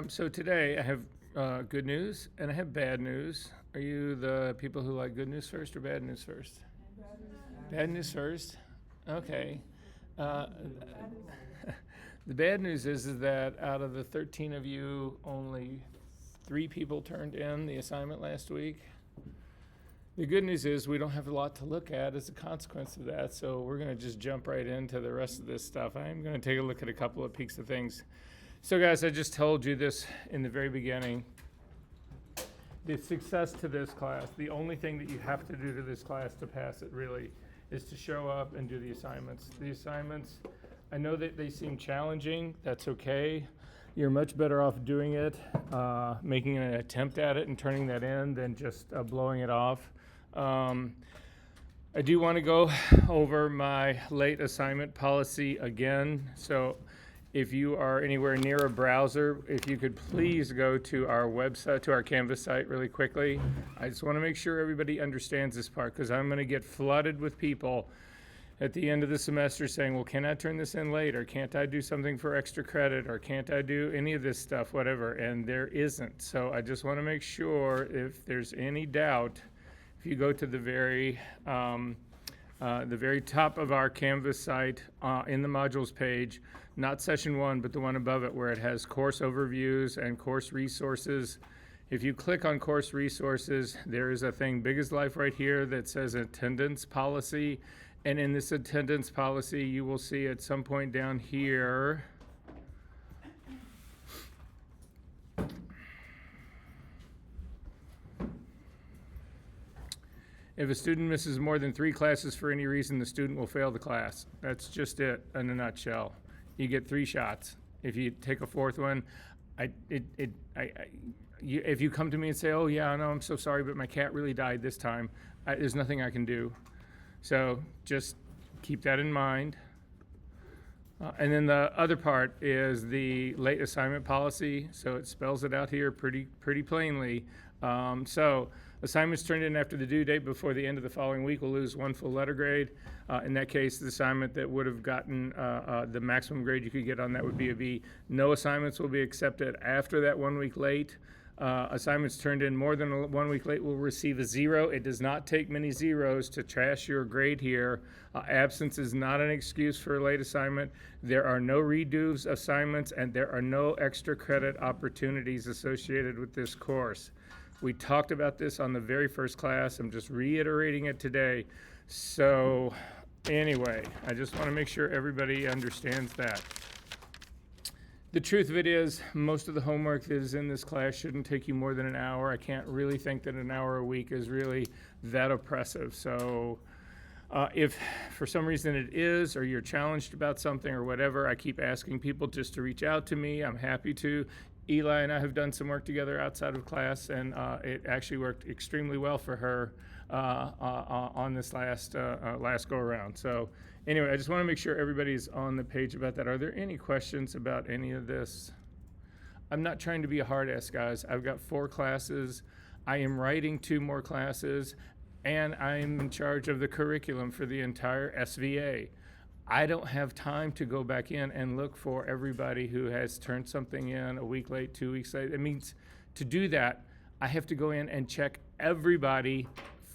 So today I have good news and I have bad news. Are you the people who like good news first or bad news first? Bad news first. Okay. Uh, the bad news is that out of the 13 of you, only 3 people turned in the assignment last week. The good news is we don't have a lot to look at as a consequence of that, so we're going to just jump right into the rest of this stuff. I'm going to take a look at a couple of peeks of things. So guys, I just told you this in the very beginning. The success to this class, the only thing that you have to do to this class to pass it really is to show up and do the assignments. The assignments, I know that they seem challenging. That's okay. You're much better off doing it, making an attempt at it and turning that in than just blowing it off. I do want to go over my late assignment policy again. So if you are anywhere near a browser, if you could please go to our website, to our Canvas site really quickly. I just want to make sure everybody understands this part because I'm going to get flooded with people at the end of the semester saying, well, can I turn this in late, or can't I do something for extra credit, or can't I do any of this stuff, whatever, and there isn't. So I just want to make sure if there's any doubt, if you go to the very top of our Canvas site in the modules page, not session 1, but the one above it where it has course overviews and course resources. If you click on course resources, there is a thing big as life right here that says attendance policy. And in this attendance policy, you will see at some point down here, if a student misses more than 3 classes for any reason, the student will fail the class. That's just it in a nutshell. You get 3 shots. If you take a 4th one, if you come to me and say, oh yeah, no, I'm so sorry, but my cat really died this time, there's nothing I can do. So just keep that in mind. And then the other part is the late assignment policy. So it spells it out here pretty plainly. So assignments turned in after the due date before the end of the following week will lose 1 full letter grade. In that case, the assignment that would have gotten the maximum grade you could get on that would be a B. No assignments will be accepted after that 1 week late. Assignments turned in more than 1 week late will receive a 0. It does not take many zeros to trash your grade here. Absence is not an excuse for a late assignment. There are no redos assignments, and there are no extra credit opportunities associated with this course. We talked about this on the very first class. I'm just reiterating it today. So anyway, I just want to make sure everybody understands that. The truth of it is, most of the homework that is in this class shouldn't take you more than an hour. I can't really think that an hour a week is really that oppressive. So if for some reason it is, or you're challenged about something or whatever, I keep asking people just to reach out to me. I'm happy to. Eli and I have done some work together outside of class, and it actually worked extremely well for her on this last go around. So anyway, I just want to make sure everybody's on the page about that. Are there any questions about any of this? I'm not trying to be a hard ass, guys. I've got 4 classes. I am writing 2 more classes, and I'm in charge of the curriculum for the entire SVA. I don't have time to go back in and look for everybody who has turned something in a week late, 2 weeks late. It means to do that, I have to go in and check everybody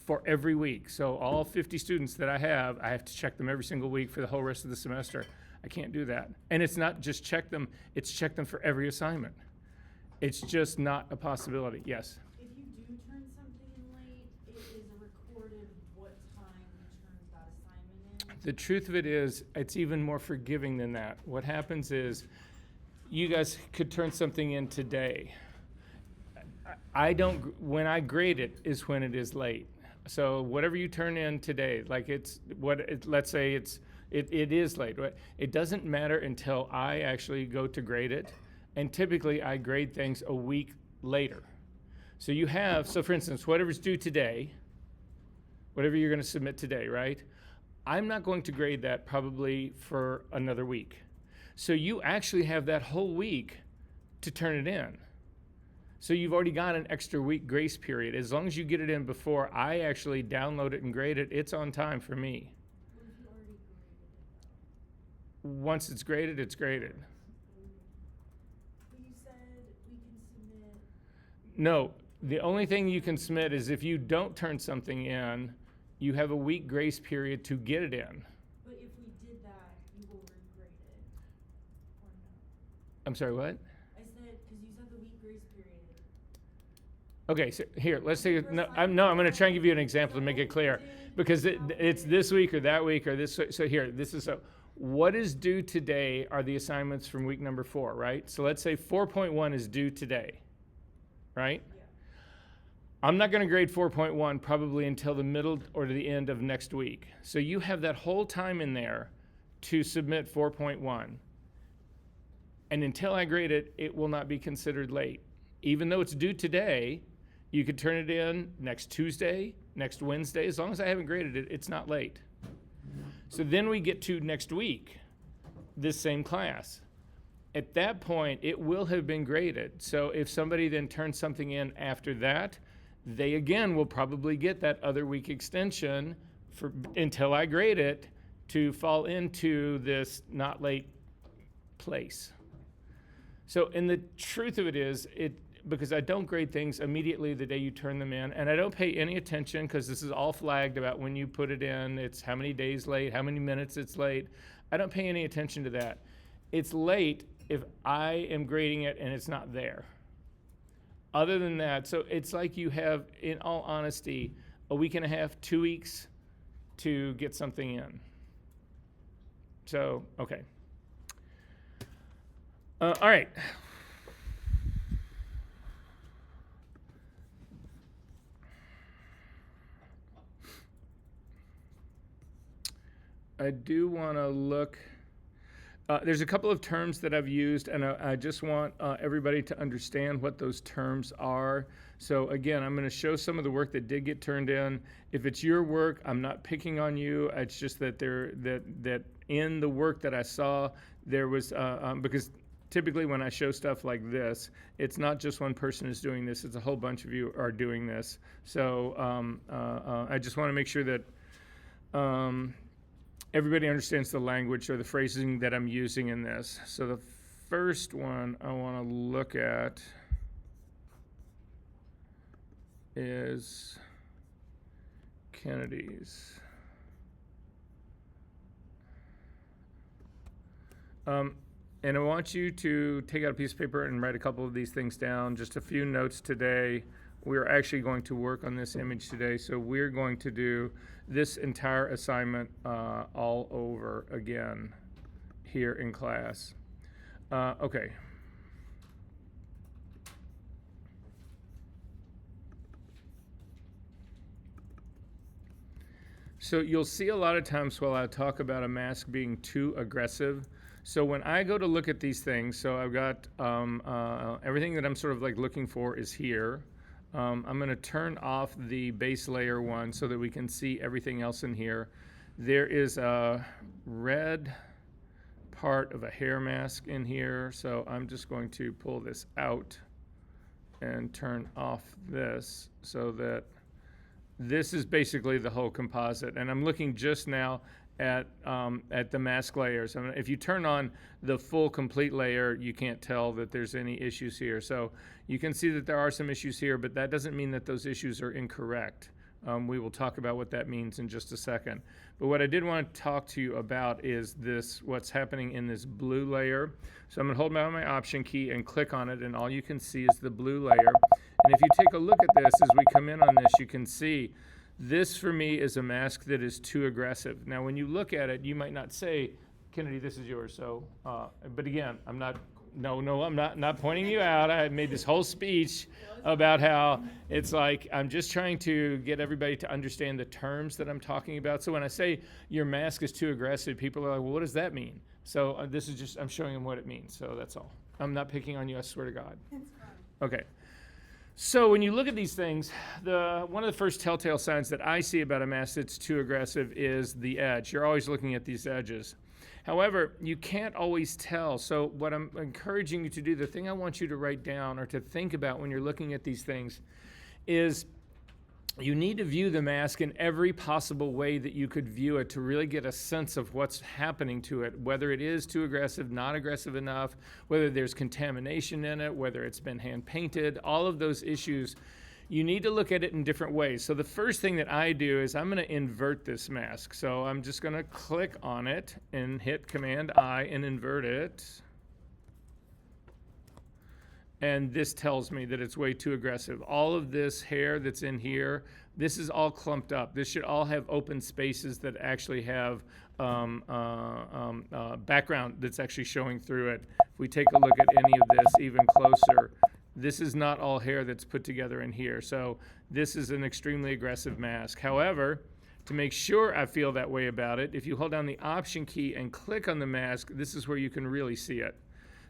for every week. So all 50 students that I have to check them every single week for the whole rest of the semester. I can't do that. And it's not just check them, it's check them for every assignment. It's just not a possibility. Yes? If you do turn something in late, it is recorded what time you turned that assignment in. The truth of it is, it's even more forgiving than that. What happens is, you guys could turn something in today. When I grade it is when it is late. So whatever you turn in today, like let's say it is late, right? It doesn't matter until I actually go to grade it. And typically I grade things a week later. So for instance, whatever's due today, whatever you're going to submit today, right? I'm not going to grade that probably for another week. So you actually have that whole week to turn it in. So you've already got an extra week grace period. As long as you get it in before I actually download it and grade it, it's on time for me. What if you already graded it? Once it's graded, it's graded. But you said we can submit, No, the only thing you can submit is if you don't turn something in, you have a week grace period to get it in. but if we did that, you will regrade it, or no? I'm sorry, what? I said, cause you said the week grace period. Okay, so here, let's say, For no, assignment, I'm gonna try and give you an example to make it clear. did Because it's calculate- this week or that week or this, so here, this is, what is due today are the assignments from week number 4, right? So let's say 4.1 is due today, right? Yeah, I'm not gonna grade 4.1 probably until the middle or to the end of next week. So you have that whole time in there to submit 4.1. And until I grade it, it will not be considered late. Even though it's due today, you could turn it in next Tuesday, next Wednesday. As long as I haven't graded it, it's not late. So then we get to next week, this same class. At that point, it will have been graded. So if somebody then turns something in after that, they again will probably get that other week extension for until I grade it to fall into this not late place. So, and the truth of it is, because I don't grade things immediately the day you turn them in, and I don't pay any attention because this is all flagged about when you put it in, it's how many days late, how many minutes it's late. I don't pay any attention to that. It's late if I am grading it and it's not there. Other than that, so it's like you have, in all honesty, a week and a half, 2 weeks to get something in. So, okay. All right. I do want to look. There's a couple of terms that I've used, and I just want everybody to understand what those terms are. So again, I'm going to show some of the work that did get turned in. If it's your work, I'm not picking on you. It's just that that in the work that I saw, there was because typically when I show stuff like this, it's not just one person is doing this; it's a whole bunch of you are doing this. So I just want to make sure that. Everybody understands the language or the phrasing that I'm using in this. So the first one I want to look at is Kennedy's. And I want you to take out a piece of paper and write a couple of these things down. Just a few notes today. We're actually going to work on this image today, so we're going to do this entire assignment all over again here in class. Okay. So you'll see a lot of times while I talk about a mask being too aggressive. So when I go to look at these things, so I've got everything that I'm sort of like looking for is here. I'm going to turn off the base layer one so that we can see everything else in here. There is a red part of a hair mask in here, so I'm just going to pull this out and turn off this so that this is basically the whole composite. And I'm looking just now at the mask layers. I mean, if you turn on the full complete layer, you can't tell that there's any issues here. So you can see that there are some issues here, but that doesn't mean that those issues are incorrect. We will talk about what that means in just a second. But what I did want to talk to you about is this, what's happening in this blue layer. So I'm going to hold down my Option key and click on it, and all you can see is the blue layer. And if you take a look at this, as we come in on this, you can see this for me is a mask that is too aggressive. Now, when you look at it, you might not say, Kennedy, this is yours. So, but again, I'm not pointing you out. I made this whole speech about how it's like I'm just trying to get everybody to understand the terms that I'm talking about. So when I say your mask is too aggressive, people are like, well, what does that mean? So this is just, I'm showing them what it means. So that's all. I'm not picking on you, I swear to God. It's fine. Okay. So when you look at these things, one of the first telltale signs that I see about a mask that's too aggressive is the edge. You're always looking at these edges. However, you can't always tell. So what I'm encouraging you to do, the thing I want you to write down or to think about when you're looking at these things is you need to view the mask in every possible way that you could view it to really get a sense of what's happening to it, whether it is too aggressive, not aggressive enough, whether there's contamination in it, whether it's been hand painted, all of those issues. You need to look at it in different ways. So the first thing that I do is I'm going to invert this mask. So I'm just going to click on it and hit Command I and invert it. And this tells me that it's way too aggressive. All of this hair that's in here, this is all clumped up. This should all have open spaces that actually have background that's actually showing through it. If we take a look at any of this even closer, this is not all hair that's put together in here. So this is an extremely aggressive mask. However, to make sure I feel that way about it, if you hold down the Option key and click on the mask, this is where you can really see it.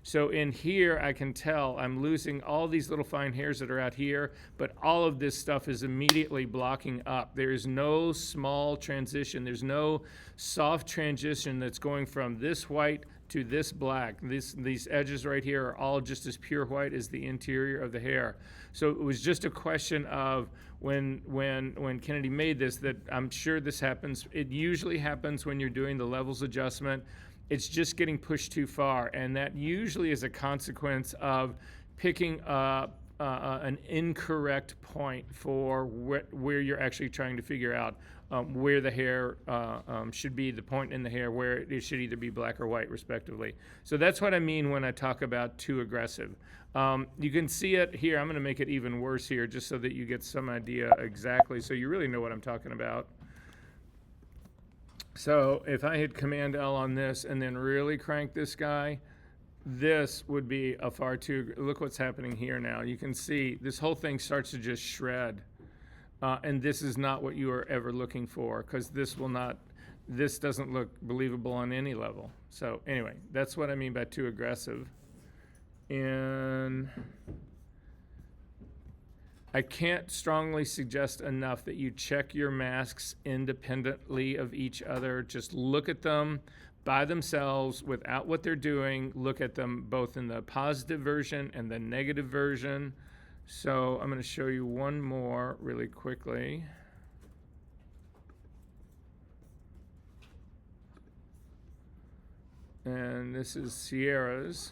So in here, I can tell I'm losing all these little fine hairs that are out here, but all of this stuff is immediately blocking up. There is no small transition. There's no soft transition that's going from this white to this black. These edges right here are all just as pure white as the interior of the hair. So it was just a question of when Kennedy made this, that I'm sure this happens. It usually happens when you're doing the levels adjustment. It's just getting pushed too far, and that usually is a consequence of picking an incorrect point for where you're actually trying to figure out where the hair should be, the point in the hair where it should either be black or white, respectively. So that's what I mean when I talk about too aggressive. You can see it here. I'm going to make it even worse here just so that you get some idea exactly, so you really know what I'm talking about. So if I hit Command L on this and then really crank this guy, this would be a far too, look what's happening here now. You can see this whole thing starts to just shred. And this is not what you are ever looking for, because this doesn't look believable on any level. So anyway, that's what I mean by too aggressive. And I can't strongly suggest enough that you check your masks independently of each other. Just look at them by themselves without what they're doing. Look at them both in the positive version and the negative version. So I'm going to show you one more really quickly. And this is Sierra's.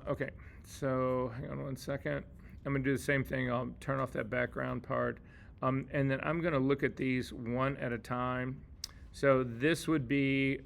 Okay, so hang on one second. I'm going to do the same thing. I'll turn off that background part. And then I'm going to look at these one at a time. So this would be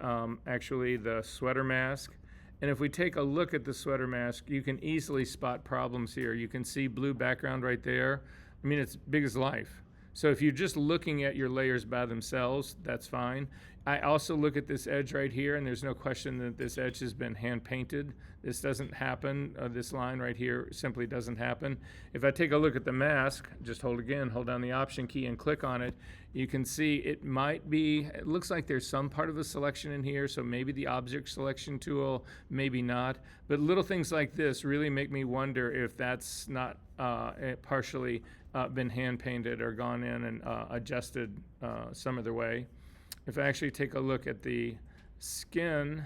actually the sweater mask. And if we take a look at the sweater mask, you can easily spot problems here. You can see blue background right there. I mean, it's big as life. So if you're just looking at your layers by themselves, that's fine. I also look at this edge right here, and there's no question that this edge has been hand painted. This doesn't happen. This line right here simply doesn't happen. If I take a look at the mask, just hold down the Option key and click on it, you can see it looks like there's some part of a selection in here, so maybe the object selection tool, maybe not. But little things like this really make me wonder if that's not partially been hand painted or gone in and adjusted some other way. If I actually take a look at the skin,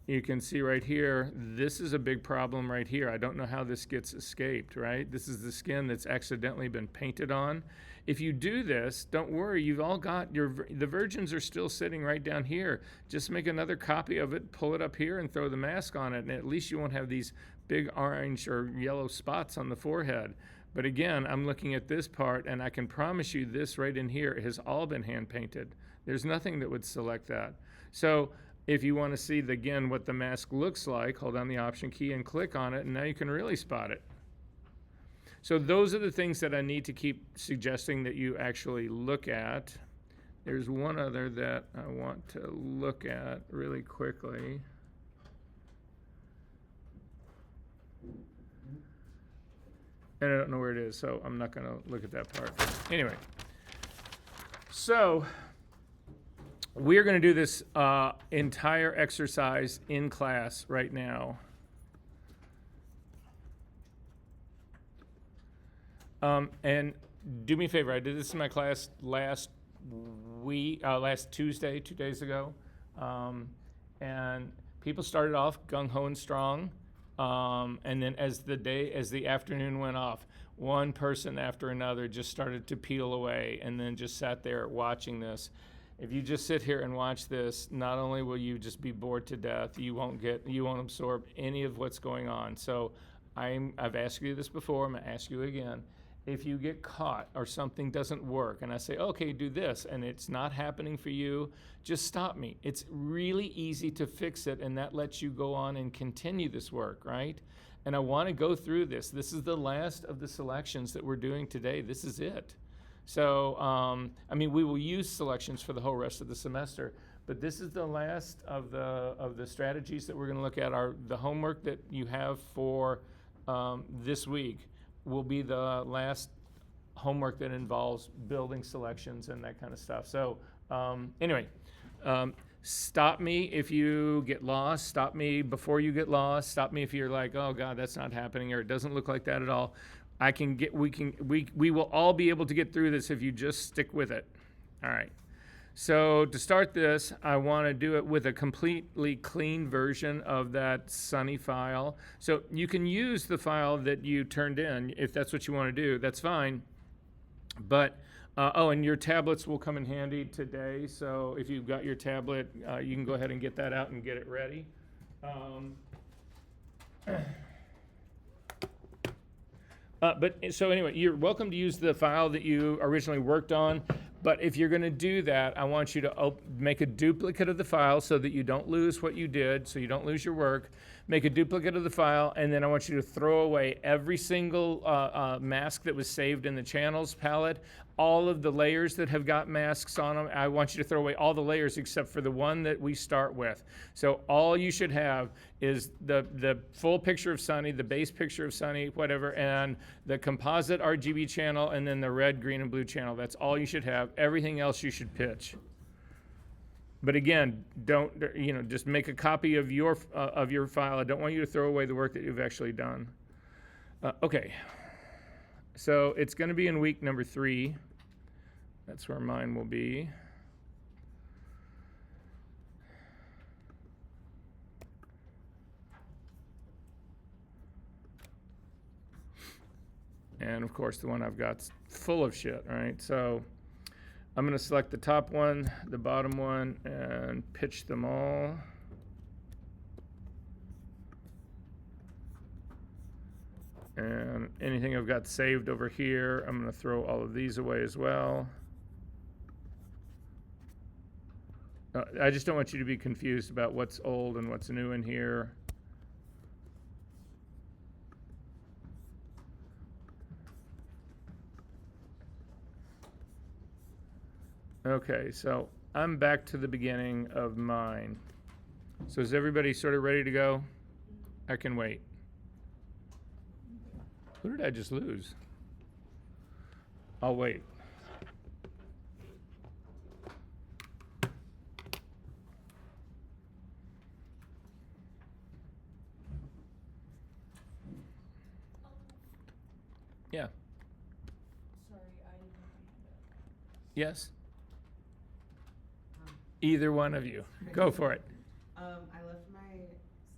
you can see right here, this is a big problem right here. I don't know how this gets escaped, right? This is the skin that's accidentally been painted on. If you do this, don't worry, you've all got the virgins are still sitting right down here. Just make another copy of it, pull it up here and throw the mask on it, and at least you won't have these big orange or yellow spots on the forehead. But again, I'm looking at this part, and I can promise you this right in here has all been hand painted. There's nothing that would select that. So if you want to see, again, what the mask looks like, hold down the Option key and click on it, and now you can really spot it. So those are the things that I need to keep suggesting that you actually look at. There's one other that I want to look at really quickly. And I don't know where it is, so I'm not going to look at that part. Anyway, so we're going to do this entire exercise in class right now. And do me a favor, I did this in my class last last Tuesday, 2 days ago. And people started off gung-ho and strong. And then as the afternoon went off, one person after another just started to peel away and then just sat there watching this. If you just sit here and watch this, not only will you just be bored to death, you won't absorb any of what's going on. So I've asked you this before, I'm gonna ask you again. If you get caught or something doesn't work and I say, okay, do this, and it's not happening for you, just stop me. It's really easy to fix it, and that lets you go on and continue this work, right? And I want to go through this. This is the last of the selections that we're doing today. This is it. So, we will use selections for the whole rest of the semester, but this is the last of the strategies that we're going to look at. The homework that you have for this week will be the last homework that involves building selections and that kind of stuff. So anyway, stop me if you get lost. Stop me before you get lost. Stop me if you're like, oh God, that's not happening, or it doesn't look like that at all. We will all be able to get through this if you just stick with it. All right. So to start this, I want to do it with a completely clean version of that Sunny file. So you can use the file that you turned in if that's what you want to do. That's fine. But, and your tablets will come in handy today. So if you've got your tablet, you can go ahead and get that out and get it ready. So anyway, you're welcome to use the file that you originally worked on. But if you're going to do that, I want you to make a duplicate of the file so that you don't lose what you did, so you don't lose your work. Make a duplicate of the file, and then I want you to throw away every single mask that was saved in the channels palette, all of the layers that have got masks on them. I want you to throw away all the layers except for the one that we start with. So all you should have is the full picture of Sunny, the base picture of Sunny, whatever, and the composite RGB channel, and then the red, green, and blue channel. That's all you should have. Everything else you should pitch. But again, just make a copy of your file. I don't want you to throw away the work that you've actually done. Okay. So it's going to be in week number 3. That's where mine will be. And of course, the one I've got's full of shit, right? So I'm going to select the top one, the bottom one, and pitch them all. And anything I've got saved over here, I'm going to throw all of these away as well. I just don't want you to be confused about what's old and what's new in here. Okay, so I'm back to the beginning of mine. So is everybody sort of ready to go? I can wait. Who did I just lose? I'll wait. Yeah. Sorry, I didn't know my hand up. Yes? Either one of you. Go for it. I left my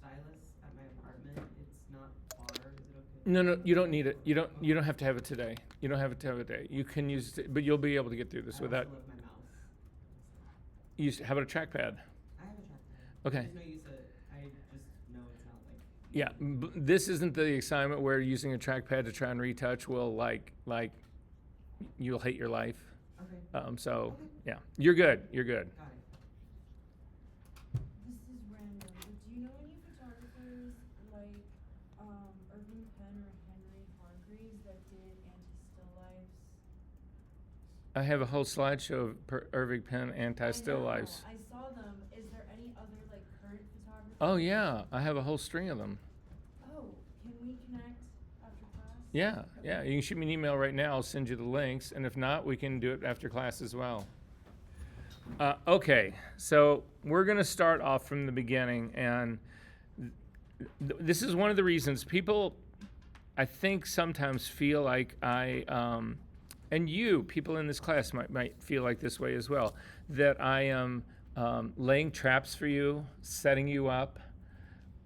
stylus at my apartment. It's not far. Is it okay? No, you don't need it. You don't have to have it today. You don't have to have it today. You can use it, but you'll be able to get through this without. I also left my mouse. How about a trackpad? I have a trackpad. Okay. There's no use it. I just know it's not like. Yeah, this isn't the assignment where using a trackpad to try and retouch will like you'll hate your life. Okay. So yeah, you're good. You're good. Got it. This is random, but do you know any photographers like Irving Penn or Henry Hargreaves that did anti-still lifes? I have a whole slideshow of Irving Penn anti-still lifes. I saw them. Is there any other like current photographers? Oh yeah, I have a whole string of them. Oh, can we connect after class? Yeah. You can shoot me an email right now. I'll send you the links, and if not, we can do it after class as well. Okay, so we're going to start off from the beginning, and this is one of the reasons people, I think, sometimes feel like I and you, people in this class might feel like this way as well, that I am laying traps for you, setting you up,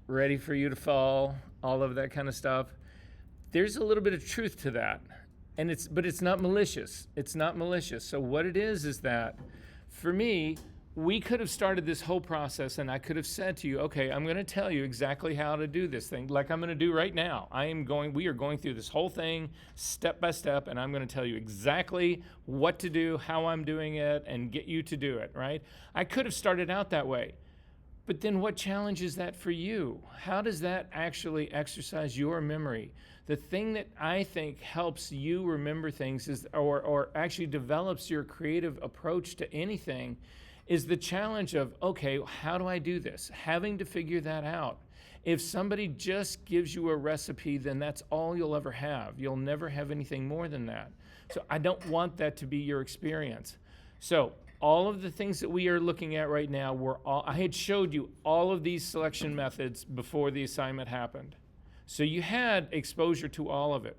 ready for you to fall, all of that kind of stuff. There's a little bit of truth to that. But it's not malicious. It's not malicious. So what it is that, for me, we could have started this whole process and I could have said to you, okay, I'm going to tell you exactly how to do this thing, like I'm going to do right now. We are going through this whole thing step by step, and I'm going to tell you exactly what to do, how I'm doing it, and get you to do it, right? I could have started out that way. But then what challenge is that for you? How does that actually exercise your memory? The thing that I think helps you remember things is, or actually develops your creative approach to anything, is the challenge of, okay, how do I do this? Having to figure that out. If somebody just gives you a recipe, then that's all you'll ever have. You'll never have anything more than that. So I don't want that to be your experience. So all of the things that we are looking at right now, I had showed you all of these selection methods before the assignment happened. So you had exposure to all of it.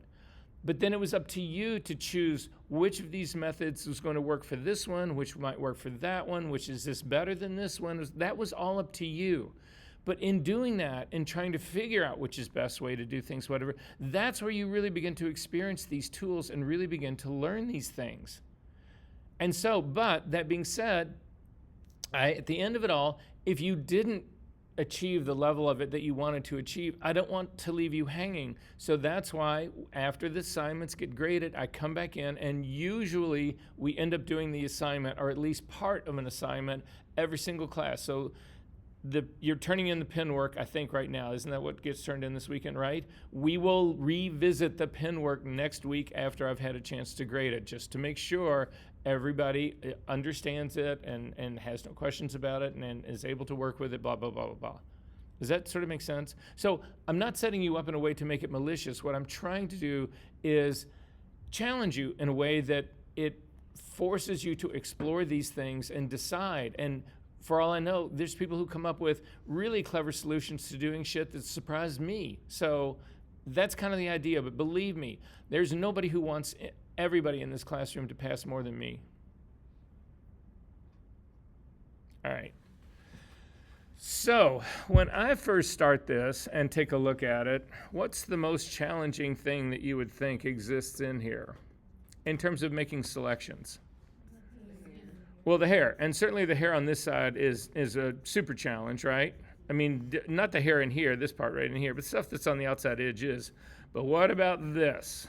But then it was up to you to choose which of these methods was going to work for this one, which might work for that one, which is this better than this one. That was all up to you. But in doing that and trying to figure out which is best way to do things, whatever, that's where you really begin to experience these tools and really begin to learn these things. And so, but that being said, at the end of it all, if you didn't achieve the level of it that you wanted to achieve, I don't want to leave you hanging. So that's why after the assignments get graded, I come back in, and usually we end up doing the assignment, or at least part of an assignment, every single class. So you're turning in the pen work, I think, right now. Isn't that what gets turned in this weekend, right? We will revisit the pen work next week after I've had a chance to grade it, just to make sure everybody understands it and has no questions about it and is able to work with it, blah, blah, blah, blah, blah. Does that sort of make sense? So I'm not setting you up in a way to make it malicious. What I'm trying to do is challenge you in a way that it forces you to explore these things and decide. And for all I know, there's people who come up with really clever solutions to doing shit that surprised me. So that's kind of the idea. But believe me, there's nobody who wants everybody in this classroom to pass more than me. All right. So when I first start this and take a look at it, what's the most challenging thing that you would think exists in here in terms of making selections? Well, the hair, and certainly the hair on this side is a super challenge, right? I mean, not the hair in here, this part right in here, but stuff that's on the outside edge is. But what about this?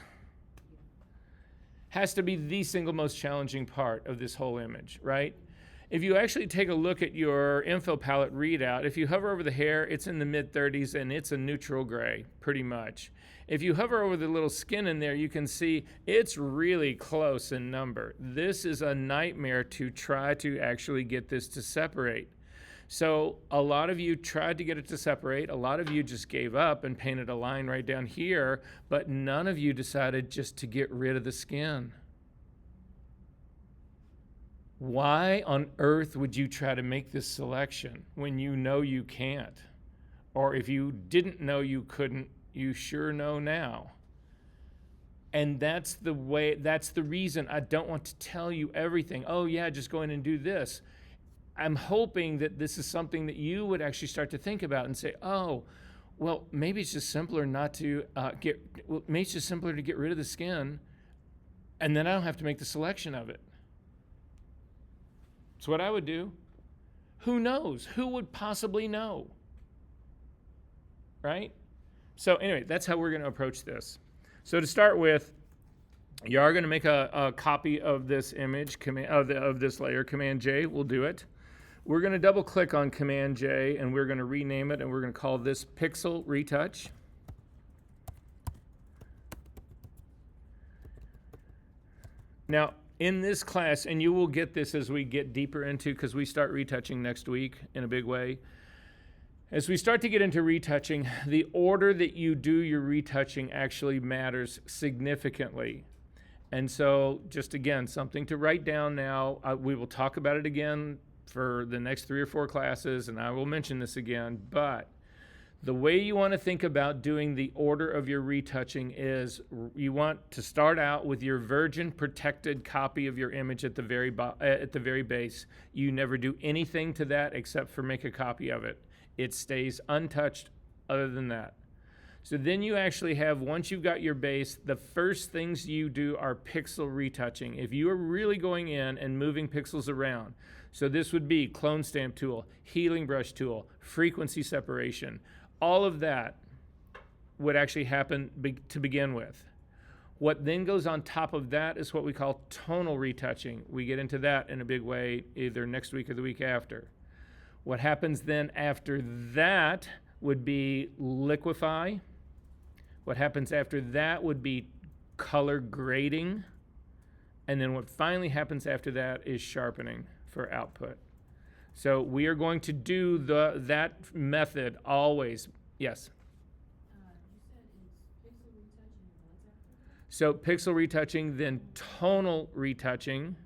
Has to be the single most challenging part of this whole image, right? If you actually take a look at your info palette readout, if you hover over the hair, it's in the mid-30s and it's a neutral gray, pretty much. If you hover over the little skin in there, you can see it's really close in number. This is a nightmare to try to actually get this to separate. So a lot of you tried to get it to separate. A lot of you just gave up and painted a line right down here, but none of you decided just to get rid of the skin. Why on earth would you try to make this selection when you know you can't? Or if you didn't know you couldn't, you sure know now. And that's the reason I don't want to tell you everything. Oh yeah, just go in and do this. I'm hoping that this is something that you would actually start to think about and say, oh, well, maybe it's just simpler maybe it's just simpler to get rid of the skin, and then I don't have to make the selection of it. It's what I would do. Who knows? Who would possibly know? Right? So anyway, that's how we're going to approach this. So to start with, you are going to make a copy of this image, of this layer. Command J will do it. We're going to double click on Command J and we're going to rename it, and we're going to call this Pixel Retouch. Now, in this class, and you will get this as we get deeper into, because we start retouching next week in a big way. As we start to get into retouching, the order that you do your retouching actually matters significantly. And so just again, something to write down now. We will talk about it again for the next 3 or 4 classes, and I will mention this again, but The way you want to think about doing the order of your retouching is you want to start out with your virgin protected copy of your image at the very base. You never do anything to that except for make a copy of it. It stays untouched other than that. So then you actually have, once you've got your base, the first things you do are pixel retouching. If you are really going in and moving pixels around, so this would be clone stamp tool, healing brush tool, frequency separation, all of that would actually happen to begin with. What then goes on top of that is what we call tonal retouching. We get into that in a big way either next week or the week after. What happens then after that would be liquefy. What happens after that would be color grading. And then what finally happens after that is sharpening for output. So we are going to do that method always. Yes? You said it's pixel retouching and what's after that? So pixel retouching, then tonal retouching.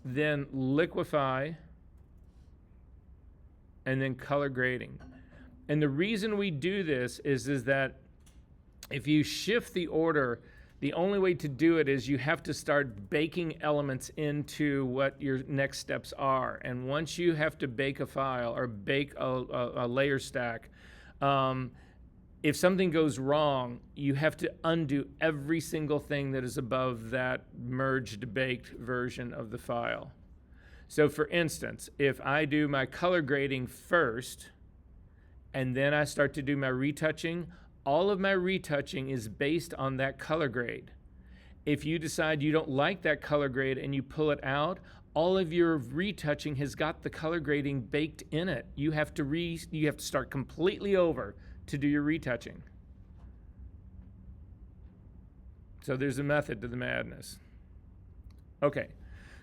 Then liquefy, and then color grading. And the reason we do this is that if you shift the order, the only way to do it is you have to start baking elements into what your next steps are. And once you have to bake a file or bake a layer stack, if something goes wrong, you have to undo every single thing that is above that merged baked version of the file. So for instance, if I do my color grading first, and then I start to do my retouching, all of my retouching is based on that color grade. If you decide you don't like that color grade and you pull it out, all of your retouching has got the color grading baked in it. You have to start completely over to do your retouching. So there's a method to the madness. Okay.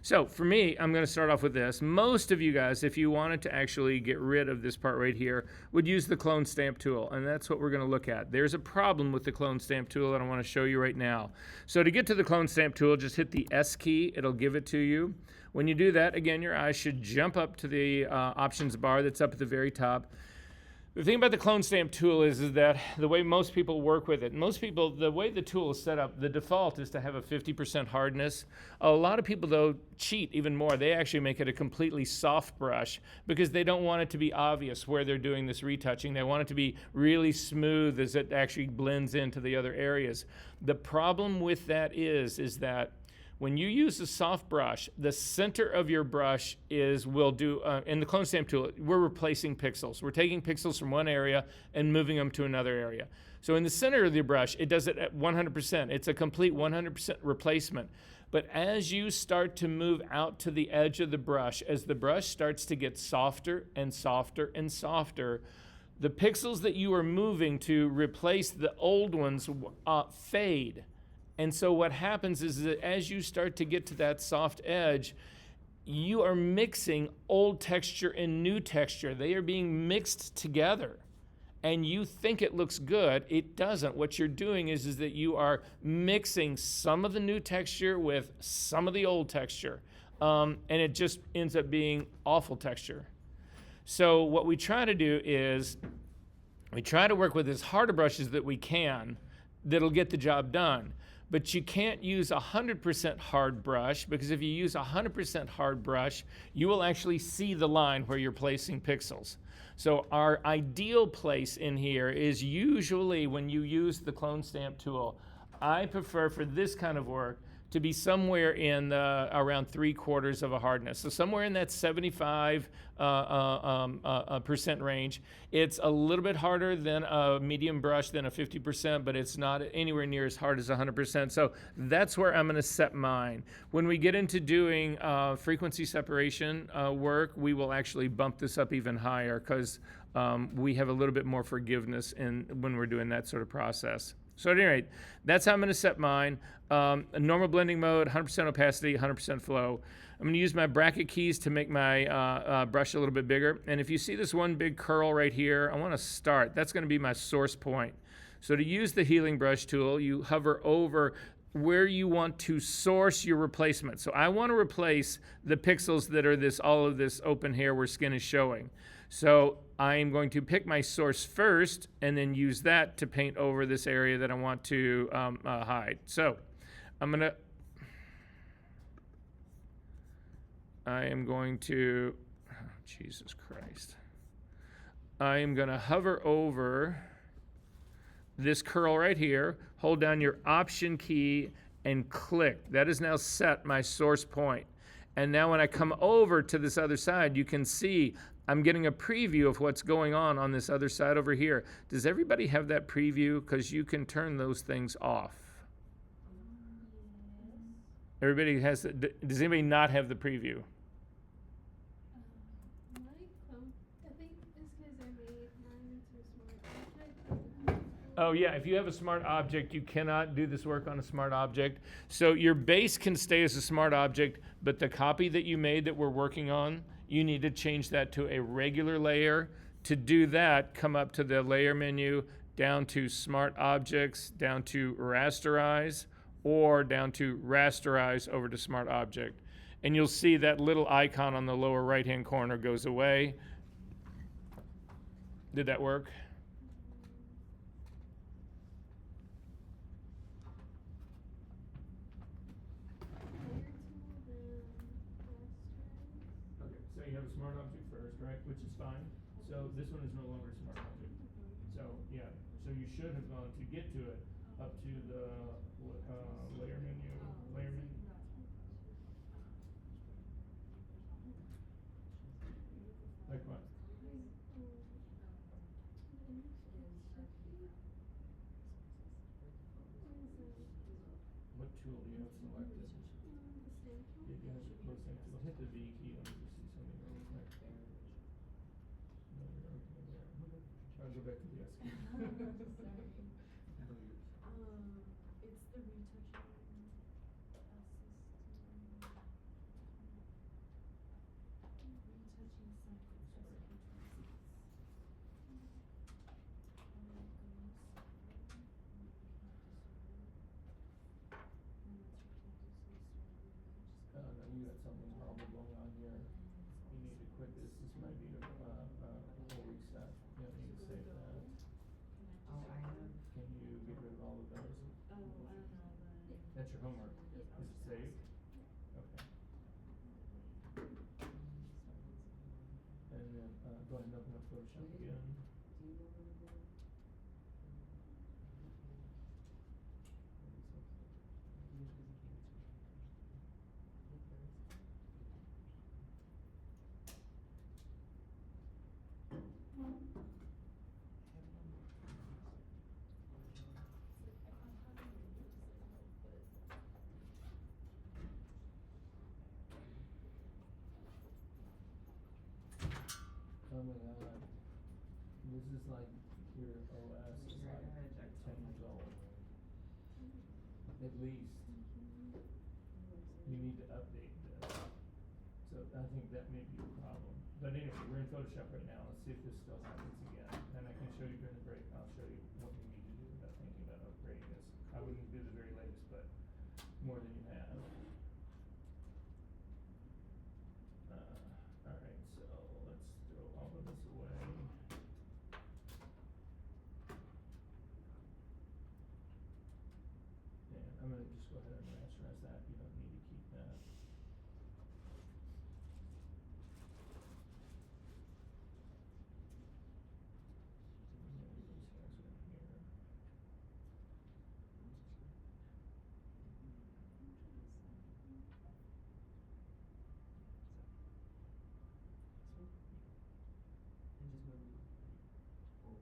So for me, I'm going to start off with this. Most of you guys, if you wanted to actually get rid of this part right here, would use the clone stamp tool, and that's what we're going to look at. There's a problem with the clone stamp tool that I want to show you right now. So to get to the clone stamp tool, just hit the S key. It'll give it to you. When you do that, again, your eyes should jump up to the options bar that's up at the very top. The thing about the clone stamp tool is that the way most people work with it, the way the tool is set up, the default is to have a 50% hardness. A lot of people, though, cheat even more. They actually make it a completely soft brush because they don't want it to be obvious where they're doing this retouching. They want it to be really smooth as it actually blends into the other areas. The problem with that is that when you use a soft brush, the center of your brush in the clone stamp tool, we're replacing pixels. We're taking pixels from one area and moving them to another area. So in the center of your brush, it does it at 100%. It's a complete 100% replacement. But as you start to move out to the edge of the brush, as the brush starts to get softer and softer and softer, the pixels that you are moving to replace the old ones fade. And so what happens is that as you start to get to that soft edge, you are mixing old texture and new texture. They are being mixed together. And you think it looks good. It doesn't. What you're doing is that you are mixing some of the new texture with some of the old texture. And it just ends up being awful texture. So what we try to do is we try to work with as harder brushes that we can that'll get the job done. But you can't use a 100% hard brush, because if you use a 100% hard brush, you will actually see the line where you're placing pixels. So our ideal place in here is usually when you use the clone stamp tool. I prefer for this kind of work to be somewhere in around 3/4 of a hardness. So somewhere in that 75% range. It's a little bit harder than a medium brush than a 50%, but it's not anywhere near as hard as 100%. So that's where I'm going to set mine. When we get into doing frequency separation work, we will actually bump this up even higher because we have a little bit more forgiveness when we're doing that sort of process. So at any rate, that's how I'm going to set mine. A normal blending mode, 100% opacity, 100% flow. I'm going to use my bracket keys to make my brush a little bit bigger. And if you see this one big curl right here, I want to start. That's going to be my source point. So to use the healing brush tool, you hover over where you want to source your replacement. So I want to replace the pixels that are all of this open hair where skin is showing. So I am going to pick my source first and then use that to paint over this area that I want to hide. So I am going to, oh, Jesus Christ. I am going to hover over this curl right here, hold down your Option key and click. That is now set my source point. And now when I come over to this other side, you can see I'm getting a preview of what's going on this other side over here. Does everybody have that preview? Because you can turn those things off. Everybody has that. Does anybody not have the preview? I think it's because I made mine into a smart object. Oh yeah, if you have a smart object, you cannot do this work on a smart object. So your base can stay as a smart object, but the copy that you made that we're working on, you need to change that to a regular layer. To do that, come up to the layer menu, down to smart objects, down to rasterize, or down to rasterize over to smart object. And you'll see that little icon on the lower right-hand corner goes away. Did that work? Okay, so you have a smart object first, right? Which is fine. So this one is no longer a smart object. So yeah, so you should have gone to get to it up to the layer menu, Like what? What tool do you have selected? It has a close thing. So hit the V key. Let me just see something real quick. No, you're okay there. I'll go back to the S key. It's the retouching assistant. Retouching SP26. No, you got something horrible going on here. You need to quit this. This might be a full reset. You don't need to save that. Oh, I have. Can you get rid of all of those? Oh, I don't know, but. That's your homework. Is it saved? Okay. And then go ahead and open up Photoshop again. Do you know what it is? Oh my god. This is like your OS is Sure, like I gotta check 10 years old. At least. You need to update this. So I think that may be a problem. But anyway, we're in Photoshop right now. Let's see if this still happens again. And I can show you during the break. I'll show you what you need to do about thinking about upgrading this. I wouldn't do the very latest, but more than you have. Alright, so let's throw all of this away. And I'm gonna just go ahead and rasterize that. You don't need to keep that. And just move. Oh.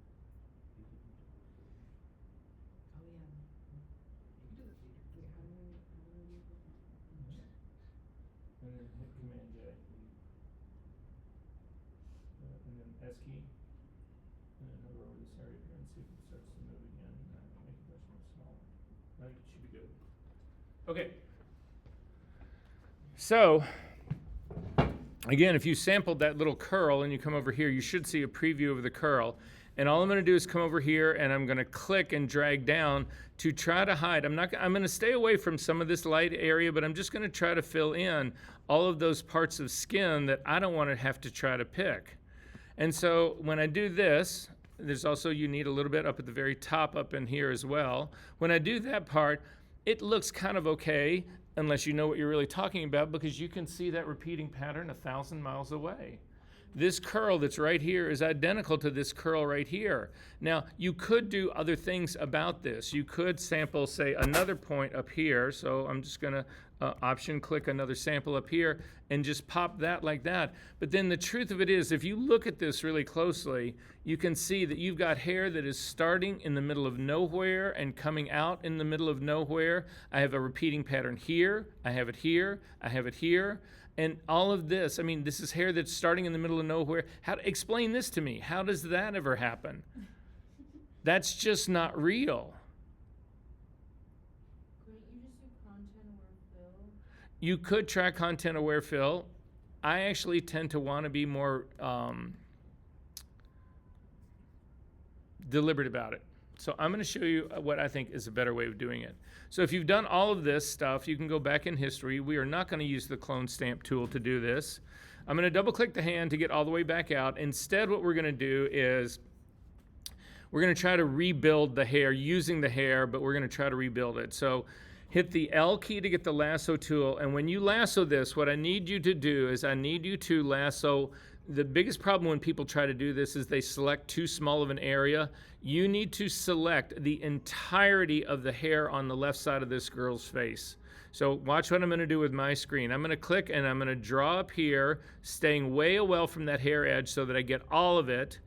Oh yeah. You can do this later. Wait, how do I move it? And then hit Command J. And then S key. And then hover over this area here and see if it starts to move again. Make it much more smaller. I think it should be good. Okay. So, again, if you sampled that little curl and you come over here, you should see a preview of the curl. And all I'm going to do is come over here and I'm going to click and drag down to try to hide. I'm going to stay away from some of this light area, but I'm just going to try to fill in all of those parts of skin that I don't want to have to try to pick. And so when I do this, there's also, you need a little bit up at the very top up in here as well. When I do that part, it looks kind of okay, unless you know what you're really talking about, because you can see that repeating pattern 1,000 miles away. This curl that's right here is identical to this curl right here. Now, you could do other things about this. You could sample, say, another point up here. So I'm just going to option click another sample up here and just pop that like that. But then the truth of it is, if you look at this really closely, you can see that you've got hair that is starting in the middle of nowhere and coming out in the middle of nowhere. I have a repeating pattern here. I have it here. I have it here. And all of this, I mean, this is hair that's starting in the middle of nowhere. Explain this to me. How does that ever happen? That's just not real. Couldn't you just do content aware fill? You could try content aware fill. I actually tend to want to be more deliberate about it. So I'm going to show you what I think is a better way of doing it. So if you've done all of this stuff, you can go back in history. We are not going to use the clone stamp tool to do this. I'm going to double click the hand to get all the way back out. Instead, what we're going to do is we're going to try to rebuild the hair using the hair, but we're going to try to rebuild it. So hit the L key to get the lasso tool. And when you lasso this, what I need you to do is I need you to lasso. The biggest problem when people try to do this is they select too small of an area. You need to select the entirety of the hair on the left side of this girl's face. So watch what I'm going to do with my screen. I'm going to click and I'm going to draw up here, staying way away from that hair edge so that I get all of it.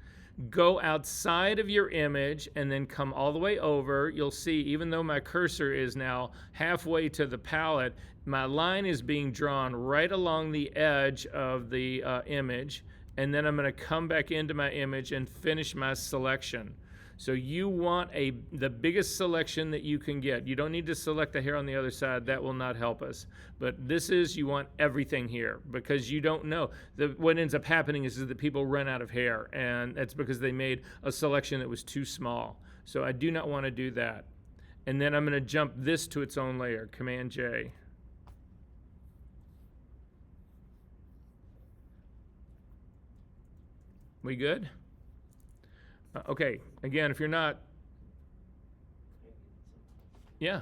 Go outside of your image and then come all the way over. You'll see, even though my cursor is now halfway to the palette, my line is being drawn right along the edge of the image. And then I'm going to come back into my image and finish my selection. So you want the biggest selection that you can get. You don't need to select the hair on the other side. That will not help us. But this is, you want everything here because you don't know. What ends up happening is that people run out of hair, and that's because they made a selection that was too small. So I do not want to do that. And then I'm going to jump this to its own layer, Command J. We good? Okay, again, if you're not, yeah.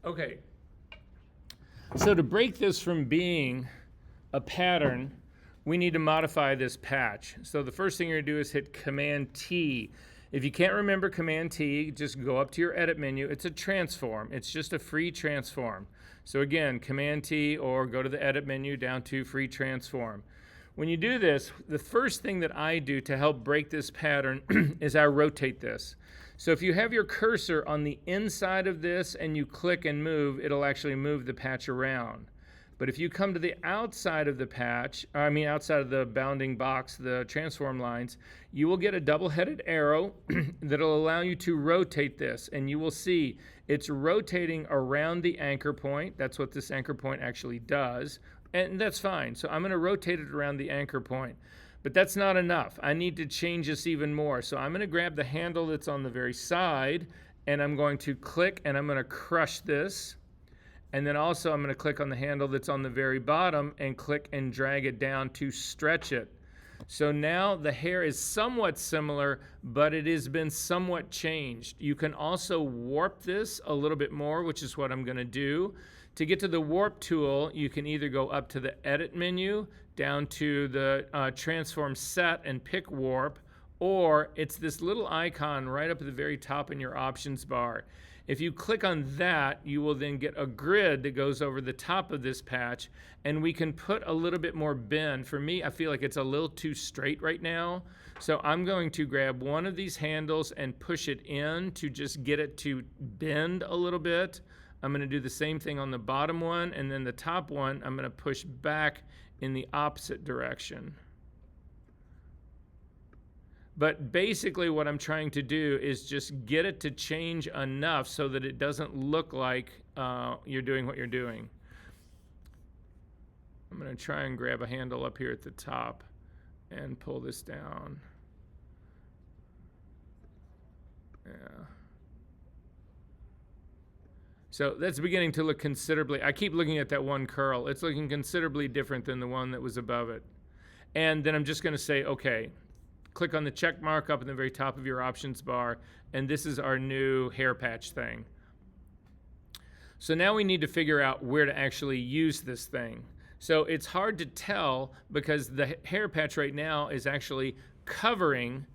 Okay, so to break this from being a pattern, we need to modify this patch. So the first thing you're going to do is hit Command T. If you can't remember Command T, just go up to your edit menu. It's a transform. It's just a free transform. So again, Command T or go to the edit menu down to free transform. When you do this, the first thing that I do to help break this pattern is I rotate this. So if you have your cursor on the inside of this and you click and move, it'll actually move the patch around. But if you come to the outside of the patch, outside of the bounding box, the transform lines, you will get a double-headed arrow that'll allow you to rotate this. And you will see it's rotating around the anchor point. That's what this anchor point actually does. And that's fine. So I'm going to rotate it around the anchor point. But that's not enough. I need to change this even more. So I'm going to grab the handle that's on the very side, and I'm going to click, and I'm going to crush this. And then also I'm going to click on the handle that's on the very bottom and click and drag it down to stretch it. So now the hair is somewhat similar, but it has been somewhat changed. You can also warp this a little bit more, which is what I'm going to do. To get to the warp tool, you can either go up to the edit menu, down to the transform set and pick warp, or it's this little icon right up at the very top in your options bar. If you click on that, you will then get a grid that goes over the top of this patch, and we can put a little bit more bend. For me, I feel like it's a little too straight right now. So I'm going to grab one of these handles and push it in to just get it to bend a little bit. I'm going to do the same thing on the bottom one, and then the top one, I'm going to push back in the opposite direction. But basically what I'm trying to do is just get it to change enough so that it doesn't look like you're doing what you're doing. I'm going to try and grab a handle up here at the top and pull this down. Yeah. So that's beginning to look considerably, I keep looking at that one curl. It's looking considerably different than the one that was above it. And then I'm just going to say, okay, click on the check mark up in the very top of your options bar, and this is our new hair patch thing. So now we need to figure out where to actually use this thing. So it's hard to tell because the hair patch right now is actually covering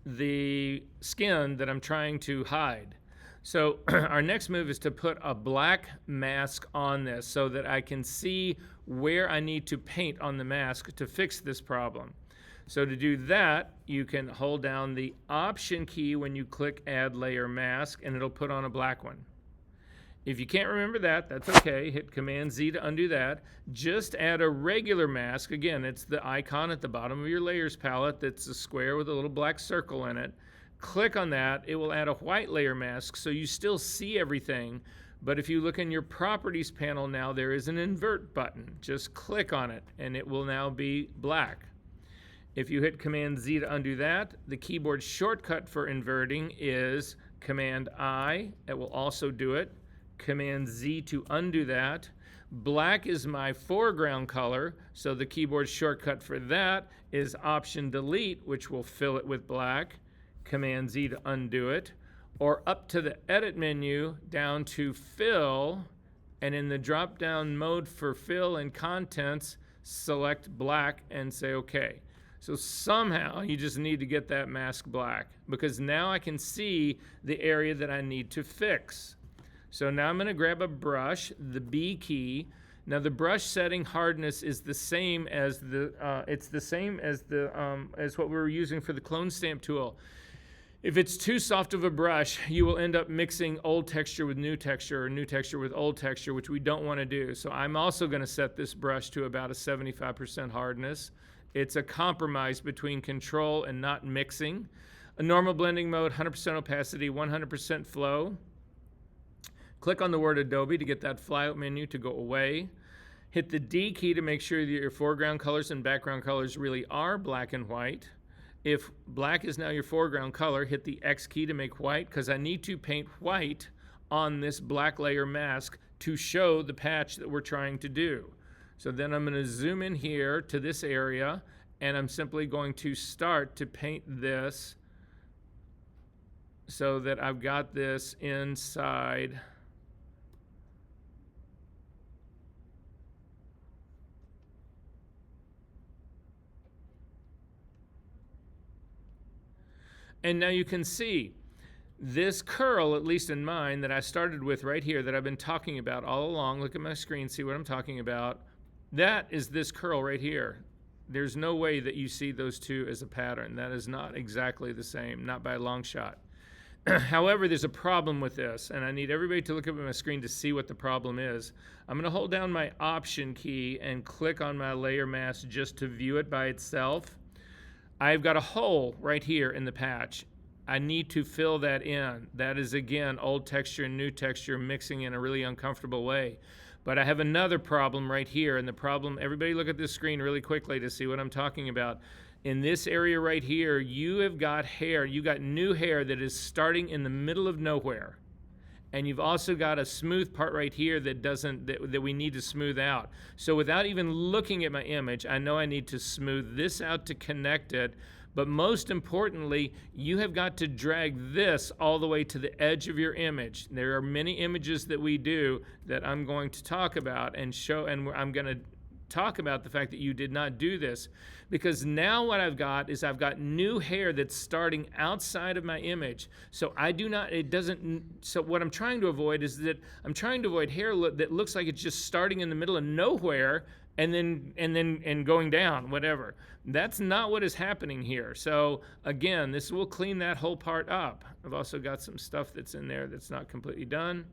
the skin that I'm trying to hide. So our next move is to put a black mask on this so that I can see where I need to paint on the mask to fix this problem. So to do that, you can hold down the Option key when you click Add Layer Mask, and it'll put on a black one. If you can't remember that, that's okay. Hit Command-Z to undo that. Just add a regular mask. Again, it's the icon at the bottom of your Layers palette that's a square with a little black circle in it. Click on that. It will add a white layer mask, so you still see everything. But if you look in your Properties panel now, there is an Invert button. Just click on it, and it will now be black. If you hit Command-Z to undo that, the keyboard shortcut for inverting is Command-I. It will also do it. Command-Z to undo that. Black is my foreground color, so the keyboard shortcut for that is Option-Delete, which will fill it with black. Command-Z to undo it. Or up to the Edit menu, down to Fill, and in the drop-down mode for Fill and Contents, select black and say OK. So somehow you just need to get that mask black because now I can see the area that I need to fix. So now I'm going to grab a brush, the B key. Now the brush setting hardness is the same as as what we were using for the clone stamp tool. If it's too soft of a brush, you will end up mixing old texture with new texture or new texture with old texture, which we don't want to do. So I'm also going to set this brush to about a 75% hardness. It's a compromise between control and not mixing. A normal blending mode, 100% opacity, 100% flow. Click on the word Adobe to get that flyout menu to go away. Hit the D key to make sure that your foreground colors and background colors really are black and white. If black is now your foreground color, hit the X key to make white because I need to paint white on this black layer mask to show the patch that we're trying to do. So then I'm going to zoom in here to this area, and I'm simply going to start to paint this so that I've got this inside. And now you can see this curl, at least in mine, that I started with right here that I've been talking about all along. Look at my screen, see what I'm talking about. That is this curl right here. There's no way that you see those two as a pattern. That is not exactly the same, not by a long shot. However, there's a problem with this, and I need everybody to look up at my screen to see what the problem is. I'm going to hold down my Option key and click on my layer mask just to view it by itself. I've got a hole right here in the patch. I need to fill that in. That is, again, old texture and new texture mixing in a really uncomfortable way. But I have another problem right here, and the problem, everybody look at this screen really quickly to see what I'm talking about. In this area right here, you have got hair, you got new hair that is starting in the middle of nowhere. And you've also got a smooth part right here that we need to smooth out. So without even looking at my image, I know I need to smooth this out to connect it. But most importantly, you have got to drag this all the way to the edge of your image. There are many images that we do that I'm going to talk about and show, and I'm going to talk about the fact that you did not do this, because now what I've got is I've got new hair that's starting outside of my image. So so what I'm trying to avoid is that I'm trying to avoid hair that looks like it's just starting in the middle of nowhere and going down, whatever. That's not what is happening here. So again, this will clean that whole part up. I've also got some stuff that's in there that's not completely done.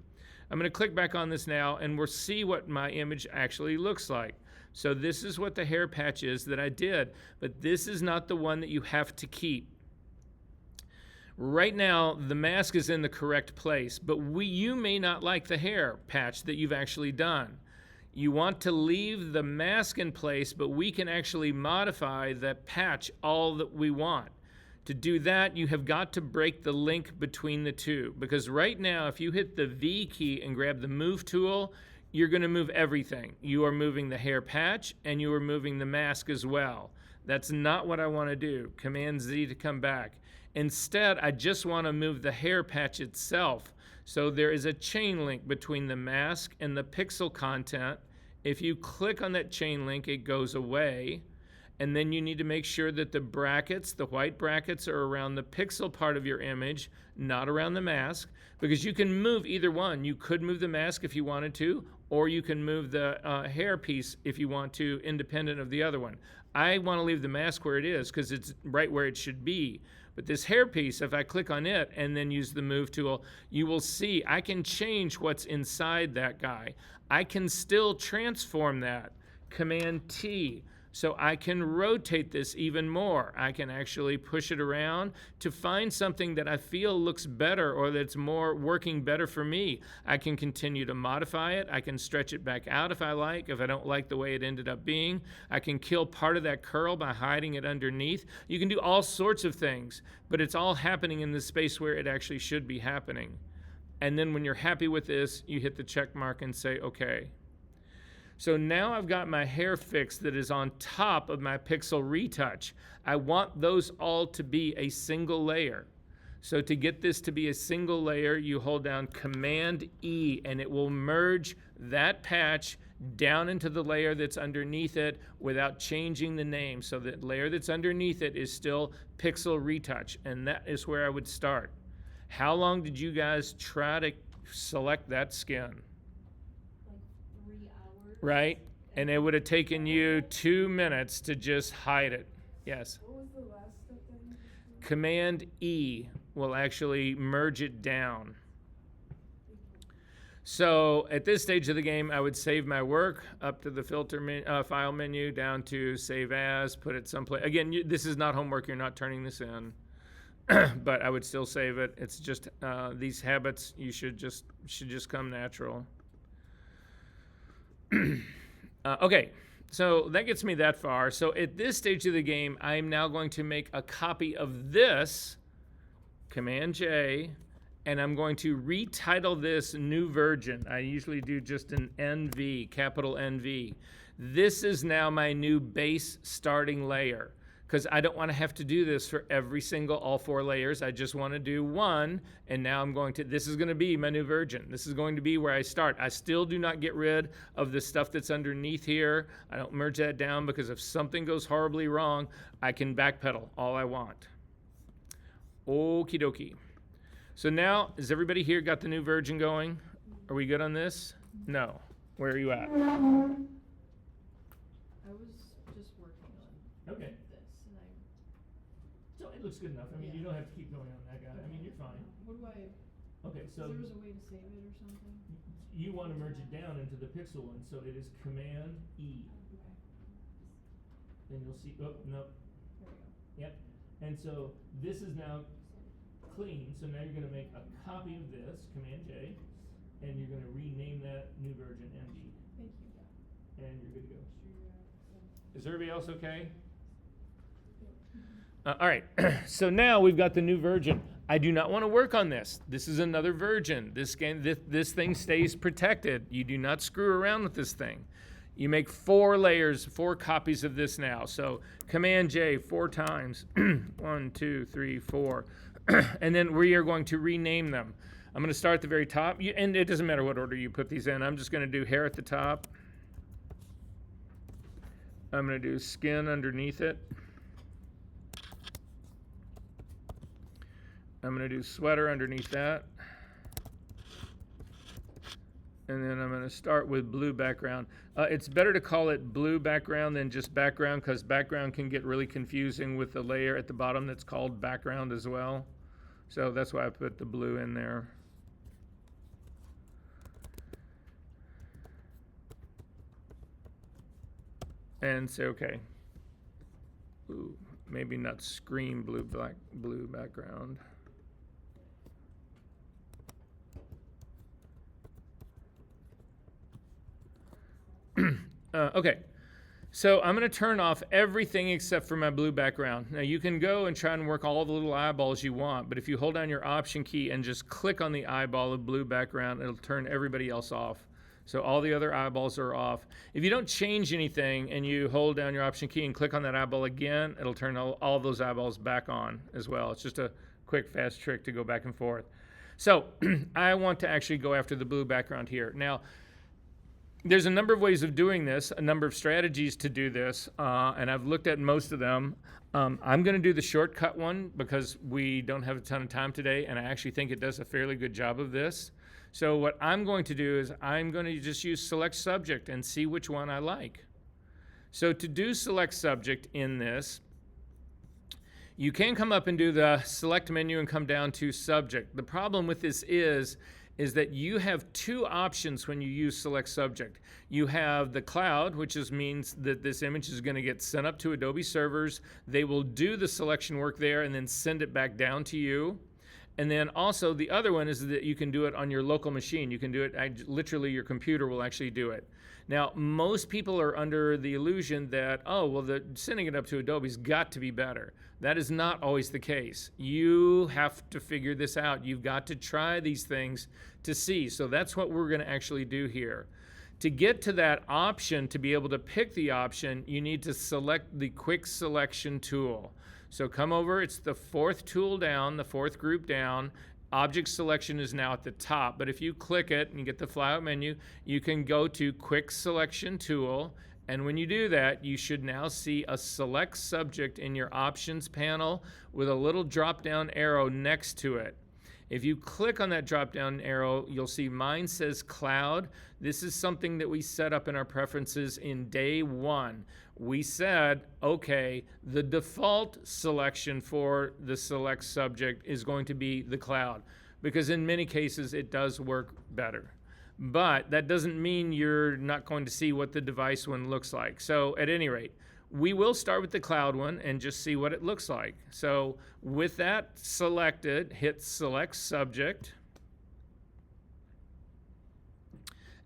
I'm going to click back on this now, and we'll see what my image actually looks like. So this is what the hair patch is that I did, but this is not the one that you have to keep. Right now, the mask is in the correct place, but you may not like the hair patch that you've actually done. You want to leave the mask in place, but we can actually modify that patch all that we want. To do that, you have got to break the link between the two, because right now, if you hit the V key and grab the move tool, you're going to move everything. You are moving the hair patch and you are moving the mask as well. That's not what I want to do. Command Z to come back. Instead, I just want to move the hair patch itself. So there is a chain link between the mask and the pixel content. If you click on that chain link, it goes away. And then you need to make sure that the brackets, the white brackets, are around the pixel part of your image, not around the mask, because you can move either one. You could move the mask if you wanted to, or you can move the hair piece if you want to, independent of the other one. I want to leave the mask where it is because it's right where it should be. But this hair piece, if I click on it and then use the move tool, you will see I can change what's inside that guy. I can still transform that. Command T. So I can rotate this even more. I can actually push it around to find something that I feel looks better or that's more working better for me. I can continue to modify it. I can stretch it back out if I like, if I don't like the way it ended up being. I can kill part of that curl by hiding it underneath. You can do all sorts of things, but it's all happening in the space where it actually should be happening. And then when you're happy with this, you hit the check mark and say, okay. So now I've got my hair fix that is on top of my pixel retouch. I want those all to be a single layer. So to get this to be a single layer, you hold down Command E and it will merge that patch down into the layer that's underneath it without changing the name. So the layer that's underneath it is still pixel retouch, and that is where I would start. How long did you guys try to select that skin? Right? And it would have taken you 2 minutes to just hide it. Yes? What was the last step then? Command E will actually merge it down. So at this stage of the game, I would save my work up to the filter file menu, down to save as, put it someplace. Again, this is not homework. You're not turning this in. But I would still save it. It's just these habits should just come natural. Okay, so that gets me that far. So at this stage of the game, I'm now going to make a copy of this, Command J, and I'm going to retitle this new version. I usually do just an NV, capital NV. This is now my new base starting layer, because I don't want to have to do this for every single, all 4 layers. I just want to do one, and now this is going to be my new version. This is going to be where I start. I still do not get rid of the stuff that's underneath here. I don't merge that down, because if something goes horribly wrong, I can backpedal all I want. Okie dokie. So now, has everybody here got the new version going? Are we good on this? No. Where are you at? I was just working on Okay. this, and So it looks good enough. I mean, you don't have to keep going on that guy. I mean, you're fine. what do I? Okay, so there was a way to save it or something? you want to merge it down into the pixel one, so it is Command E. Okay. Then you'll see, oh, no, There we go. yep. And so this is now clean, so now you're going to make a copy of this, Command J, and you're going to rename that new version MD, Thank you. and you're good to go. Sure. Is everybody else okay? All right, so now we've got the new version. I do not want to work on this. This is another version. This thing stays protected. You do not screw around with this thing. You make 4 layers, 4 copies of this now. So Command J 4 times. 1, 2, 3, 4. And then we are going to rename them. I'm going to start at the very top. And it doesn't matter what order you put these in. I'm just going to do hair at the top. I'm going to do skin underneath it. I'm going to do sweater underneath that. And then I'm going to start with blue background. It's better to call it blue background than just background, because background can get really confusing with the layer at the bottom that's called background as well. So that's why I put the blue in there. And say, okay, ooh, maybe not screen blue background. Okay, so I'm going to turn off everything except for my blue background. Now you can go and try and work all the little eyeballs you want, but if you hold down your Option key and just click on the eyeball of blue background, it'll turn everybody else off. So all the other eyeballs are off. If you don't change anything and you hold down your Option key and click on that eyeball again, it'll turn all those eyeballs back on as well. It's just a quick, fast trick to go back and forth. So I want to actually go after the blue background here. Now, there's a number of ways of doing this, a number of strategies to do this, and I've looked at most of them. I'm going to do the shortcut one because we don't have a ton of time today, and I actually think it does a fairly good job of this. So what I'm going to do is I'm going to just use select subject and see which one I like. So to do select subject in this, you can come up and do the select menu and come down to subject. The problem with this is that you have two options when you use select subject. You have the cloud, which means that this image is going to get sent up to Adobe servers. They will do the selection work there and then send it back down to you. And then also the other one is that you can do it on your local machine. You can do it, literally your computer will actually do it. Now, most people are under the illusion that, oh, well, sending it up to Adobe's got to be better. That is not always the case. You have to figure this out. You've got to try these things to see. So that's what we're going to actually do here. To get to that option, to be able to pick the option, you need to select the quick selection tool. So come over, it's the fourth tool down, the fourth group down. Object selection is now at the top, but if you click it and you get the flyout menu, you can go to quick selection tool, and when you do that, you should now see a select subject in your options panel with a little drop down arrow next to it. If you click on that drop down arrow, you'll see mine says cloud. This is something that we set up in our preferences in day one. We said, okay, the default selection for the select subject is going to be the cloud, because in many cases it does work better. But that doesn't mean you're not going to see what the device one looks like. So at any rate, we will start with the cloud one and just see what it looks like. So with that selected, hit select subject.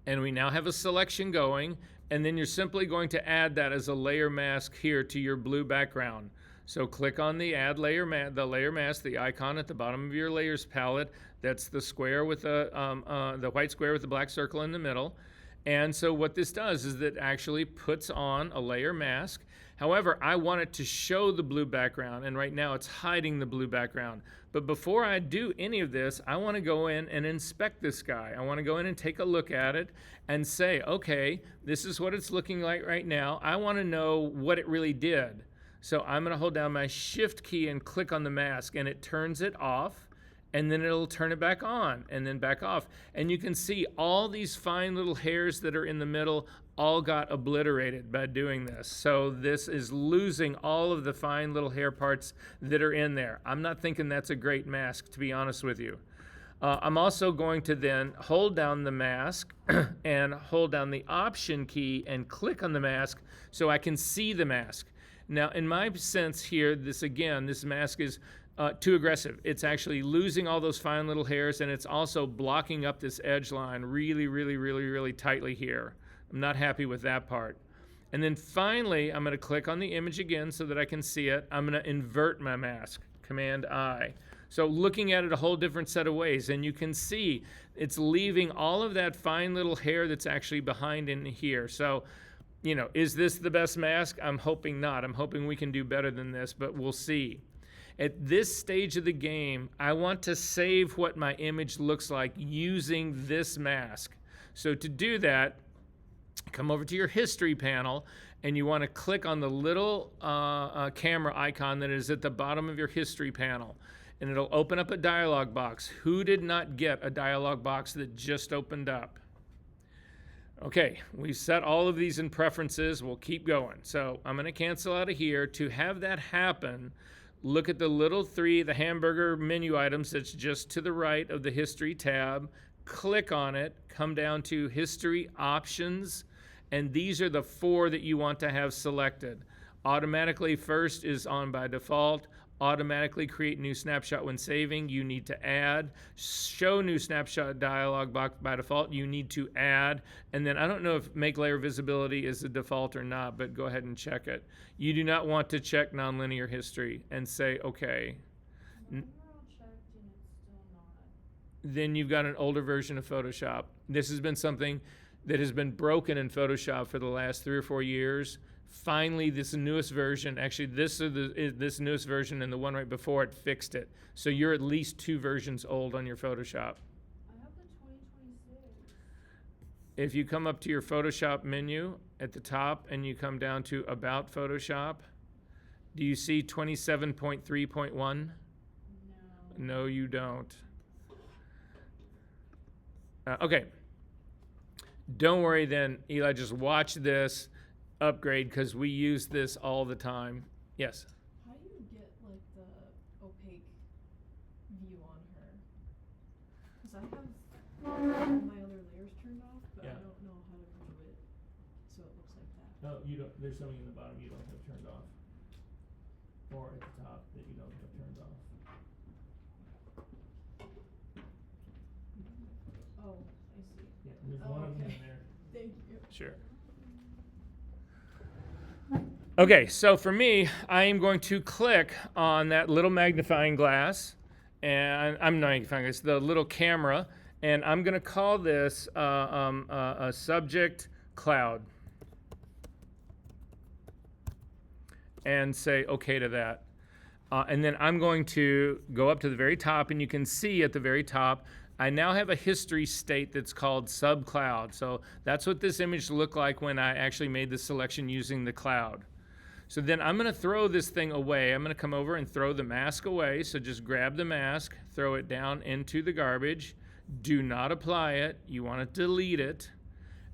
And we now have a selection going. And then you're simply going to add that as a layer mask here to your blue background. So click on the add layer mask, the icon at the bottom of your layers palette. That's the square with the white square with the black circle in the middle. And so what this does is that actually puts on a layer mask. However, I want it to show the blue background, and right now it's hiding the blue background. But before I do any of this, I want to go in and inspect this guy. I want to go in and take a look at it and say, okay, this is what it's looking like right now. I want to know what it really did. So I'm going to hold down my Shift key and click on the mask, and it turns it off. And then it'll turn it back on and then back off. And you can see all these fine little hairs that are in the middle all got obliterated by doing this. So this is losing all of the fine little hair parts that are in there. I'm not thinking that's a great mask, to be honest with you. I'm also going to then hold down the mask and hold down the Option key and click on the mask so I can see the mask. Now, in my sense here, this mask is too aggressive. It's actually losing all those fine little hairs, and it's also blocking up this edge line really, really, really, really tightly here. I'm not happy with that part. And then finally, I'm going to click on the image again so that I can see it. I'm going to invert my mask, Command I. So looking at it a whole different set of ways, and you can see it's leaving all of that fine little hair that's actually behind in here. So, you know, is this the best mask? I'm hoping not. I'm hoping we can do better than this, but we'll see. At this stage of the game, I want to save what my image looks like using this mask. So to do that, come over to your history panel, and you want to click on the little camera icon that is at the bottom of your history panel. And it'll open up a dialog box. Who did not get a dialog box that just opened up? Okay, we've set all of these in preferences. We'll keep going. So I'm going to cancel out of here. To have that happen, look at the little three, the hamburger menu items that's just to the right of the history tab. Click on it, come down to history options, and these are the four that you want to have selected. Automatically first is on by default. Automatically create new snapshot when saving, you need to add. Show new snapshot dialog box by default, you need to add. And then I don't know if make layer visibility is the default or not, but go ahead and check it. You do not want to check nonlinear history and say okay. Mine were all checked and it's still not. Then you've got an older version of Photoshop. This has been something that has been broken in Photoshop for the last 3 or 4 years. Finally, this newest version, actually this newest version and the one right before it fixed it. So you're at least 2 versions old on your Photoshop. I have the 2026. If you come up to your Photoshop menu at the top and you come down to About Photoshop, do you see 27.3.1? No. No, you don't. Okay. Don't worry then, Eli, just watch this upgrade because we use this all the time. Yes? How do you get like the opaque view on her? Because I have all my other layers turned off, but Yeah. I don't know how to view it so it looks like that. No, you don't. There's something in the bottom you don't have turned off, or at the top that you don't have turned off. Oh, I see. Yeah, there's Oh, one of them okay. in there. Thank you. Sure. Okay, so for me, I am going to click on that little magnifying glass, and I'm not magnifying glass, the little camera, and I'm going to call this a subject cloud, and say OK to that. And then I'm going to go up to the very top, and you can see at the very top, I now have a history state that's called subcloud. So that's what this image looked like when I actually made the selection using the cloud. So then I'm going to throw this thing away. I'm going to come over and throw the mask away. So just grab the mask, throw it down into the garbage. Do not apply it. You want to delete it.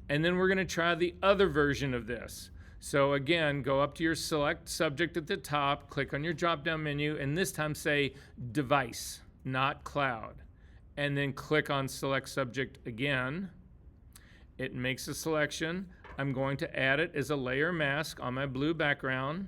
And then we're going to try the other version of this. So again, go up to your select subject at the top, click on your drop-down menu, and this time say device, not cloud. And then click on select subject again. It makes a selection. I'm going to add it as a layer mask on my blue background.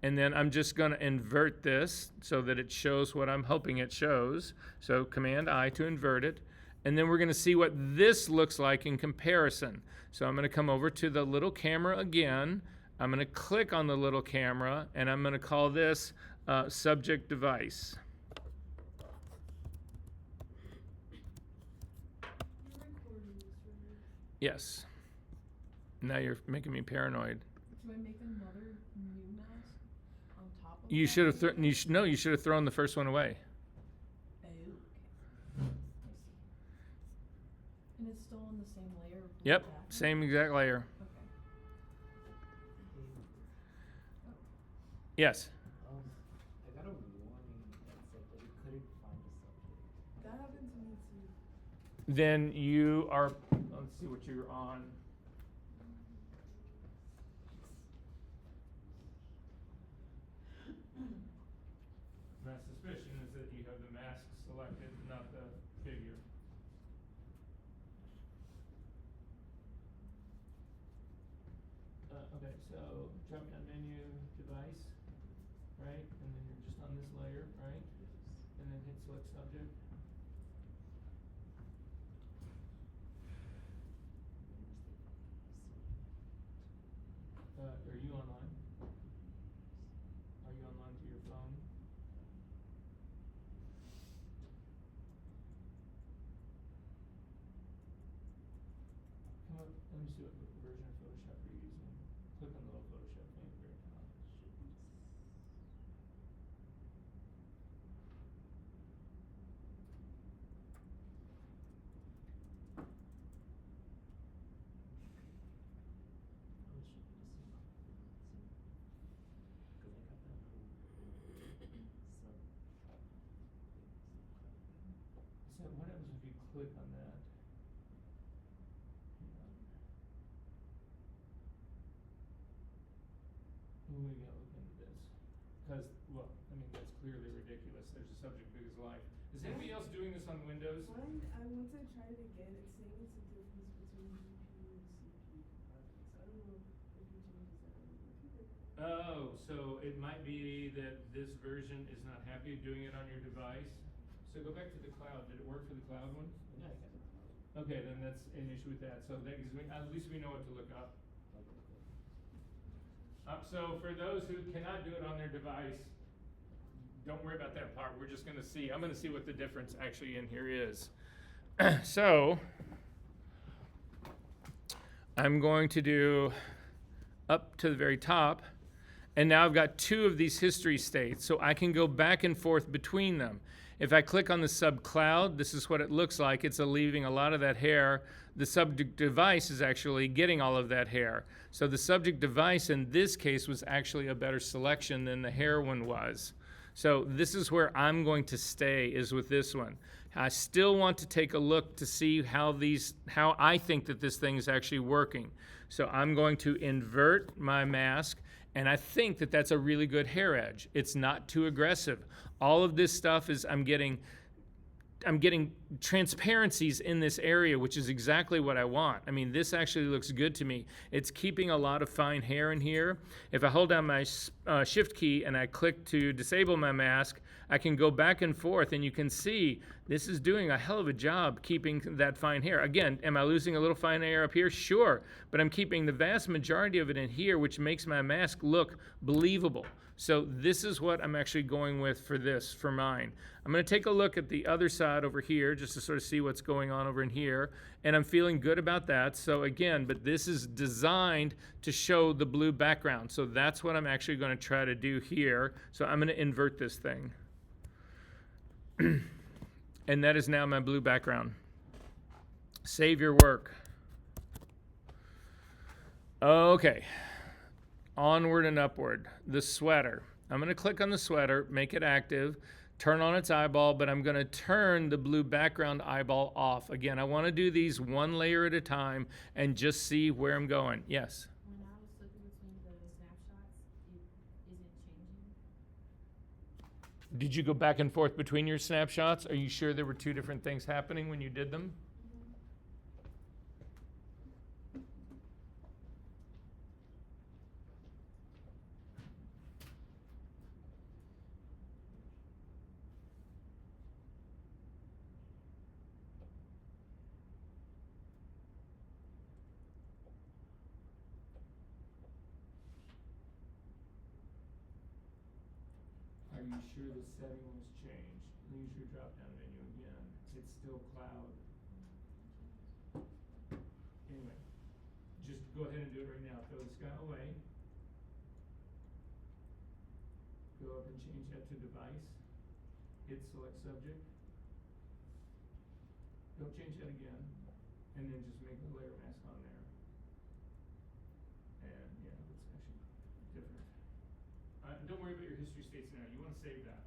And then I'm just going to invert this so that it shows what I'm hoping it shows. So Command I to invert it. And then we're going to see what this looks like in comparison. So I'm going to come over to the little camera again. I'm going to click on the little camera, and I'm going to call this subject device. You're recording this, right? Yes. Now you're making me paranoid. Can I make another new mask on top of You that? should have you should have thrown the first one away. Oh, okay. I see. And it's still on the same layer? with Yep, that? same exact layer. Okay. Yes. I got a warning that said that it couldn't find the subject. That happened to me too. Then you are, let's see what you're on. My suspicion is that you have the mask selected, not the figure. Okay, so drop down menu, device, right? And then you're just on this layer, right? And then hit select subject. Are you online? Are you online to your phone? Come up, let me see what version of Photoshop you're using. Click on the little Photoshop thing at the very top. because, well, I mean, that's clearly ridiculous. There's a subject big as life. Is anybody else doing this on Windows? Once I tried it again, it's saying it's the difference between GPU and CPU components. I don't know if you changes that on your computer. Oh, so it might be that this version is not happy doing it on your device. So go back to the cloud. Did it work for the cloud one? Yeah, I got it. Okay, then that's an issue with that. So that gives me, at least we know what to look up. Okay, cool. So for those who cannot do it on their device, don't worry about that part. We're just gonna see, I'm gonna see what the difference actually in here is. So, I'm going to do up to the very top, and now I've got two of these history states, so I can go back and forth between them. If I click on the sub cloud, this is what it looks like. It's leaving a lot of that hair. The subject device is actually getting all of that hair. So the subject device in this case was actually a better selection than the hair one was. So this is where I'm going to stay, is with this one. I still want to take a look to see how I think that this thing is actually working. So I'm going to invert my mask, and I think that that's a really good hair edge. It's not too aggressive. All of this stuff is, I'm getting transparencies in this area, which is exactly what I want. I mean, this actually looks good to me. It's keeping a lot of fine hair in here. If I hold down my shift key and I click to disable my mask, I can go back and forth, and you can see this is doing a hell of a job keeping that fine hair. Again, am I losing a little fine hair up here? Sure, but I'm keeping the vast majority of it in here, which makes my mask look believable. So this is what I'm actually going with for this, for mine. I'm going to take a look at the other side over here just to sort of see what's going on over in here, and I'm feeling good about that. So again, but this is designed to show the blue background. So that's what I'm actually going to try to do here. So I'm going to invert this thing. And that is now my blue background. Save your work. Okay. Onward and upward. The sweater. I'm going to click on the sweater, make it active, turn on its eyeball, but I'm going to turn the blue background eyeball off. Again, I want to do these one layer at a time and just see where I'm going. Yes? When I was flipping between the snapshots, is it changing? Did you go back and forth between your snapshots? Are you sure there were two different things happening when you did them? Are you sure the setting was changed? Use your drop-down menu again. It's still cloud. Anyway, just go ahead and do it right now. Throw this guy away. Go up and change that to device. Hit select subject. Don't change that again. And then just make a layer mask on there. And yeah, it's actually different. Don't worry about your history states now. You want to save that.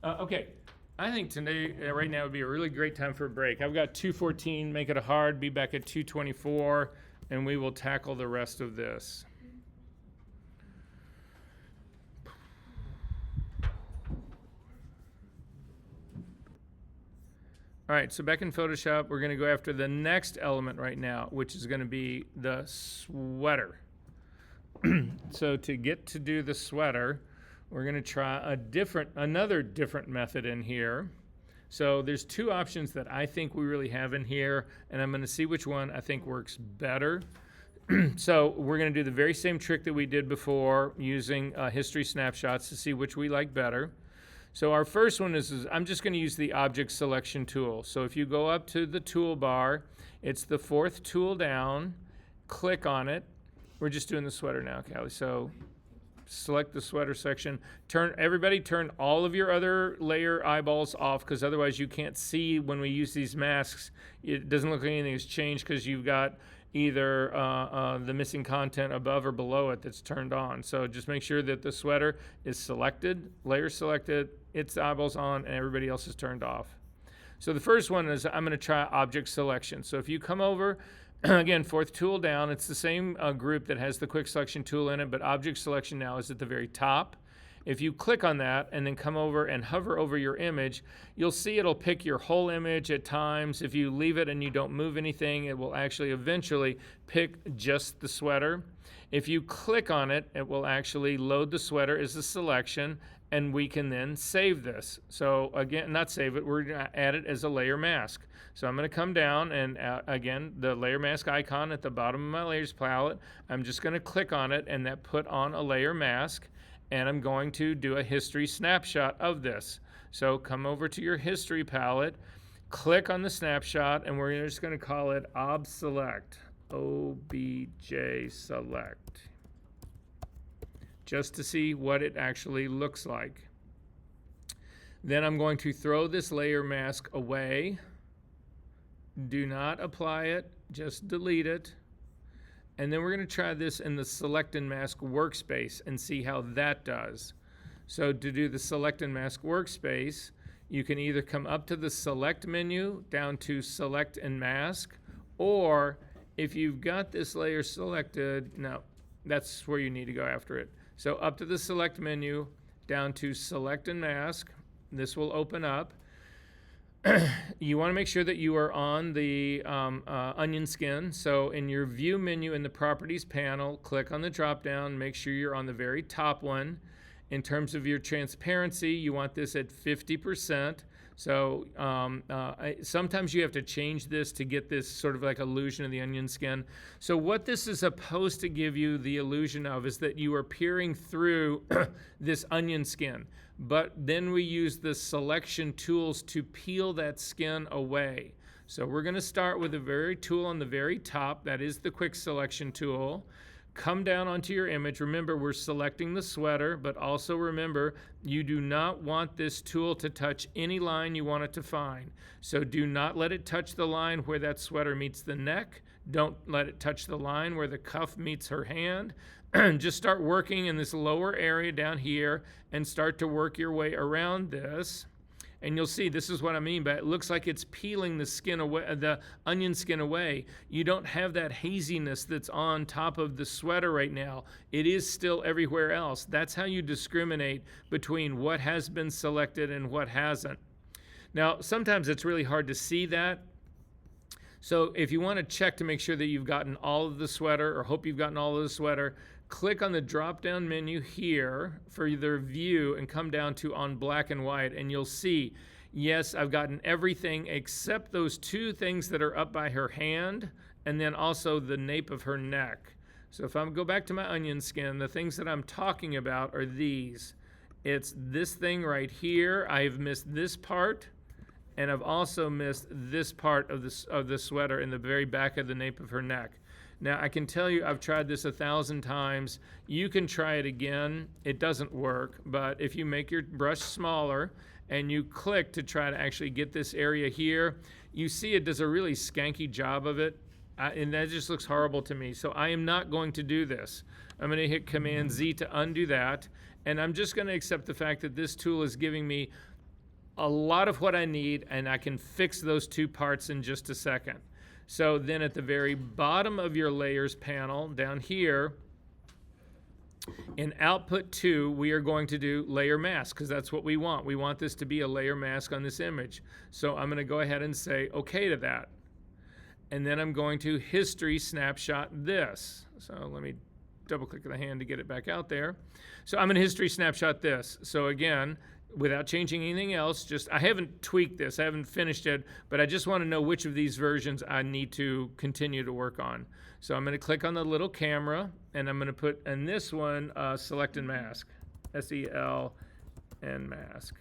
Okay, I think today, right now, would be a really great time for a break. I've got 2:14, make it a hard, be back at 2:24, and we will tackle the rest of this. All right, so back in Photoshop, we're going to go after the next element right now, which is going to be the sweater. So to get to do the sweater, we're going to try another different method in here. So there's two options that I think we really have in here, and I'm going to see which one I think works better. So we're going to do the very same trick that we did before using history snapshots to see which we like better. So our first one is I'm just going to use the object selection tool. So if you go up to the toolbar, it's the fourth tool down, click on it. We're just doing the sweater now, Callie. So select the sweater section. Everybody turn all of your other layer eyeballs off, because otherwise you can't see when we use these masks. It doesn't look like anything has changed because you've got either the missing content above or below it that's turned on. So just make sure that the sweater is selected, layer selected, its eyeballs on, and everybody else is turned off. So the first one is I'm going to try object selection. So if you come over, again, fourth tool down, it's the same group that has the quick selection tool in it, but object selection now is at the very top. If you click on that and then come over and hover over your image, you'll see it'll pick your whole image at times. If you leave it and you don't move anything, it will actually eventually pick just the sweater. If you click on it, it will actually load the sweater as a selection, and we can then save this. So again, not save it, we're gonna add it as a layer mask. So I'm gonna come down and again, the layer mask icon at the bottom of my layers palette, I'm just gonna click on it and that put on a layer mask, and I'm going to do a history snapshot of this. So come over to your history palette, click on the snapshot, and we're just gonna call it OBSelect. OBJ select, just to see what it actually looks like. Then I'm going to throw this layer mask away. Do not apply it, just delete it. And then we're going to try this in the Select and Mask workspace and see how that does. So to do the Select and Mask workspace, you can either come up to the Select menu, down to Select and Mask, or if you've got this layer selected, no, that's where you need to go after it. So up to the Select menu, down to Select and Mask. This will open up. You want to make sure that you are on the onion skin. So in your View menu in the Properties panel, click on the drop down, make sure you're on the very top one. In terms of your transparency, you want this at 50%. So sometimes you have to change this to get this sort of like illusion of the onion skin. So what this is supposed to give you the illusion of is that you are peering through this onion skin. But then we use the selection tools to peel that skin away. So we're going to start with the very tool on the very top. That is the quick selection tool. Come down onto your image. Remember, we're selecting the sweater, but also remember, you do not want this tool to touch any line you want it to find. So do not let it touch the line where that sweater meets the neck. Don't let it touch the line where the cuff meets her hand. Just start working in this lower area down here and start to work your way around this. And you'll see this is what I mean by it looks like it's peeling the skin away, the onion skin away. You don't have that haziness that's on top of the sweater right now. It is still everywhere else. That's how you discriminate between what has been selected and what hasn't. Now, sometimes it's really hard to see that. So if you want to check to make sure that you've gotten all of the sweater or hope you've gotten all of the sweater, click on the drop-down menu here for the view and come down to on black and white, and you'll see, yes, I've gotten everything except those two things that are up by her hand and then also the nape of her neck. So if I go back to my onion skin, the things that I'm talking about are these. It's this thing right here. I've missed this part, and I've also missed this part of the sweater in the very back of the nape of her neck. Now, I can tell you I've tried this 1,000 times. You can try it again. It doesn't work, but if you make your brush smaller and you click to try to actually get this area here, you see it does a really skanky job of it, and that just looks horrible to me. So I am not going to do this. I'm going to hit Command Z to undo that, and I'm just going to accept the fact that this tool is giving me a lot of what I need, and I can fix those two parts in just a second. So then at the very bottom of your layers panel down here, in output 2, we are going to do layer mask because that's what we want. We want this to be a layer mask on this image. So I'm going to go ahead and say okay to that. And then I'm going to history snapshot this. So let me double click the hand to get it back out there. So I'm going to history snapshot this. So again, without changing anything else, I haven't tweaked this, I haven't finished it, but I just want to know which of these versions I need to continue to work on. So I'm going to click on the little camera, and I'm going to put in this one, Select and Mask, SEL and Mask,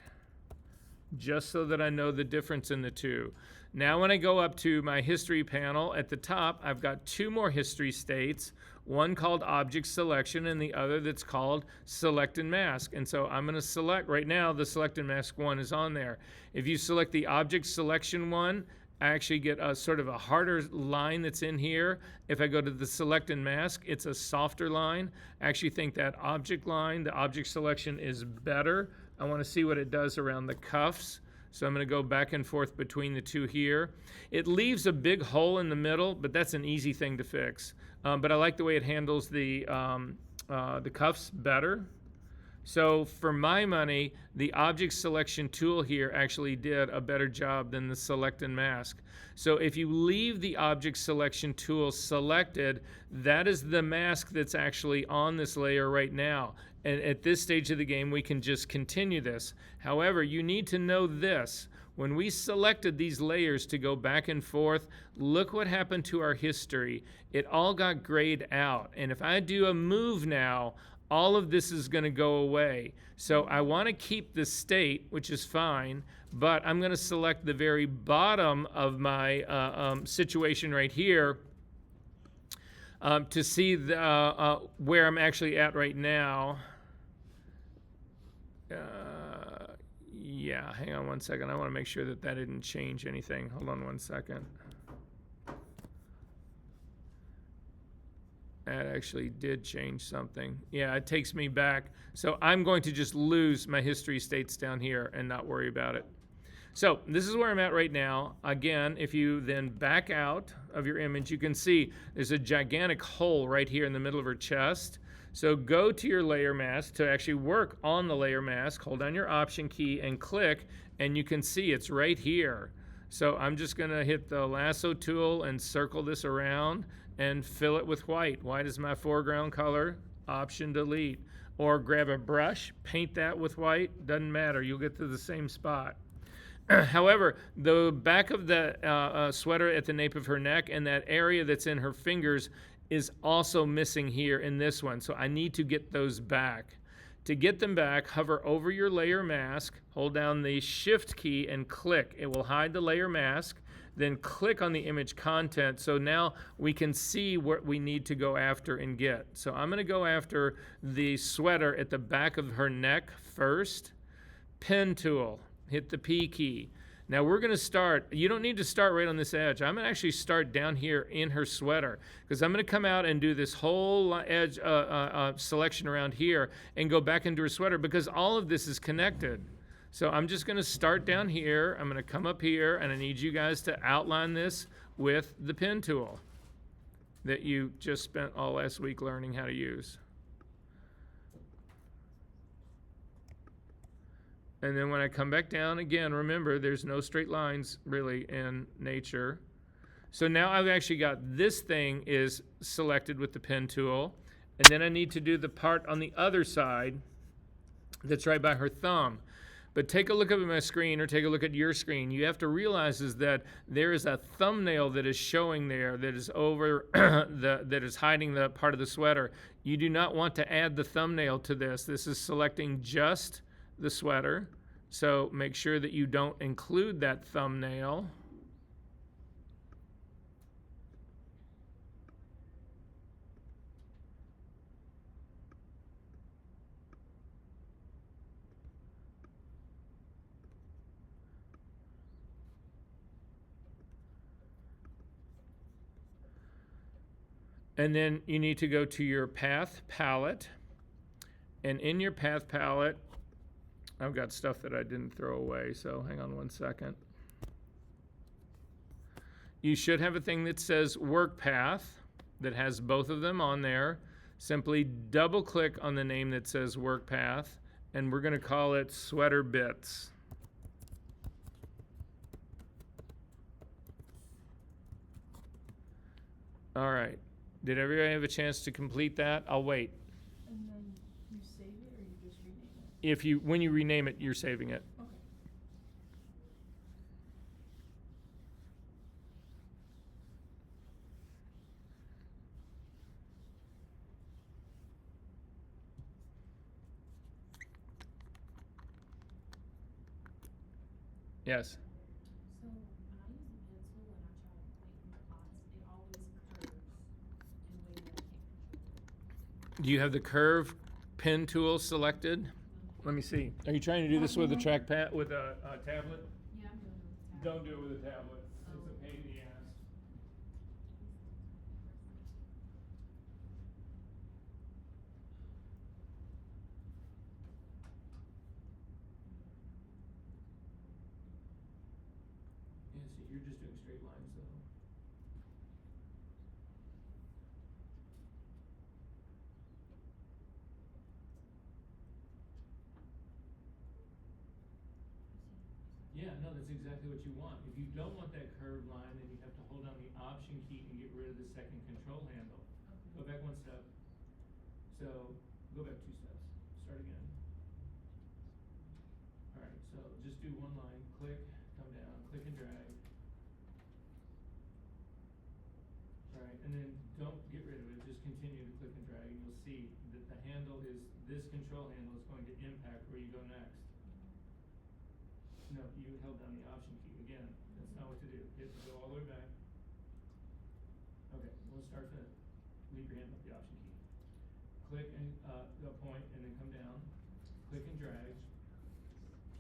just so that I know the difference in the two. Now when I go up to my history panel at the top, I've got two more history states, one called Object Selection and the other that's called Select and Mask. And so I'm going to select, right now the Select and Mask one is on there. If you select the Object Selection one, I actually get a sort of a harder line that's in here. If I go to the Select and Mask, it's a softer line. I actually think that object line, the Object Selection, is better. I want to see what it does around the cuffs. So I'm going to go back and forth between the two here. It leaves a big hole in the middle, but that's an easy thing to fix. But I like the way it handles the cuffs better. So for my money, the object selection tool here actually did a better job than the select and mask. So if you leave the object selection tool selected, that is the mask that's actually on this layer right now. And at this stage of the game, we can just continue this. However, you need to know this. When we selected these layers to go back and forth, look what happened to our history. It all got grayed out. And if I do a move now, all of this is going to go away. So I want to keep the state, which is fine, but I'm going to select the very bottom of my situation right here to see where I'm actually at right now. Yeah, hang on one second. I want to make sure that that didn't change anything. Hold on one second. That actually did change something. Yeah, it takes me back. So I'm going to just lose my history states down here and not worry about it. So this is where I'm at right now. Again, if you then back out of your image, you can see there's a gigantic hole right here in the middle of her chest. So go to your layer mask to actually work on the layer mask. Hold down your Option key and click, and you can see it's right here. So I'm just going to hit the lasso tool and circle this around and fill it with white. White is my foreground color. Option delete. Or grab a brush, paint that with white. Doesn't matter. You'll get to the same spot. However, the back of the sweater at the nape of her neck and that area that's in her fingers is also missing here in this one. So I need to get those back. To get them back, hover over your layer mask, hold down the Shift key and click. It will hide the layer mask. Then click on the image content. So now we can see what we need to go after and get. So I'm going to go after the sweater at the back of her neck first. Pen tool. Hit the P key. Now we're going to start. You don't need to start right on this edge. I'm going to actually start down here in her sweater because I'm going to come out and do this whole edge selection around here and go back into her sweater because all of this is connected. So I'm just going to start down here. I'm going to come up here, and I need you guys to outline this with the pen tool that you just spent all last week learning how to use. And then when I come back down, again, remember, there's no straight lines really in nature. So now I've actually got this thing is selected with the pen tool, and then I need to do the part on the other side that's right by her thumb. But take a look at my screen or take a look at your screen. You have to realize is that there is a thumbnail that is showing there that is over that is hiding the part of the sweater. You do not want to add the thumbnail to this. This is selecting just the sweater. So make sure that you don't include that thumbnail. And then you need to go to your path palette. And in your path palette, I've got stuff that I didn't throw away, so hang on one second. You should have a thing that says work path that has both of them on there. Simply double click on the name that says work path, and we're going to call it sweater bits. All right. Did everybody have a chance to complete that? I'll wait. And then you save it or you just rename it? When you rename it, you're saving it. Okay. Yes. So when I use the pencil and I try to point in the pots, it always curves in a way that I can't control. Do you have the curve pen tool selected? Let me see. Are you trying to do this with a trackpad, with a tablet? Yeah, I'm doing it with the tab. Don't do it with a tablet. It's a pain in the ass. you're just doing straight lines though. Yeah, no, that's exactly what you want. If you don't want that curved line, then you have to hold down the Option key and get rid of the second control handle. Go back one step. So, go back 2 steps. Start again. Alright, so just do one line. Click, come down, click and drag. Alright, and then don't get rid of it. Just continue to click and drag, and you'll see that the handle is, this control handle is going to impact where you go next. No, you held down the Option key. Again, that's not what to do. You have to go all the way back. Okay, we'll start to leave your hand up the Option key. Click and the point, and then come down. Click and drag.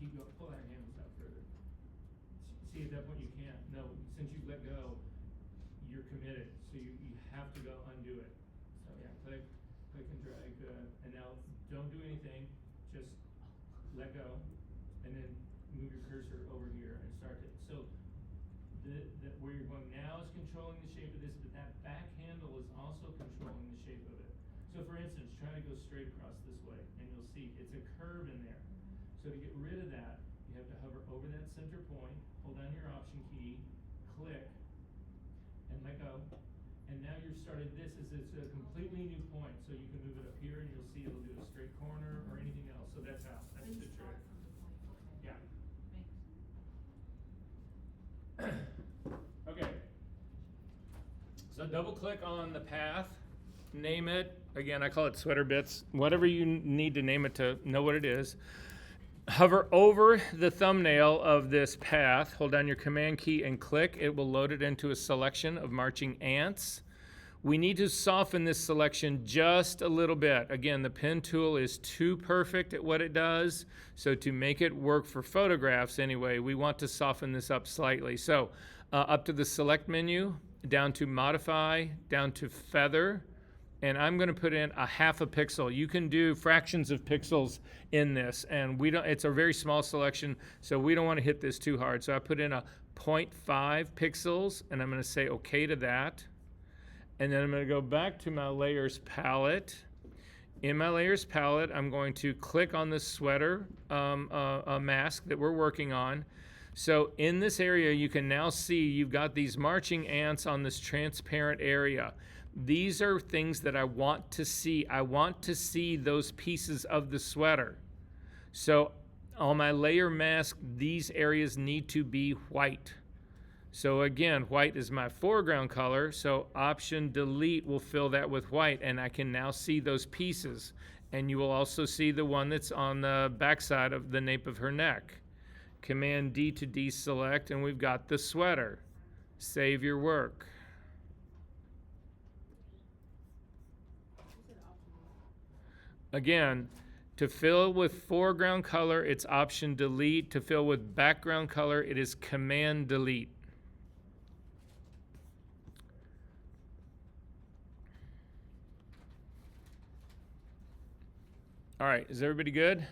Keep going. Pull that handles out further. See, at that point you can't. No, since you let go, you're committed. So you have to go undo it. So yeah, click and drag. And now don't do anything. Just let go, and then move your cursor over here and start it. So where you're going now is controlling the shape of this, but that back handle is also controlling the shape of it. So for instance, try to go straight across this way, and you'll see it's a curve in there. So to get rid of that, you have to hover over that center point, hold down your Option key, click, and let go. And now you're started, this is it's a completely new point, so you can move it up here and you'll see it'll do a straight corner or anything else. So that's how, that's the trick. Yeah. Okay. So double click on the path, name it. Again, I call it sweater bits. Whatever you need to name it to know what it is. Hover over the thumbnail of this path, hold down your Command key and click. It will load it into a selection of marching ants. We need to soften this selection just a little bit. Again, the pen tool is too perfect at what it does, so to make it work for photographs anyway, we want to soften this up slightly. So up to the select menu, down to modify, down to feather, and I'm going to put in a 1/2 pixel. You can do fractions of pixels in this, and we don't. It's a very small selection, so we don't want to hit this too hard. So I put in a 0.5 pixels, and I'm going to say OK to that. And then I'm going to go back to my layers palette. In my layers palette, I'm going to click on the sweater mask that we're working on. So in this area, you can now see you've got these marching ants on this transparent area. These are things that I want to see. I want to see those pieces of the sweater. So on my layer mask, these areas need to be white. So again, white is my foreground color, so Option Delete will fill that with white, and I can now see those pieces. And you will also see the one that's on the backside of the nape of her neck. Command D to deselect, and we've got the sweater. Save your work. Again, to fill with foreground color, it's Option Delete. To fill with background color, it is Command Delete. All right, is everybody good?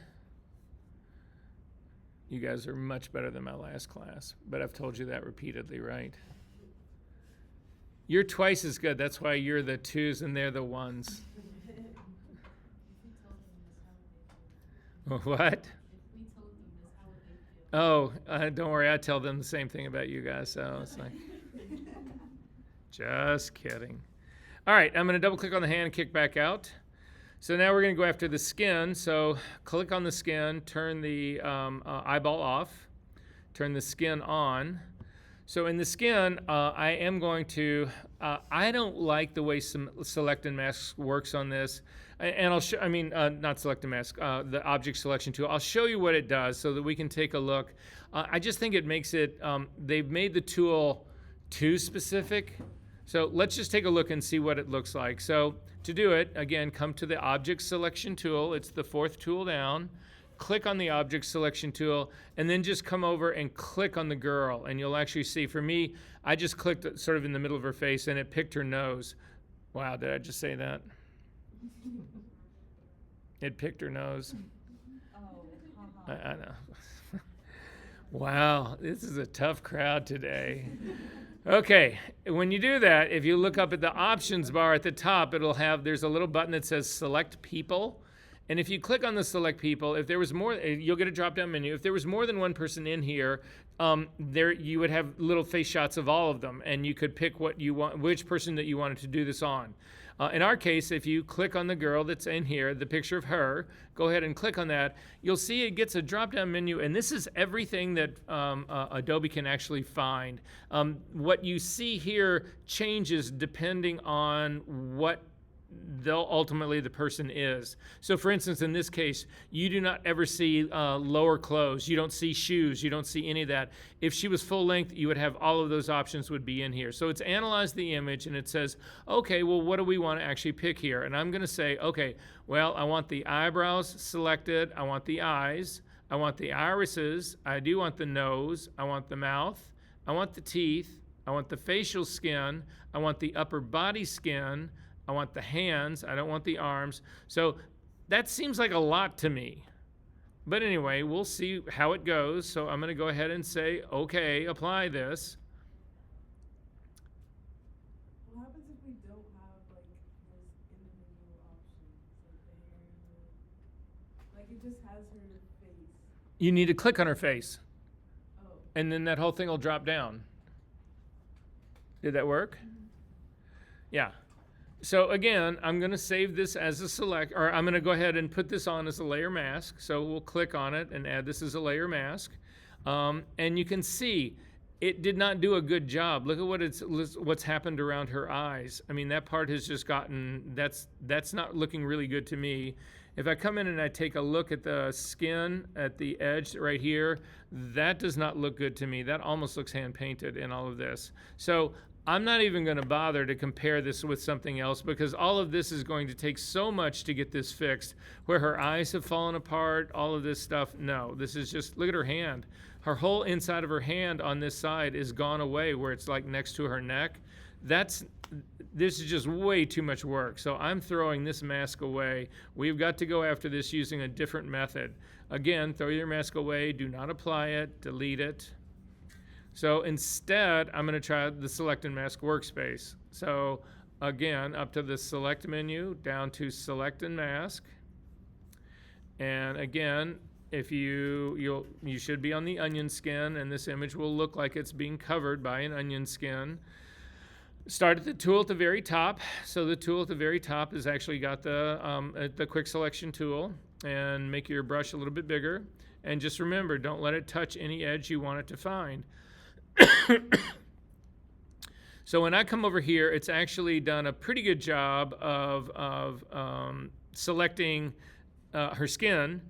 You guys are much better than my last class, but I've told you that repeatedly, right? You're twice as good. That's why you're the 2s and they're the 1s. What? Oh, don't worry. I tell them the same thing about you guys, so it's like, just kidding. All right, I'm going to double click on the hand and kick back out. So now we're going to go after the skin. So click on the skin, turn the eyeball off, turn the skin on. So in the skin, I am going to, I don't like the way some select and mask works on this. And I'll show, not select and mask, the object selection tool. I'll show you what it does so that we can take a look. I just think it makes it, they've made the tool too specific. So let's just take a look and see what it looks like. So to do it, again, come to the object selection tool. It's the 4th tool down. Click on the object selection tool, and then just come over and click on the girl. And you'll actually see, for me, I just clicked sort of in the middle of her face, and it picked her nose. Wow, did I just say that? It picked her nose. Oh, I know. Wow, this is a tough crowd today. Okay, when you do that, if you look up at the options bar at the top, there's a little button that says select people. And if you click on the select people, if there was more, you'll get a drop down menu. If there was more than one person in here, you would have little face shots of all of them, and you could pick which person that you wanted to do this on. In our case, if you click on the girl that's in here, the picture of her, go ahead and click on that, you'll see it gets a drop-down menu, and this is everything that Adobe can actually find. What you see here changes depending on what ultimately the person is. So for instance, in this case, you do not ever see lower clothes. You don't see shoes. You don't see any of that. If she was full length, you would have all of those options would be in here. So it's analyzed the image and it says, okay, well, what do we want to actually pick here? And I'm going to say, okay, well, I want the eyebrows selected. I want the eyes. I want the irises. I do want the nose. I want the mouth. I want the teeth. I want the facial skin. I want the upper body skin. I want the hands. I don't want the arms. So that seems like a lot to me. But anyway, we'll see how it goes. So I'm going to go ahead and say, okay, apply this. What happens if we don't have like those individual options, like it just has her face? You need to click on her face. Oh. And then that whole thing will drop down. Did that work? Yeah. So again, I'm going to save this as a select, or I'm going to go ahead and put this on as a layer mask. So we'll click on it and add this as a layer mask. And you can see it did not do a good job. Look at what's happened around her eyes. I mean, that part has just gotten, that's not looking really good to me. If I come in and I take a look at the skin at the edge right here, that does not look good to me. That almost looks hand painted in all of this. So I'm not even going to bother to compare this with something else because all of this is going to take so much to get this fixed. Where her eyes have fallen apart, all of this stuff, no. This is just, look at her hand. Her whole inside of her hand on this side is gone away where it's like next to her neck. This is just way too much work. So I'm throwing this mask away. We've got to go after this using a different method. Again, throw your mask away, do not apply it, delete it. So instead, I'm going to try the Select and Mask workspace. So again, up to the Select menu, down to Select and Mask. And again, if you should be on the onion skin, and this image will look like it's being covered by an onion skin. Start at the tool at the very top. So the tool at the very top has actually got the quick selection tool, and make your brush a little bit bigger. And just remember, don't let it touch any edge you want it to find. So when I come over here, it's actually done a pretty good job of selecting her skin.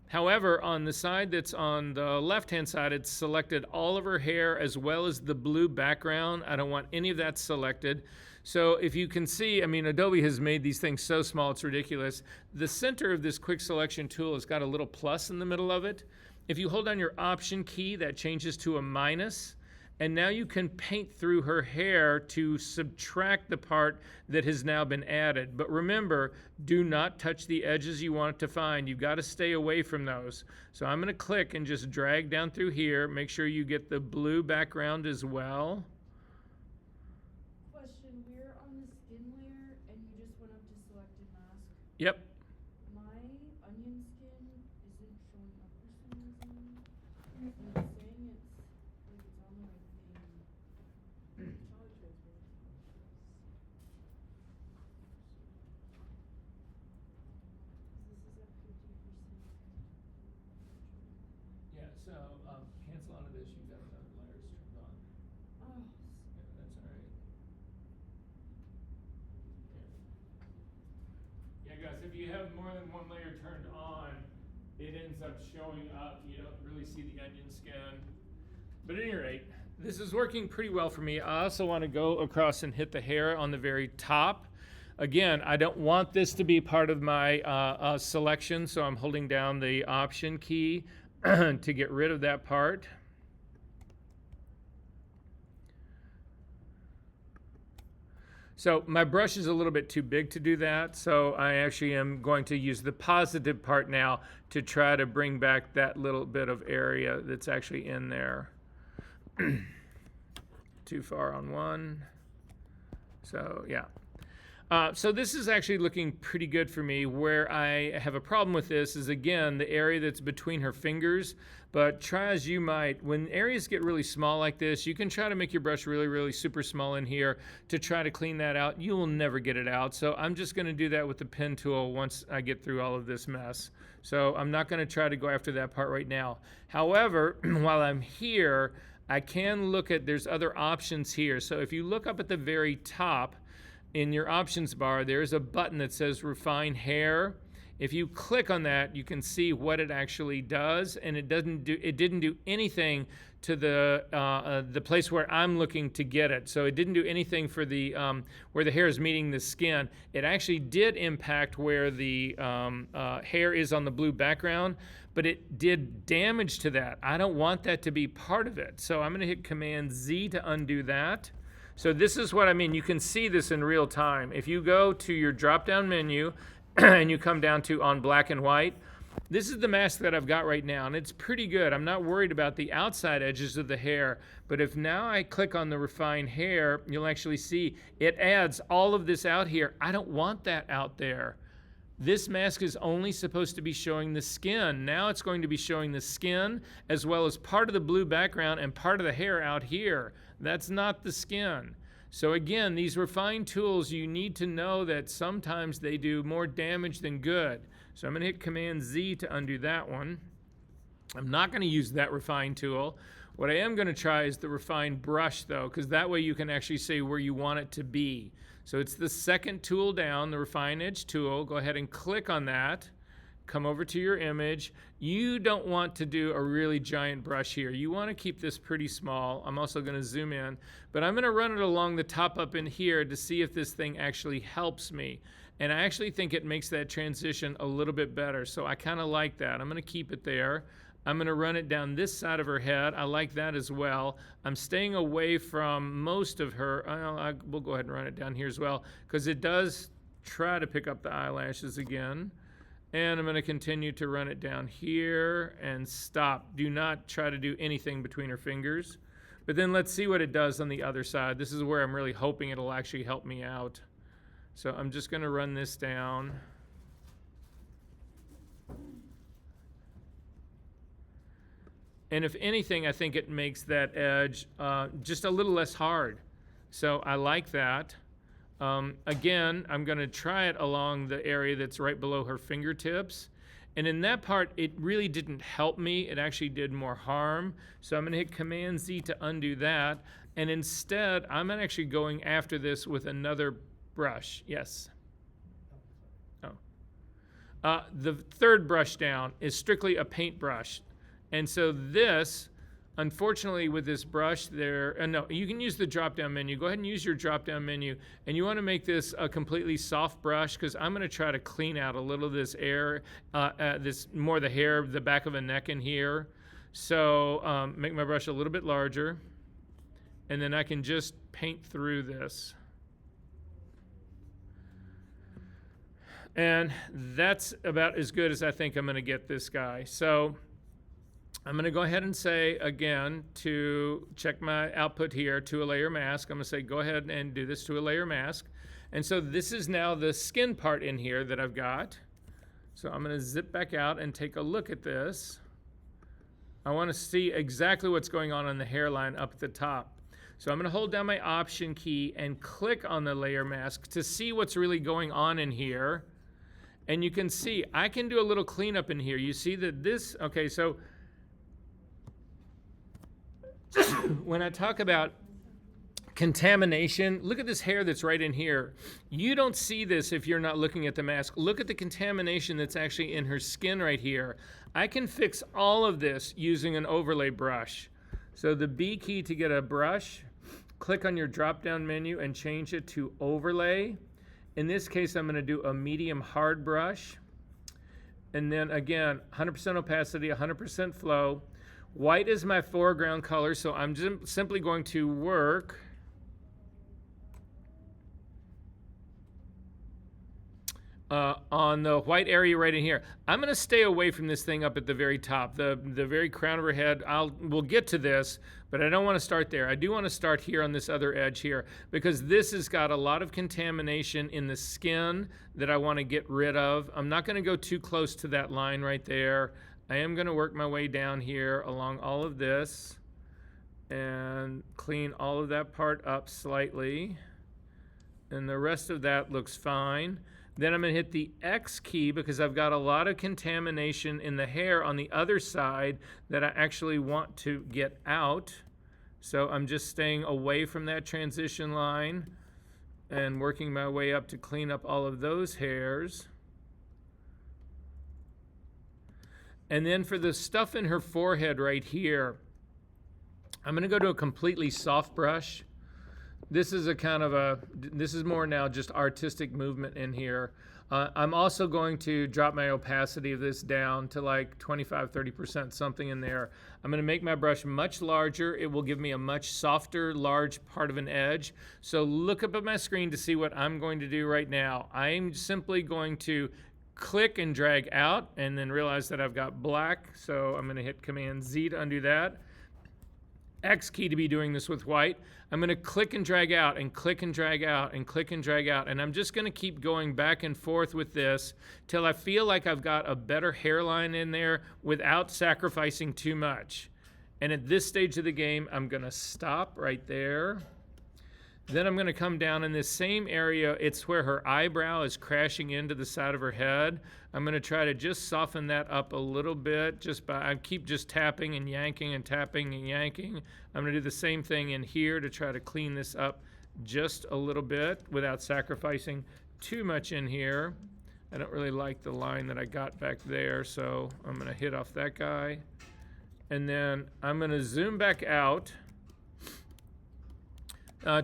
However, on the side that's on the left-hand side, it's selected all of her hair as well as the blue background. I don't want any of that selected. So if you can see, I mean, Adobe has made these things so small, it's ridiculous. The center of this quick selection tool has got a little plus in the middle of it. If you hold down your Option key, that changes to a minus. And now you can paint through her hair to subtract the part that has now been added. But remember, do not touch the edges you want it to find. You've got to stay away from those. So I'm going to click and just drag down through here. Make sure you get the blue background as well. Question, we're on the skin layer and you just went up to selected mask. Yep. My onion skin isn't showing up for some reason. And it's saying it's like it's on the right thing. Probably transfer. This is at 50%. Yeah, so cancel out of this. You've got the layers turned on. Oh, Yeah, that's all right. Yeah, guys, if you have more than one layer turned on, it ends up showing up. You don't really see the onion skin. But at any rate, this is working pretty well for me. I also want to go across and hit the hair on the very top. Again, I don't want this to be part of my selection, so I'm holding down the Option key to get rid of that part. So my brush is a little bit too big to do that, so I actually am going to use the positive part now to try to bring back that little bit of area that's actually in there. Too far on one. So yeah. So this is actually looking pretty good for me. Where I have a problem with this is, again, the area that's between her fingers. But try as you might, when areas get really small like this, you can try to make your brush really, really super small in here to try to clean that out. You will never get it out. So I'm just going to do that with the pen tool once I get through all of this mess. So I'm not going to try to go after that part right now. However, while I'm here, I can look at, there's other options here. So if you look up at the very top, in your options bar, there's a button that says Refine Hair. If you click on that, you can see what it actually does, and it didn't do anything to the place where I'm looking to get it. So it didn't do anything for the where the hair is meeting the skin. It actually did impact where the hair is on the blue background, but it did damage to that. I don't want that to be part of it. So I'm going to hit Command Z to undo that. So this is what I mean. You can see this in real time. If you go to your drop-down menu and you come down to on black and white, this is the mask that I've got right now, and it's pretty good. I'm not worried about the outside edges of the hair, but if now I click on the Refine Hair, you'll actually see it adds all of this out here. I don't want that out there. This mask is only supposed to be showing the skin. Now it's going to be showing the skin as well as part of the blue background and part of the hair out here. That's not the skin. So again, these refine tools, you need to know that sometimes they do more damage than good. So I'm going to hit Command Z to undo that one. I'm not going to use that refine tool. What I am going to try is the refine brush though, because that way you can actually say where you want it to be. So it's the second tool down, the Refine Edge tool. Go ahead and click on that. Come over to your image. You don't want to do a really giant brush here. You want to keep this pretty small. I'm also going to zoom in, but I'm going to run it along the top up in here to see if this thing actually helps me. And I actually think it makes that transition a little bit better. So I kind of like that. I'm going to keep it there. I'm going to run it down this side of her head. I like that as well. I'm staying away from most of her. We'll go ahead and run it down here as well, because it does try to pick up the eyelashes again. And I'm going to continue to run it down here and stop. Do not try to do anything between her fingers. But then let's see what it does on the other side. This is where I'm really hoping it'll actually help me out. So I'm just going to run this down. And if anything, I think it makes that edge just a little less hard. So I like that. Again, I'm going to try it along the area that's right below her fingertips. And in that part, it really didn't help me. It actually did more harm. So I'm going to hit Command Z to undo that. And instead, I'm actually going after this with another brush. Yes? Oh. The third brush down is strictly a paint brush. And so this, unfortunately with this brush there, no, you can use the drop-down menu. Go ahead and use your drop-down menu. And you want to make this a completely soft brush, because I'm going to try to clean out a little of this air, this more the hair, the back of the neck in here. So make my brush a little bit larger. And then I can just paint through this. And that's about as good as I think I'm going to get this guy. So I'm going to go ahead and say, again, to check my output here, to a layer mask. I'm going to say, go ahead and do this to a layer mask. And so this is now the skin part in here that I've got. So I'm going to zip back out and take a look at this. I want to see exactly what's going on the hairline up at the top. So I'm going to hold down my Option key and click on the layer mask to see what's really going on in here. And you can see, I can do a little cleanup in here. You see that this, okay, so when I talk about contamination, look at this hair that's right in here. You don't see this if you're not looking at the mask. Look at the contamination that's actually in her skin right here. I can fix all of this using an overlay brush. So the B key to get a brush, click on your drop-down menu and change it to overlay. In this case, I'm going to do a medium hard brush. And then again, 100% opacity, 100% flow. White is my foreground color, so I'm just simply going to work on the white area right in here. I'm going to stay away from this thing up at the very top, the very crown of her head. We'll get to this, but I don't want to start there. I do want to start here on this other edge here because this has got a lot of contamination in the skin that I want to get rid of. I'm not going to go too close to that line right there. I am going to work my way down here along all of this and clean all of that part up slightly. And the rest of that looks fine. Then I'm going to hit the X key because I've got a lot of contamination in the hair on the other side that I actually want to get out. So I'm just staying away from that transition line and working my way up to clean up all of those hairs. And then for the stuff in her forehead right here, I'm going to go to a completely soft brush. This is this is more now just artistic movement in here. I'm also going to drop my opacity of this down to like 25, 30%, something in there. I'm going to make my brush much larger. It will give me a much softer, large part of an edge. So look up at my screen to see what I'm going to do right now. I'm simply going to click and drag out and then realize that I've got black. So I'm going to hit Command Z to undo that. X key to be doing this with white. I'm going to click and drag out and click and drag out and click and drag out. And I'm just going to keep going back and forth with this till I feel like I've got a better hairline in there without sacrificing too much. And at this stage of the game, I'm going to stop right there. Then I'm going to come down in this same area. It's where her eyebrow is crashing into the side of her head. I'm going to try to just soften that up a little bit. I keep just tapping and yanking and tapping and yanking. I'm going to do the same thing in here to try to clean this up just a little bit without sacrificing too much in here. I don't really like the line that I got back there, so I'm going to hit off that guy. And then I'm going to zoom back out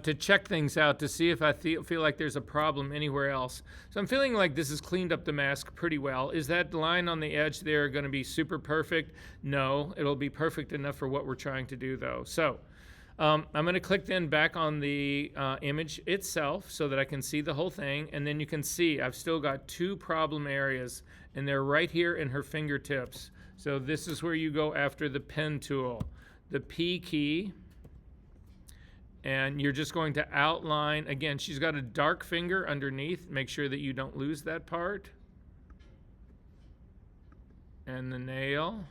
to check things out to see if I feel like there's a problem anywhere else. So I'm feeling like this has cleaned up the mask pretty well. Is that line on the edge there going to be super perfect? No, it'll be perfect enough for what we're trying to do though. So I'm going to click then back on the image itself so that I can see the whole thing. And then you can see I've still got two problem areas and they're right here in her fingertips. So this is where you go after the pen tool. The P key. And you're just going to outline, again, she's got a dark finger underneath. Make sure that you don't lose that part. And the nail.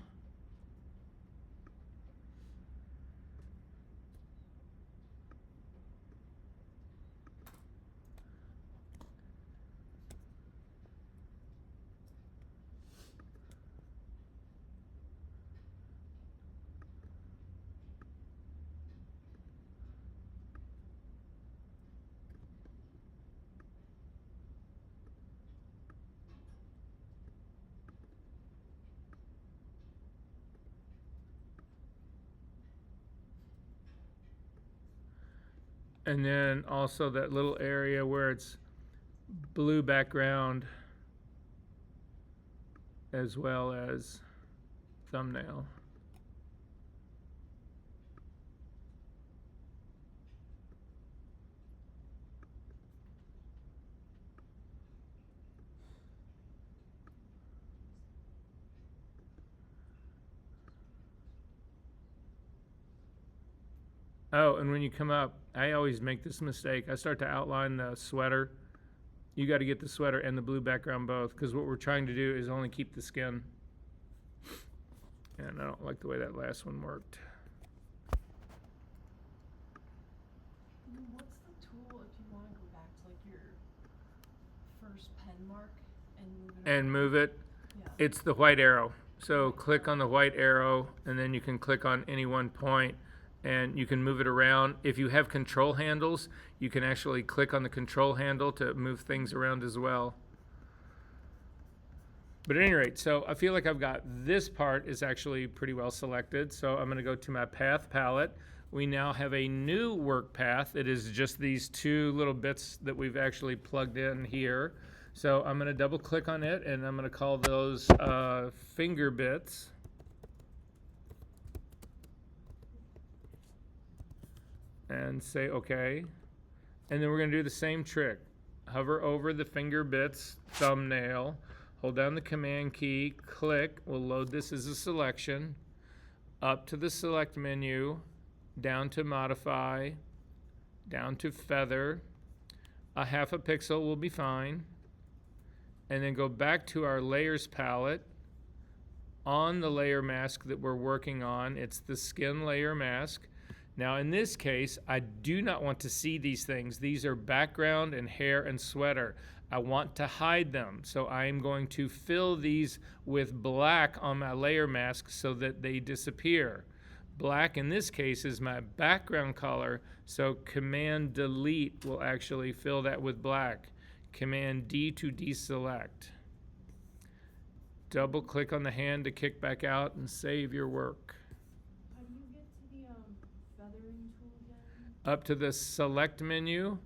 And then also that little area where it's blue background as well as thumbnail. Oh, and when you come up, I always make this mistake. I start to outline the sweater. You got to get the sweater and the blue background both, because what we're trying to do is only keep the skin. And I don't like the way that last one worked. What's the tool if you want to go back to like your first pen mark and move it? And move it. Yeah. It's the white arrow. So click on the white arrow, and then you can click on any one point, and you can move it around. If you have control handles, you can actually click on the control handle to move things around as well. But at any rate, so I feel like I've got this part is actually pretty well selected. So I'm going to go to my path palette. We now have a new work path. It is just these two little bits that we've actually plugged in here. So I'm going to double click on it, and I'm going to call those finger bits. And say OK. And then we're going to do the same trick. hover over the finger bits thumbnail, hold down the command key, click, we'll load this as a selection, up to the select menu, down to modify, down to feather, a half a pixel will be fine, and then go back to our layers palette. On the layer mask that we're working on, it's the skin layer mask. Now in this case, I do not want to see these things. These are background and hair and sweater. I want to hide them. So I am going to fill these with black on my layer mask so that they disappear. Black in this case is my background color, so Command Delete will actually fill that with black. Command D to deselect. Double click on the hand to kick back out and save your work. How do you get to the feathering tool again? Up to the select menu,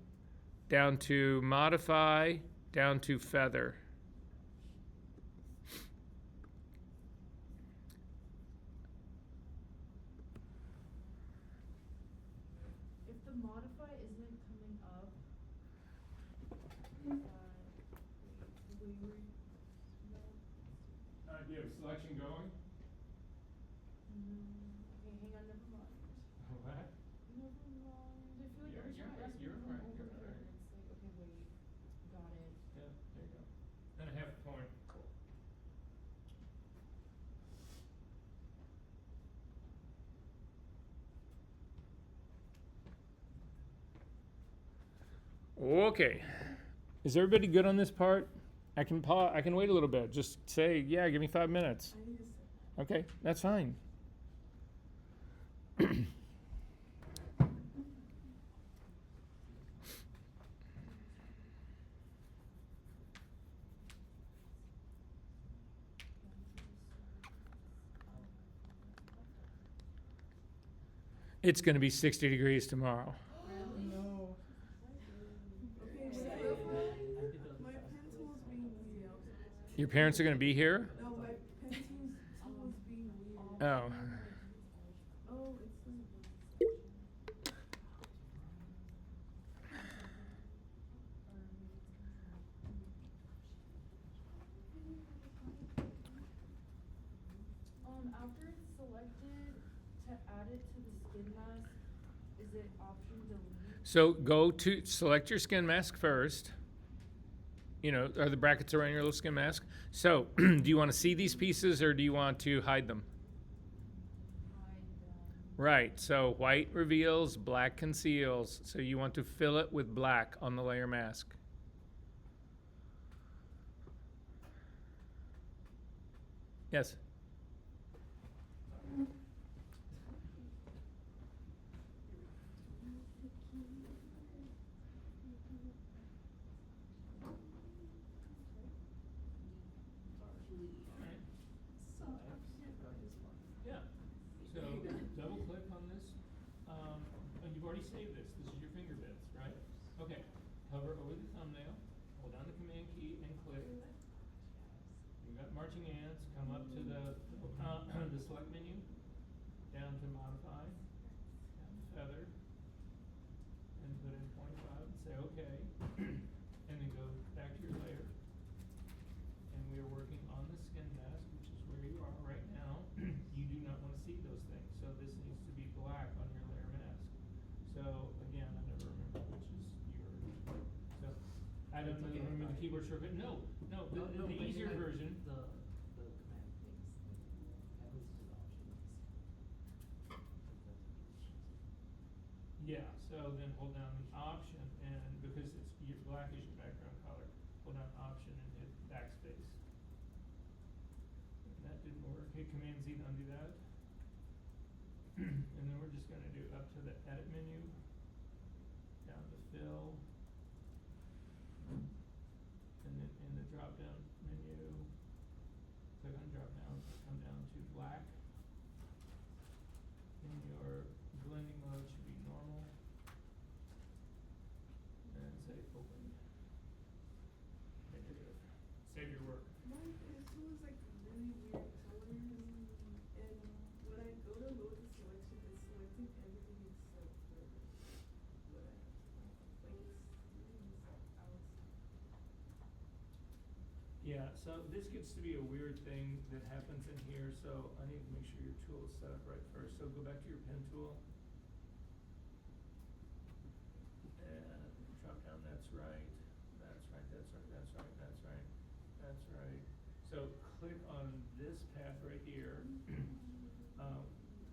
down to modify, down to feather. If the modify isn't coming up, is that the way we're, no? Do you have selection going? No. Okay, hang on, never mind. What? Never mind. I feel like You're- every time you're I ask right, you're something right, over you're there, right. it's like, okay, wait, got it. Yeah, there you go. And a half point. Okay. Is everybody good on this part? I can I can wait a little bit. Just say, yeah, give me 5 minutes. I need to sit. Okay, that's fine. It's going to be 60 degrees tomorrow. No. I did the My pencil was being weird. Your parents are going to be here? No, my pencil was being weird. Oh. Oh, it's After it's selected, to add it to the skin mask, is it option delete? So go to select your skin mask first. You know, are the brackets around your little skin mask? So do you want to see these pieces or do you want to hide them? Hide them. Right, so white reveals, black conceals. So you want to fill it with black on the layer mask. Yes? Yeah. So double click on this. And you've already saved this. This is your finger bits, right? Okay. Hover over the thumbnail, hold down the command key and click. You've got marching ants. Come up to the the select menu, down to modify, down to feather, and put in 25 and say okay. And then go back to your layer. And we are working on the skin mask, which is where you are right now. You do not want to see those things, so this needs to be black on your layer mask. So again, I never remember which is yours. So I don't It's okay, remember the fine. keyboard shortcut. No, No, the but easier like version. The command things, like, at least to the options. Yeah, so then hold down the option and because it's your black is your background color, hold down option and hit backspace. And that didn't work. Hit Command Z to undo that. And then we're just gonna do up to the edit menu, down to fill. And then in the drop down menu, click on drop down, come down to black. And your blending mode should be normal. And say open. Okay, you're good. Save your work. my pencil was like really weird coloring, and when I go to load the selection, it's selecting everything except for what I have. Like Yeah, so this gets to be a weird thing that happens in here, so I need to make sure your tool is set up right first. So go back to your pen tool. And drop down, that's right, that's right, that's right, that's right, that's right, that's right. So click on this path right here.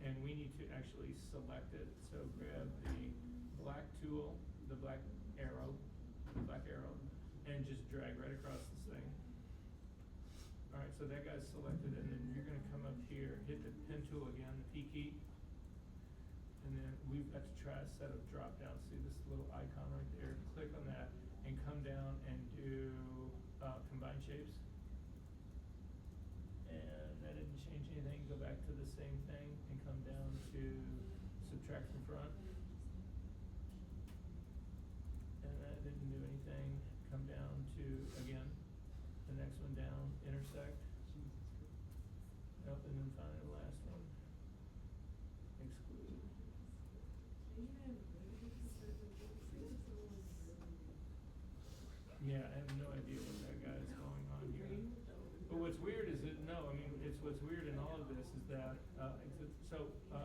And we need to actually select it. So grab the black tool, the black arrow, and just drag right across this thing. All right, so that guy's selected, and then you're gonna come up here, hit the pen tool again, the P key, and then we've got to try a set of drop downs. See this little icon right there? Click on that and come down and do combine shapes. And that didn't change anything. Go back to the same thing and come down to subtract from front. And that didn't do anything. Come down to, again, the next one down, intersect. Nope, and then finally the last one. Exclude. Yeah, I have no idea what that guy's going on here. But what's weird is that, what's weird in all of this is that,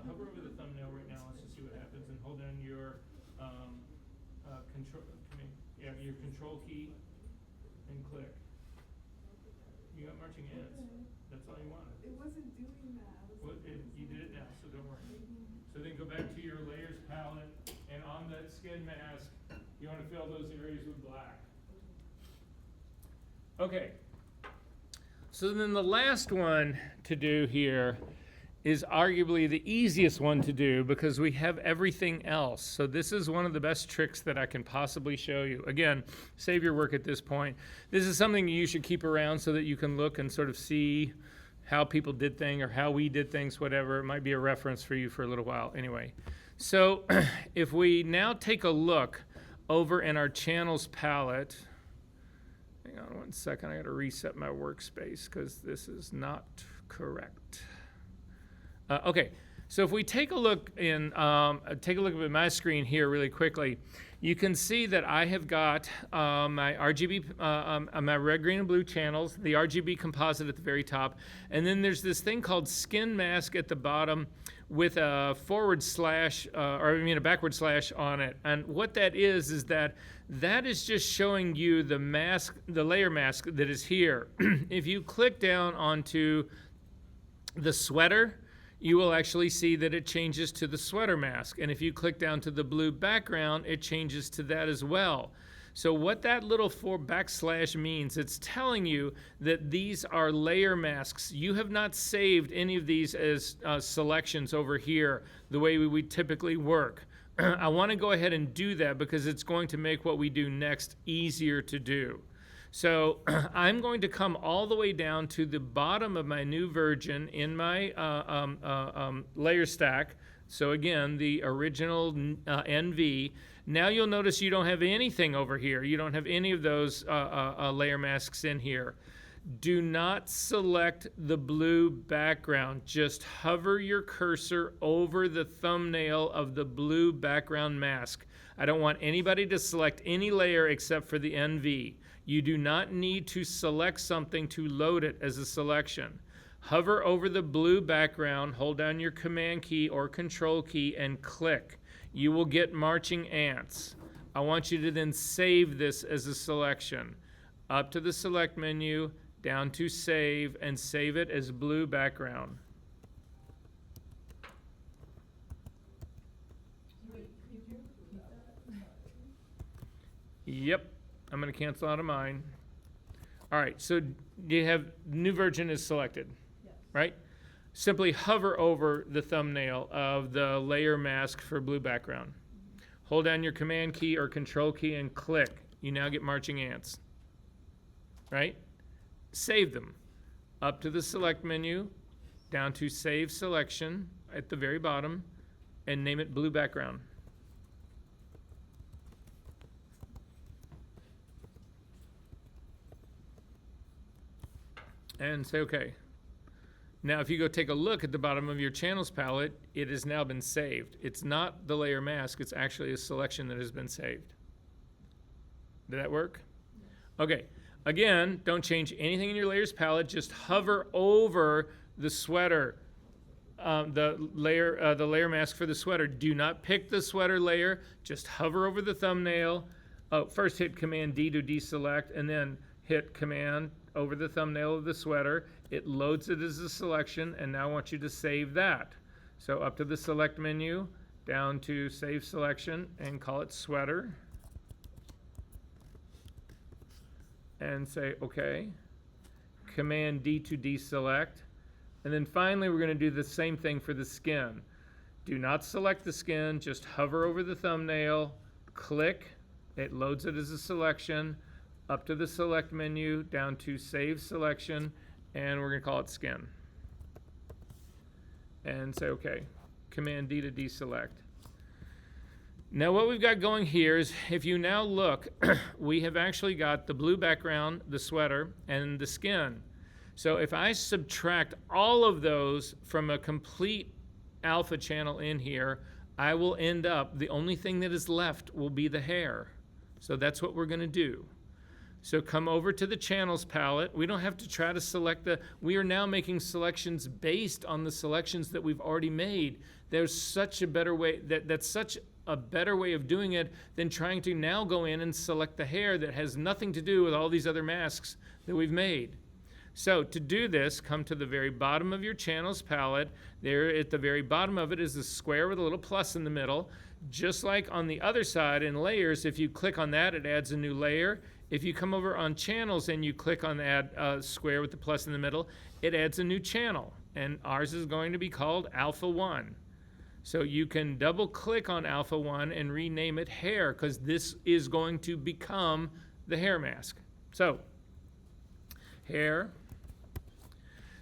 hover over the thumbnail right now, let's just see what happens, and hold down your, your control key and click. You got marching ants. That's all you wanted. It wasn't doing that. I was You did it now, so don't worry. So then go back to your layers palette, and on that skin mask, you want to fill those areas with black. Okay. So then the last one to do here is arguably the easiest one to do because we have everything else. So this is one of the best tricks that I can possibly show you. Again, save your work at this point. This is something you should keep around so that you can look and sort of see how people did things or how we did things, whatever. It might be a reference for you for a little while. Anyway, so if we now take a look over in our channels palette, hang on one second, I gotta reset my workspace because this is not correct. Okay, so if we take a look at my screen here really quickly, you can see that I have got my RGB, my red, green, and blue channels, the RGB composite at the very top, and then there's this thing called skin mask at the bottom with a a backward slash on it. And what that is that is just showing you the mask, the layer mask that is here. If you click down onto the sweater, you will actually see that it changes to the sweater mask. And if you click down to the blue background, it changes to that as well. So what that little backslash means, it's telling you that these are layer masks. You have not saved any of these as selections over here the way we would typically work. I want to go ahead and do that because it's going to make what we do next easier to do. So I'm going to come all the way down to the bottom of my new version in my layer stack. So again, the original NV. Now you'll notice you don't have anything over here. You don't have any of those layer masks in here. Do not select the blue background. Just hover your cursor over the thumbnail of the blue background mask. I don't want anybody to select any layer except for the NV. You do not need to select something to load it as a selection. Hover over the blue background, hold down your command key or control key and click. You will get marching ants. I want you to then save this as a selection. Up to the select menu, down to save, and save it as blue background. Yep. I'm going to cancel out of mine. All right, so you have new version is selected, Yes. right? Simply hover over the thumbnail of the layer mask for blue background. Hold down your command key or control key and click. You now get marching ants, right? Save them. Up to the select menu, down to save selection at the very bottom, and name it blue background. And say OK. Now if you go take a look at the bottom of your channels palette, it has now been saved. It's not the layer mask, it's actually a selection that has been saved. Did that work? Okay. again, don't change anything in your layers palette. Just hover over the sweater, the layer mask for the sweater. Do not pick the sweater layer. Just hover over the thumbnail. Oh, first hit Command D to deselect, and then hit Command over the thumbnail of the sweater. It loads it as a selection, and now I want you to save that. So up to the select menu, down to save selection, and call it sweater. And say OK. Command D to deselect. And then finally, we're going to do the same thing for the skin. Do not select the skin, just hover over the thumbnail, click, it loads it as a selection, up to the select menu, down to save selection, and we're going to call it skin. And say OK. Command D to deselect. Now what we've got going here is, if you now look, we have actually got the blue background, the sweater, and the skin. So if I subtract all of those from a complete alpha channel in here, I will end up, the only thing that is left will be the hair. So that's what we're going to do. So come over to the channels palette. We don't have to try to select we are now making selections based on the selections that we've already made. There's such a better way, that's such a better way of doing it than trying to now go in and select the hair that has nothing to do with all these other masks that we've made. So to do this, come to the very bottom of your channels palette. There at the very bottom of it is a square with a little plus in the middle. Just like on the other side in layers, if you click on that, it adds a new layer. If you come over on channels and you click on add square with the plus in the middle, it adds a new channel. And ours is going to be called Alpha 1. So you can double click on Alpha 1 and rename it hair, because this is going to become the hair mask. So hair.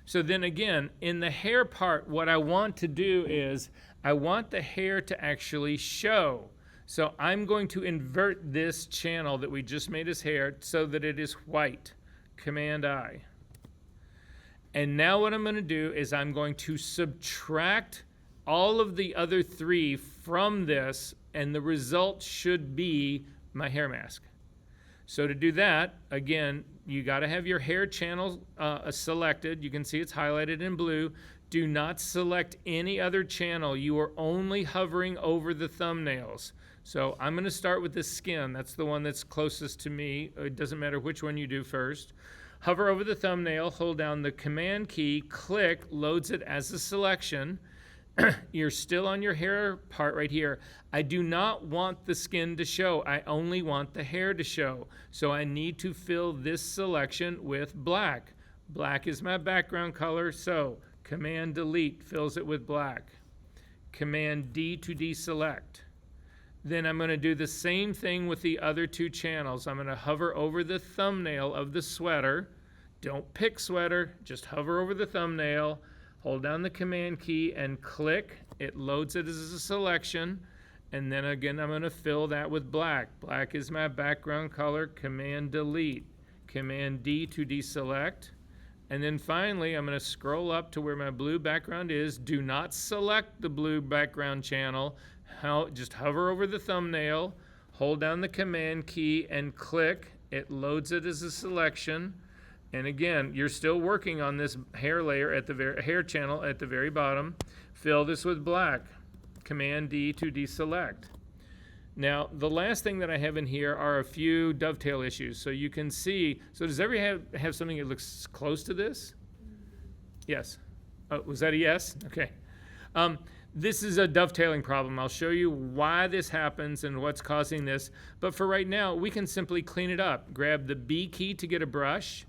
So then again, in the hair part, what I want to do is I want the hair to actually show. So I'm going to invert this channel that we just made as hair so that it is white. Command I. And now what I'm going to do is I'm going to subtract all of the other three from this, and the result should be my hair mask. So to do that, again, you got to have your hair channel selected. You can see it's highlighted in blue. Do not select any other channel. You are only hovering over the thumbnails. So I'm going to start with the skin. That's the one that's closest to me. It doesn't matter which one you do first. Hover over the thumbnail, hold down the Command key, click, loads it as a selection. You're still on your hair part right here. I do not want the skin to show. I only want the hair to show. So I need to fill this selection with black. Black is my background color, so Command Delete fills it with black. Command D to deselect. Then I'm going to do the same thing with the other two channels. I'm going to hover over the thumbnail of the sweater. Don't pick sweater, just hover over the thumbnail. Hold down the Command key and click. It loads it as a selection. And then again, I'm going to fill that with black. Black is my background color. Command Delete. Command D to deselect. And then finally, I'm going to scroll up to where my blue background is. Do not select the blue background channel. Just hover over the thumbnail. Hold down the Command key and click. It loads it as a selection. And again, you're still working on this hair layer at the hair channel at the very bottom. Fill this with black. Command D to deselect. Now, the last thing that I have in here are a few dovetail issues. So you can see, so does everybody have something that looks close to this? Yes. Oh, was that a yes? Okay. This is a dovetailing problem. I'll show you why this happens and what's causing this. But for right now, we can simply clean it up. Grab the B key to get a brush.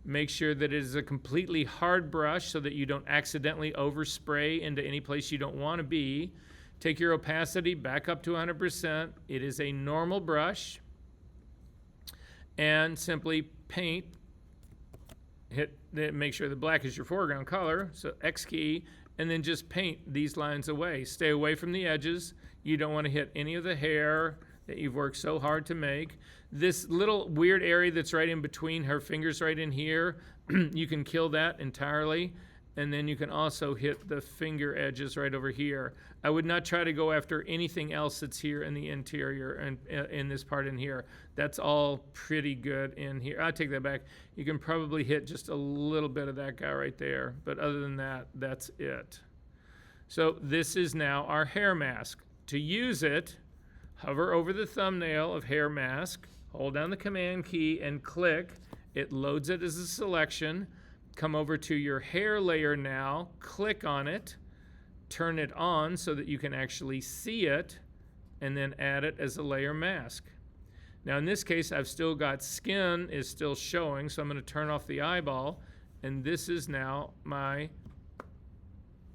Make sure that it is a completely hard brush so that you don't accidentally overspray into any place you don't want to be. Take your opacity back up to 100%. It is a normal brush. And simply paint. Make sure the black is your foreground color. So X key. And then just paint these lines away. Stay away from the edges. You don't want to hit any of the hair that you've worked so hard to make. This little weird area that's right in between her fingers right in here, you can kill that entirely. And then you can also hit the finger edges right over here. I would not try to go after anything else that's here in the interior and in this part in here. That's all pretty good in here. I take that back. You can probably hit just a little bit of that guy right there, but other than that, that's it. So this is now our hair mask. To use it, hover over the thumbnail of hair mask, hold down the command key and click. It loads it as a selection. Come over to your hair layer now, click on it, turn it on so that you can actually see it, and then add it as a layer mask. Now in this case, I've still got skin is still showing, so I'm going to turn off the eyeball, and this is now my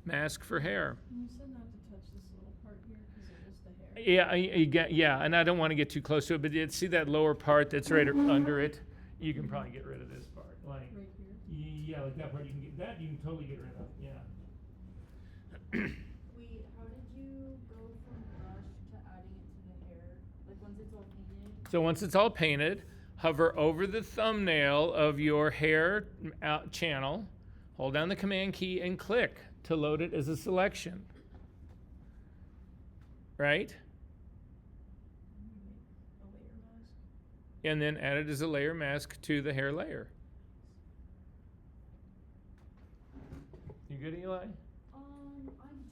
mask for hair. And you said not to touch this little part here because it was the hair. Yeah, and I don't want to get too close to it, but see that lower part that's right under it? You can probably get rid of this part. Like, Right here. yeah, like that part you can get, that you can totally get rid of, yeah. Wait, how did you go from brush to adding it to the hair? Like once it's all painted? So once it's all painted, hover over the thumbnail of your hair channel, hold down the command key and click to load it as a selection. Right? A layer mask. And then add it as a layer mask to the hair layer. You good, Eli? I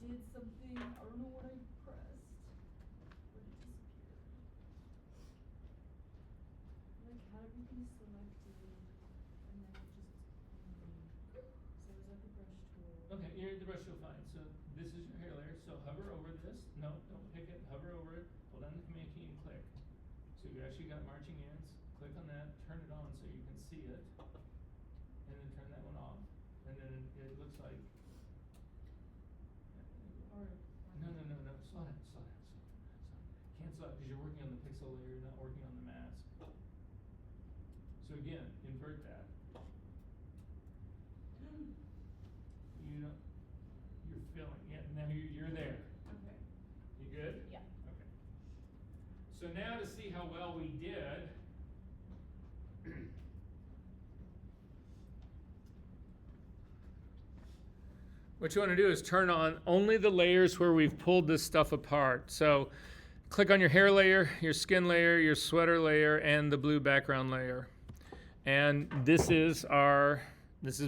did something. I don't know what I pressed, but it disappeared. Like had everything selected, and then it just. So it was like a brush tool. Okay, you're at the brush tool, fine. So this is your hair layer. So hover over this. No, don't pick it. Hover over it. Hold down the command key and click. So you actually got marching ants. Click on that. Turn it on so you can see it. And then turn that one off. And then it looks like. No. Slow down. Cancel out because you're working on the pixel layer. You're not working on the mask. So again, invert that. You don't. You're filling. Yeah. Now you're there. Okay. You good? Yeah. Okay. So now to see how well we did. What you want to do is turn on only the layers where we've pulled this stuff apart. So click on your hair layer, your skin layer, your sweater layer, and the blue background layer. And this is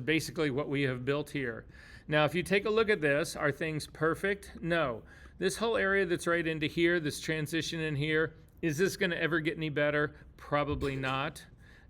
basically what we have built here. Now, if you take a look at this, are things perfect? No. This whole area that's right into here, this transition in here, is this going to ever get any better? Probably not.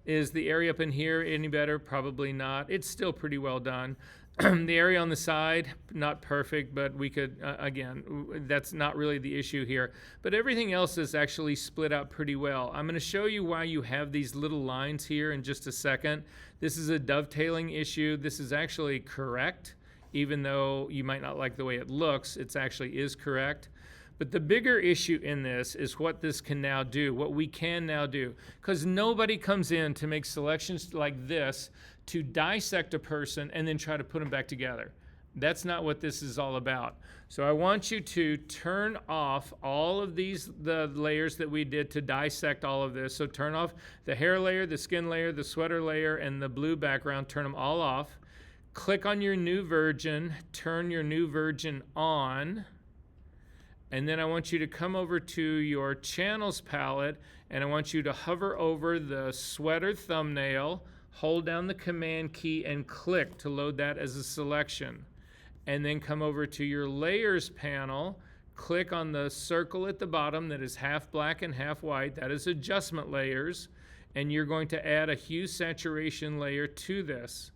Is the area up in here any better? Probably not. It's still pretty well done. The area on the side, not perfect, but we could, again, that's not really the issue here. But everything else is actually split out pretty well. I'm going to show you why you have these little lines here in just a second. This is a dovetailing issue. This is actually correct. Even though you might not like the way it looks, it actually is correct. But the bigger issue in this is what this can now do, what we can now do. Because nobody comes in to make selections like this to dissect a person and then try to put them back together. That's not what this is all about. So I want you to turn off all of the layers that we did to dissect all of this. So turn off the hair layer, the skin layer, the sweater layer, and the blue background. Turn them all off. Click on your new version, turn your new version on, and then I want you to come over to your channels palette, and I want you to hover over the sweater thumbnail, hold down the command key, and click to load that as a selection. And then come over to your layers panel, click on the circle at the bottom that is half black and half white, that is adjustment layers, and you're going to add a hue saturation layer to this.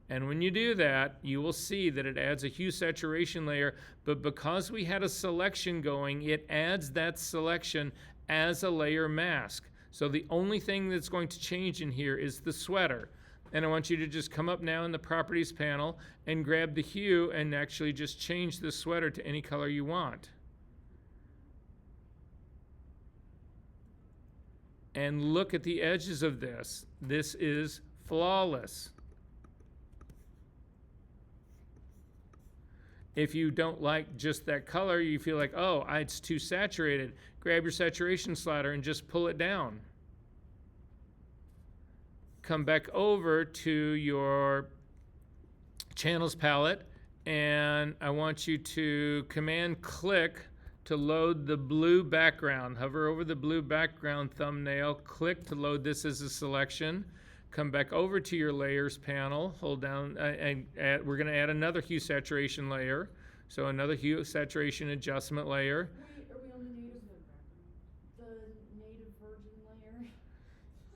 And when you do that, you will see that it adds a hue saturation layer, but because we had a selection going, it adds that selection as a layer mask. So the only thing that's going to change in here is the sweater. And I want you to just come up now in the properties panel and grab the hue and actually just change the sweater to any color you want. And look at the edges of this. This is flawless. If you don't like just that color, you feel like, oh, it's too saturated, grab your saturation slider and just pull it down. Come back over to your Channels palette, and I want you to Command click to load the blue background. Hover over the blue background thumbnail, click to load this as a selection. Come back over to your layers panel, hold down, and we're going to add another hue saturation layer. So another hue saturation adjustment layer. Wait, are we on the native virgin layer?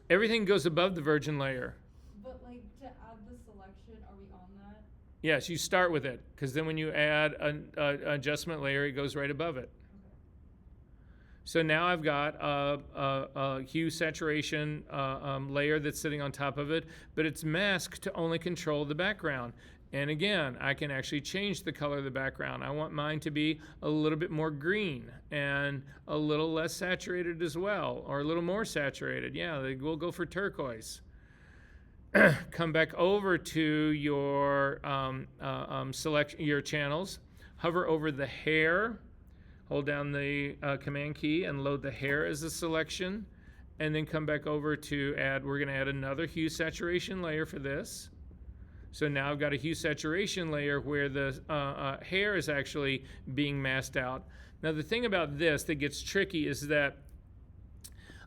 Everything goes above the virgin layer. But like to add the selection, are we on that? Yes, you start with it, because then when you add an adjustment layer, it goes right above it. So now I've got a hue saturation layer that's sitting on top of it, but it's masked to only control the background. And again, I can actually change the color of the background. I want mine to be a little bit more green and a little less saturated as well, or a little more saturated. Yeah, we'll go for turquoise. Come back over to your select your channels, hover over the hair, hold down the Command key and load the hair as a selection, and then come back over to we're going to add another hue saturation layer for this. So now I've got a hue saturation layer where the hair is actually being masked out. Now the thing about this that gets tricky is that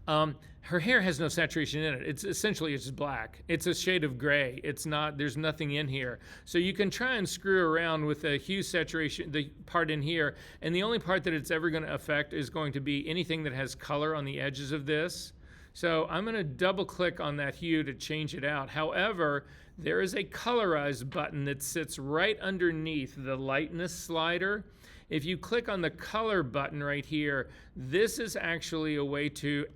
her hair has no saturation in it. It's essentially it's black. It's a shade of gray. It's not, there's nothing in here. So you can try and screw around with the hue saturation, the part in here, and the only part that it's ever going to affect is going to be anything that has color on the edges of this. So I'm going to double click on that hue to change it out. However, there is a colorize button that sits right underneath the lightness slider. If you click on the color button right here, this is actually a way to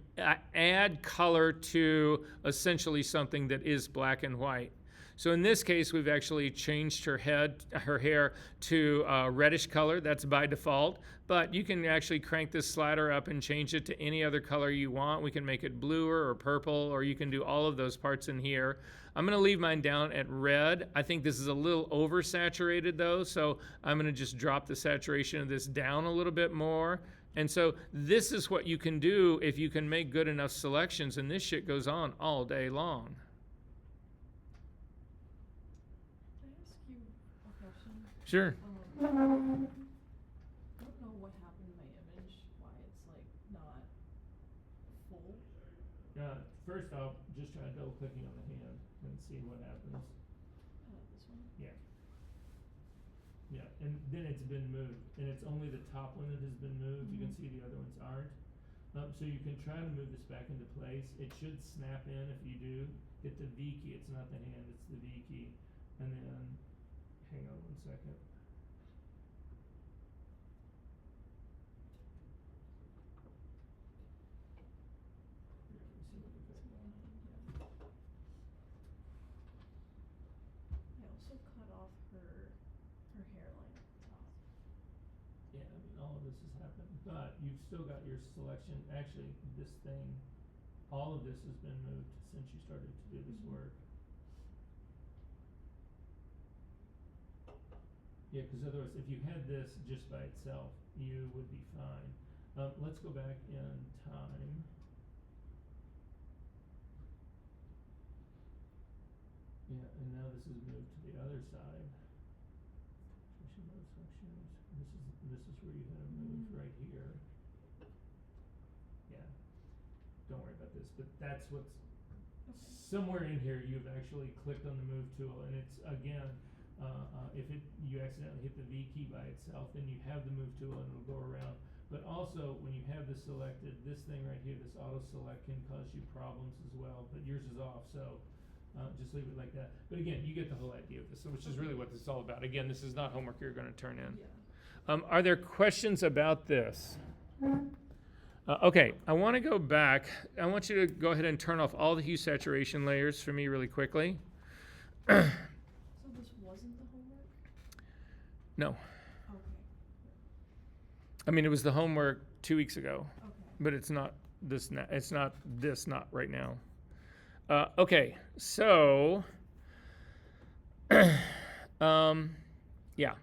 add color to essentially something that is black and white. So in this case, we've actually changed her hair to a reddish color. That's by default, but you can actually crank this slider up and change it to any other color you want. We can make it bluer or purple, or you can do all of those parts in here. I'm gonna leave mine down at red. I think this is a little oversaturated though, so I'm gonna just drop the saturation of this down a little bit more. And so this is what you can do if you can make good enough selections, and this shit goes on all day long. Can I ask you a question? Sure. I don't know what happened to my image, why it's like not full. First off, just try double clicking on the hand and see what happens. This one? Yeah. Yeah, and then it's been moved, and it's only the top one that has been moved. You can see the other ones aren't. So you can try to move this back into place. It should snap in if you do. Hit the V key. It's not the hand, it's the V key. And then, hang on 1 second. Here, let me see what we've got going on. I also cut off her hairline at the top. Yeah, I mean, all of this has happened, but you've still got your selection. Actually, this thing, all of this has been moved since you started to do this work. Yeah, because otherwise, if you had this just by itself, you would be fine. Let's go back in time. Yeah, and now this is moved to the other side. This is where you had it moved right here. Yeah. Don't worry about this, but that's what's somewhere in here. You've actually clicked on the move tool, and it's again, if you accidentally hit the V key by itself, then you have the move tool and it'll go around. But also, when you have this selected, this thing right here, this auto select can cause you problems as well. But yours is off, so. Just leave it like that. But again, you get the whole idea of this, which is really what this is all about. Again, this is not homework you're going to turn in. Yeah. Are there questions about this? Okay, I want to go back. I want you to go ahead and turn off all the hue saturation layers for me really quickly. So this wasn't the homework? No. Okay. I mean, it was the homework 2 weeks ago, Okay. but it's not this. It's not this. Not right now. Okay, so, yeah.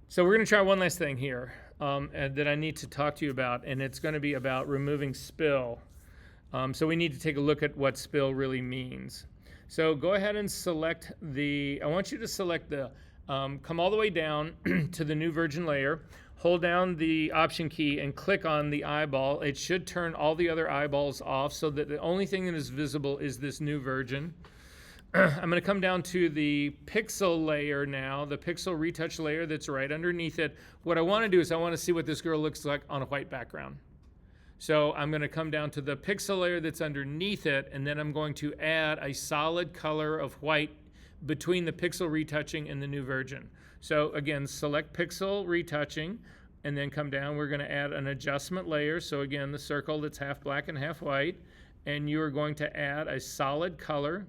So we're going to try one last thing here and that I need to talk to you about, and it's going to be about removing spill. So we need to take a look at what spill really means. So go ahead and select I want you to select come all the way down to the new virgin layer, hold down the option key and click on the eyeball. It should turn all the other eyeballs off so that the only thing that is visible is this new virgin. I'm going to come down to the pixel layer now, the pixel retouch layer that's right underneath it. What I want to do is I want to see what this girl looks like on a white background. So I'm going to come down to the pixel layer that's underneath it, and then I'm going to add a solid color of white between the pixel retouching and the new virgin. So again, select pixel retouching, and then come down. We're going to add an adjustment layer. So again, the circle that's half black and half white, and you are going to add a solid color.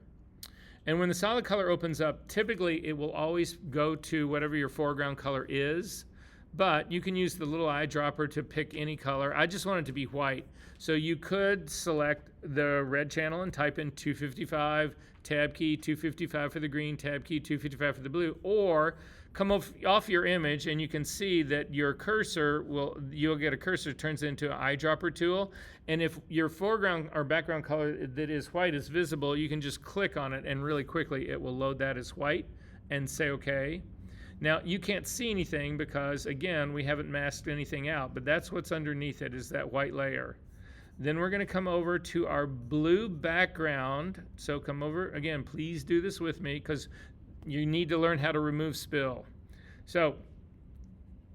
And when the solid color opens up, typically it will always go to whatever your foreground color is. But you can use the little eyedropper to pick any color. I just want it to be white. So you could select the red channel and type in 255, tab key 255 for the green, tab key 255 for the blue, or come off your image and you can see that your cursor you'll get a cursor that turns into an eyedropper tool. And if your foreground or background color that is white is visible, you can just click on it and really quickly it will load that as white and say okay. Now, you can't see anything because, again, we haven't masked anything out, but that's what's underneath it is that white layer. Then we're going to come over to our blue background. So come over, again, please do this with me because you need to learn how to remove spill. So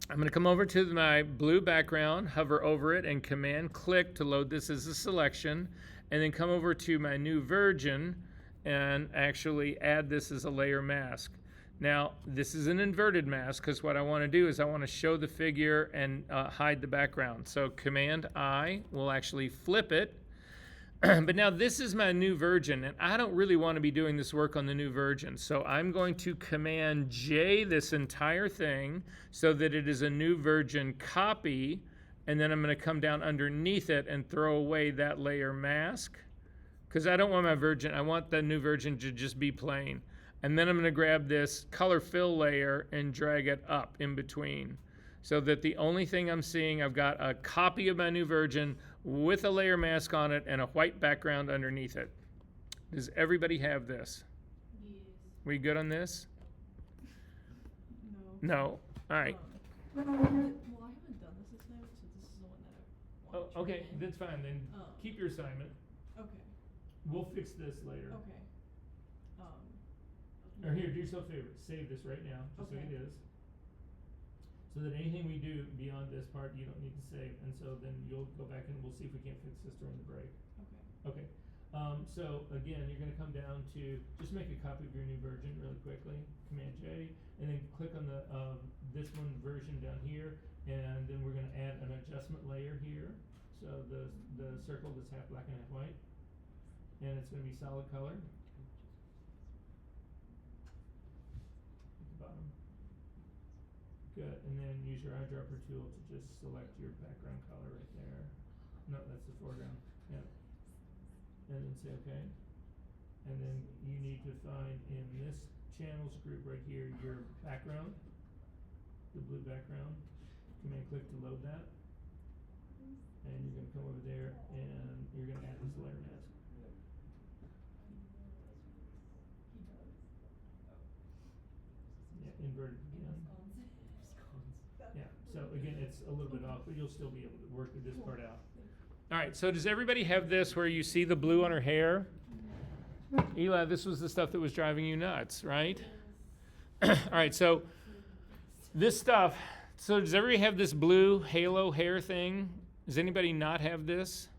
I'm going to come over to my blue background, hover over it, and Command-click to load this as a selection, and then come over to my new virgin and actually add this as a layer mask. Now, this is an inverted mask because what I want to do is I want to show the figure and hide the background. So Command-I will actually flip it. But now this is my new virgin, and I don't really want to be doing this work on the new virgin. So I'm going to Command-J this entire thing so that it is a new virgin copy, and then I'm going to come down underneath it and throw away that layer mask because I don't want my virgin. I want the new virgin to just be plain. And then I'm going to grab this color fill layer and drag it up in between so that the only thing I'm seeing, I've got a copy of my new virgin with a layer mask on it and a white background underneath it. Does everybody have this? Yes. We good on this? No. No. All right. Well, I haven't done this assignment, so this is the one that I want to Okay, try in. that's fine. Then Oh. keep your assignment. Okay. We'll fix this later. Okay. Or here, do yourself a favor. Save this right now, just Okay. like it is. So that anything we do beyond this part, you don't need to save. And so then you'll go back and we'll see if we can't fix this during the break. Okay. Okay. So again, you're going to come down to just make a copy of your new version really quickly. Command-J, and then click on the this one version down here, and then we're going to add an adjustment layer here. So the circle that's half black and half white, and it's going to be solid color. Bottom. Good, and then use your eyedropper tool to just select your background color right there. No, that's the foreground. Yeah. And then say okay. And then you need to find in this channels group right here your background, the blue background. Command-click to load that. And you're going to come over there and you're going to add this layer mask. Yeah, inverted again. Yeah, so again, it's a little bit off, but you'll still be able to work this part out. All right, so does everybody have this where you see the blue on her hair? Eli, this was the stuff that was driving you nuts, right? All right, so this stuff, so does everybody have this blue halo hair thing? Does anybody not have this?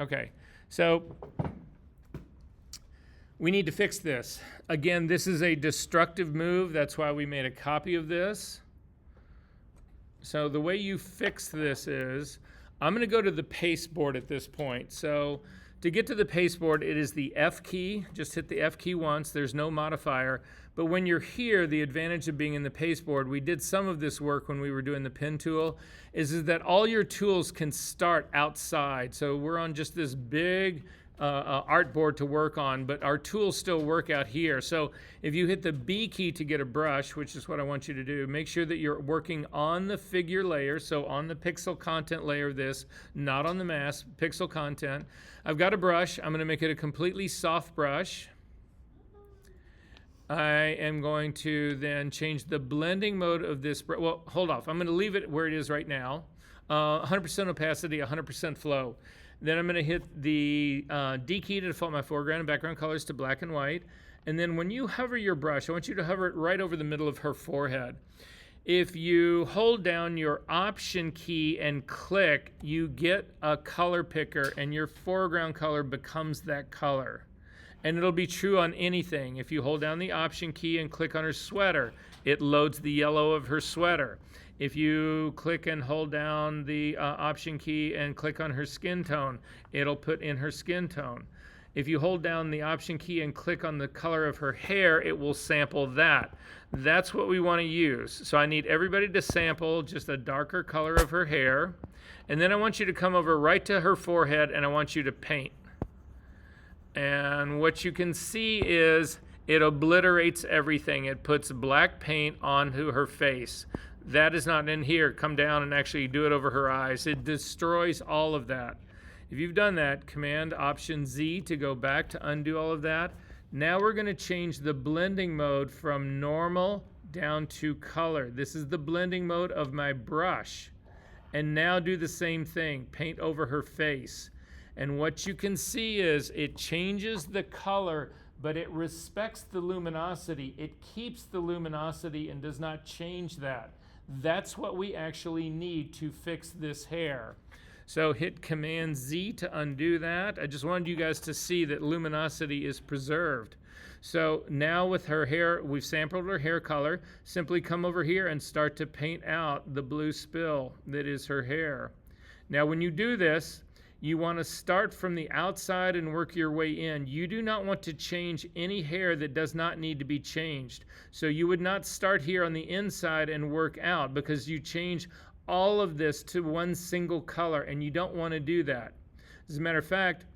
Okay, so we need to fix this. Again, this is a destructive move. That's why we made a copy of this. So the way you fix this is, I'm going to go to the pasteboard at this point. So to get to the pasteboard, it is the F key. Just hit the F key once. There's no modifier. But when you're here, the advantage of being in the pasteboard, we did some of this work when we were doing the pen tool, is that all your tools can start outside. So we're on just this big art board to work on, but our tools still work out here. So if you hit the B key to get a brush, which is what I want you to do, make sure that you're working on the figure layer, so on the pixel content layer of this, not on the mask, pixel content. I've got a brush. I'm going to make it a completely soft brush. I am going to then change the blending mode of this. Well, hold off. I'm going to leave it where it is right now. 100% opacity, 100% flow. Then I'm going to hit the D key to default my foreground and background colors to black and white. And then when you hover your brush, I want you to hover it right over the middle of her forehead. If you hold down your Option key and click, you get a color picker, and your foreground color becomes that color. And it'll be true on anything. If you hold down the Option key and click on her sweater, it loads the yellow of her sweater. If you click and hold down the Option key and click on her skin tone, it'll put in her skin tone. If you hold down the Option key and click on the color of her hair, it will sample that. That's what we want to use. So I need everybody to sample just a darker color of her hair. And then I want you to come over right to her forehead, and I want you to paint. And what you can see is it obliterates everything. It puts black paint onto her face. That is not in here. Come down and actually do it over her eyes. It destroys all of that. If you've done that, Command Option Z to go back to undo all of that. Now we're going to change the blending mode from normal down to color. This is the blending mode of my brush. And now do the same thing. Paint over her face. And what you can see is it changes the color, but it respects the luminosity. It keeps the luminosity and does not change that. That's what we actually need to fix this hair. So hit Command Z to undo that. I just wanted you guys to see that luminosity is preserved. So now with her hair, we've sampled her hair color. Simply come over here and start to paint out the blue spill that is her hair. Now when you do this, you want to start from the outside and work your way in. You do not want to change any hair that does not need to be changed. So you would not start here on the inside and work out, because you change all of this to one single color, and you don't want to do that. As a matter of fact,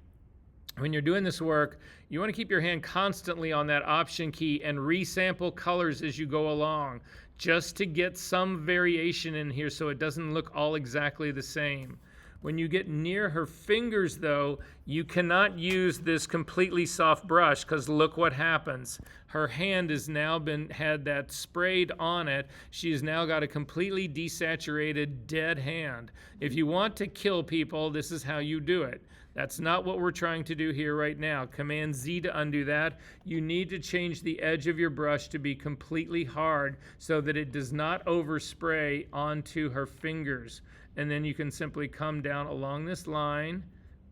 when you're doing this work, you want to keep your hand constantly on that Option key and resample colors as you go along, just to get some variation in here so it doesn't look all exactly the same. When you get near her fingers, though, you cannot use this completely soft brush, because look what happens. Her hand has now had that sprayed on it. She's now got a completely desaturated, dead hand. If you want to kill people, this is how you do it. That's not what we're trying to do here right now. Command Z to undo that. You need to change the edge of your brush to be completely hard so that it does not overspray onto her fingers. And then you can simply come down along this line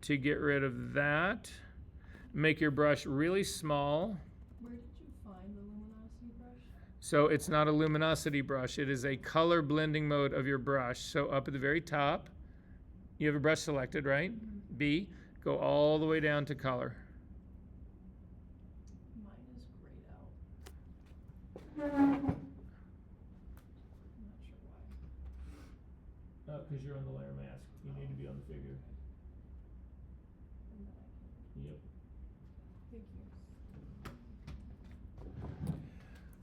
to get rid of that. Make your brush really small. Where did you find the luminosity brush? So it's not a luminosity brush. It is a color blending mode of your brush. So up at the very top, you have a brush selected, right? Mm-hmm. B, go all the way down to color. Mine is grayed out. I'm not sure why. Because you're on the layer mask. You need to be on the figure. And then I can. Yep. Thank you.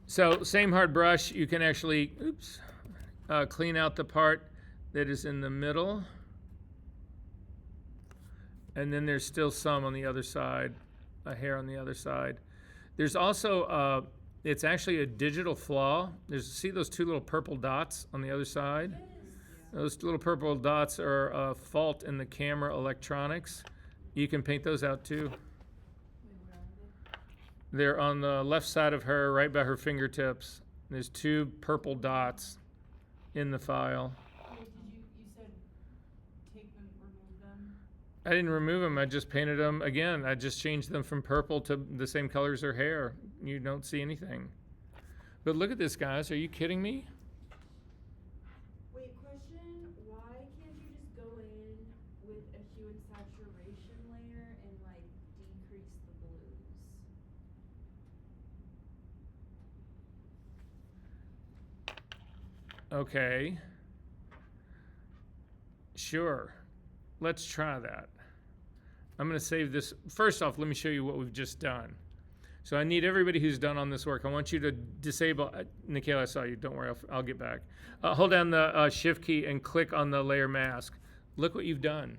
So same hard brush, you can actually, clean out the part that is in the middle. And then there's still some on the other side, a hair on the other side. There's also, it's actually a digital flaw. See those two little purple dots on the other side? Yes. Those little purple dots are a fault in the camera electronics. You can paint those out too. Wait, where are they? They're on the left side of her, right by her fingertips. There's two purple dots in the file. Wait, you said take them, remove them? I didn't remove them, I just painted them again. I just changed them from purple to the same color as her hair. You don't see anything. But look at this, guys. Are you kidding me? Wait, question, why can't you just go in with a hue and saturation layer and like decrease the blues? Okay. Sure. Let's try that. I'm going to save this. First off, let me show you what we've just done. So I need everybody who's done on this work. I want you to disable. Nikhil, I saw you. Don't worry. I'll get back. Hold down the Shift key and click on the layer mask. Look what you've done.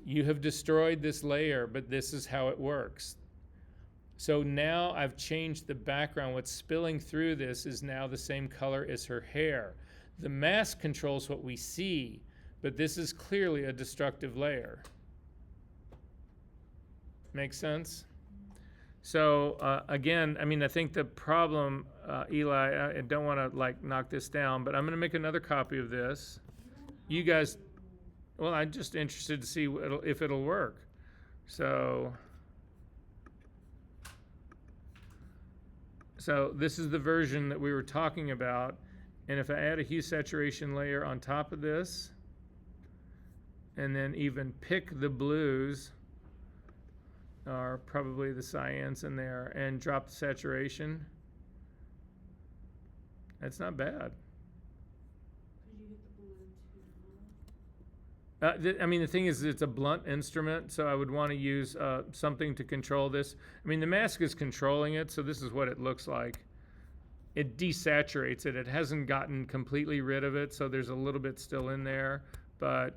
You have destroyed this layer, but this is how it works. So now I've changed the background. What's spilling through this is now the same color as her hair. The mask controls what we see, but this is clearly a destructive layer. Make sense? So again, I mean, I think the problem, Eli, I don't want to like knock this down, but I'm going to make another copy of this. You guys, well, I'm just interested to see if it'll work. So this is the version that we were talking about. And if I add a hue saturation layer on top of this, and then even pick the blues, or probably the cyans in there, and drop the saturation, that's not bad. Could you get the blue too? I mean, the thing is, it's a blunt instrument, so I would want to use something to control this. I mean, the mask is controlling it, so this is what it looks like. It desaturates it. It hasn't gotten completely rid of it, so there's a little bit still in there. But,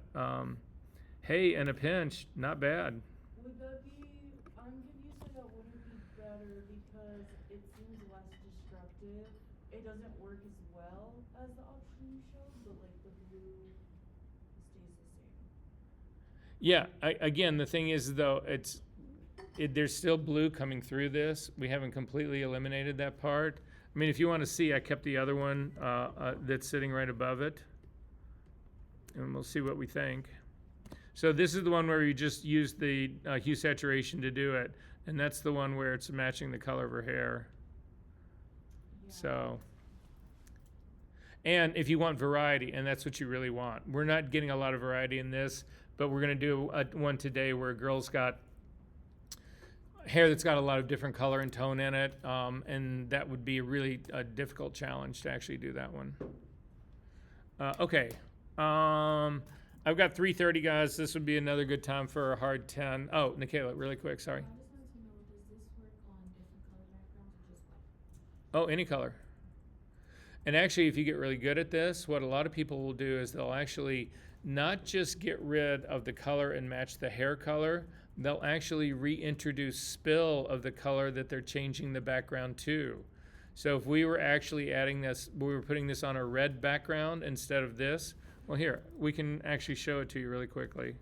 hey, in a pinch, not bad. Would that be, I'm confused if that wouldn't be better because it seems less destructive. It doesn't work as well as the option you showed, but like the blue stays the same. Yeah, again, the thing is, though, there's still blue coming through this. We haven't completely eliminated that part. I mean, if you want to see, I kept the other one that's sitting right above it. And we'll see what we think. So this is the one where you just use the hue saturation to do it. And that's the one where it's matching the color of her hair. Yeah. So, and if you want variety, and that's what you really want. We're not getting a lot of variety in this, but we're going to do one today where a girl's got hair that's got a lot of different color and tone in it, and that would be a really difficult challenge to actually do that one. Okay, I've got 3:30, guys. This would be another good time for a hard 10. Oh, Nikayla, really quick, sorry. I just wanted to know, does this work on different color backgrounds or just white? Oh, any color. And actually, if you get really good at this, what a lot of people will do is they'll actually not just get rid of the color and match the hair color, they'll actually reintroduce spill of the color that they're changing the background to. So if we were actually adding this, we were putting this on a red background instead of this, well here, we can actually show it to you really quickly.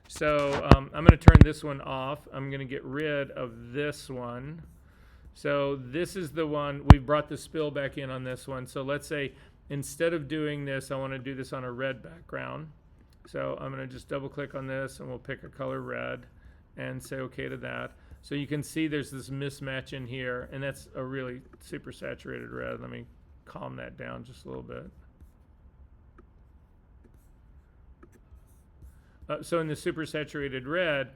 So I'm going to turn this one off. I'm going to get rid of this one. So this is the one, we brought the spill back in on this one. So let's say instead of doing this, I want to do this on a red background. So I'm going to just double click on this and we'll pick a color red and say okay to that. So you can see there's this mismatch in here, and that's a really super saturated red. Let me calm that down just a little bit. So in the super saturated red,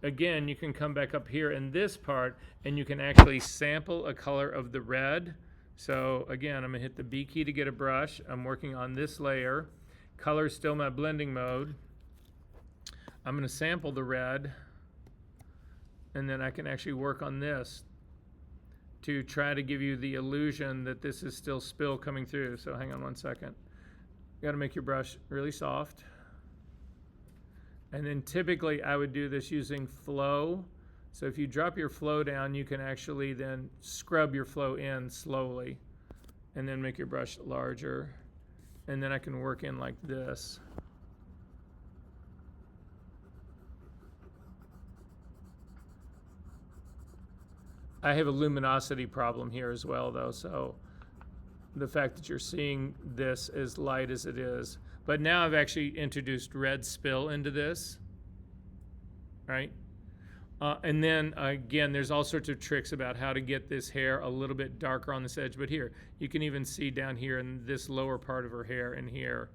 again, you can come back up here in this part and you can actually sample a color of the red. So again, I'm gonna hit the B key to get a brush. I'm working on this layer. Color is still my blending mode. I'm gonna sample the red, and then I can actually work on this to try to give you the illusion that this is still spill coming through. So hang on one second. You gotta make your brush really soft. And then typically I would do this using flow. So if you drop your flow down, you can actually then scrub your flow in slowly and then make your brush larger. And then I can work in like this. I have a luminosity problem here as well though, so the fact that you're seeing this as light as it is. But now I've actually introduced red spill into this, right? And then again, there's all sorts of tricks about how to get this hair a little bit darker on this edge. But here, you can even see down here in this lower part of her hair in here,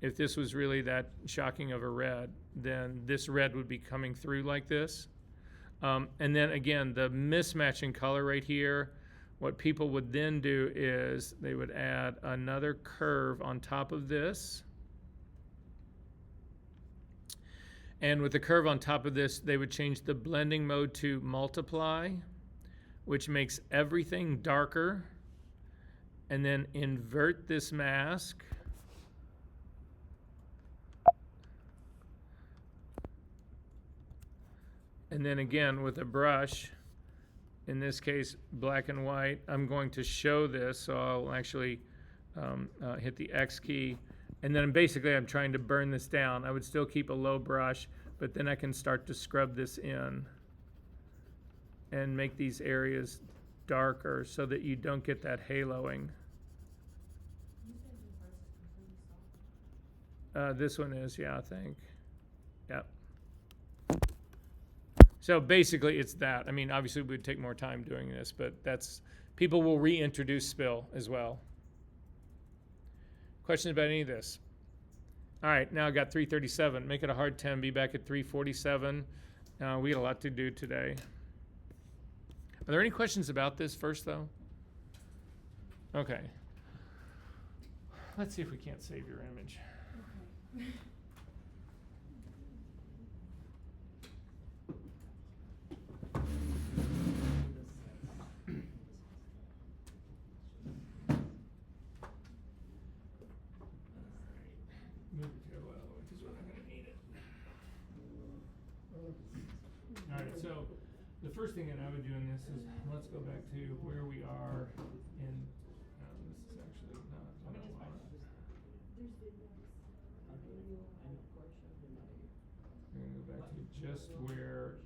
if this was really that shocking of a red, then this red would be coming through like this. And then again, the mismatch in color right here, what people would then do is they would add another curve on top of this. And with the curve on top of this, they would change the blending mode to multiply, which makes everything darker, and then invert this mask. And then again with a brush, in this case black and white, I'm going to show this, so I'll actually hit the X key, and then basically I'm trying to burn this down. I would still keep a low brush, but then I can start to scrub this in and make these areas darker so that you don't get that haloing. This one is, yeah, I think. Yep. So basically it's that. I mean, obviously we would take more time doing this, but that's, people will reintroduce spill as well. Questions about any of this? All right, now I got 337. Make it a hard 10, be back at 347. We got a lot to do today. Are there any questions about this first though? Okay. Let's see if we can't save your image. Okay. Move it to well, because we're not going to need it. All right, so the first thing that I would do in this is, let's go back to where we are in, this is actually not what I want. There's videos. We're going to go back to just where,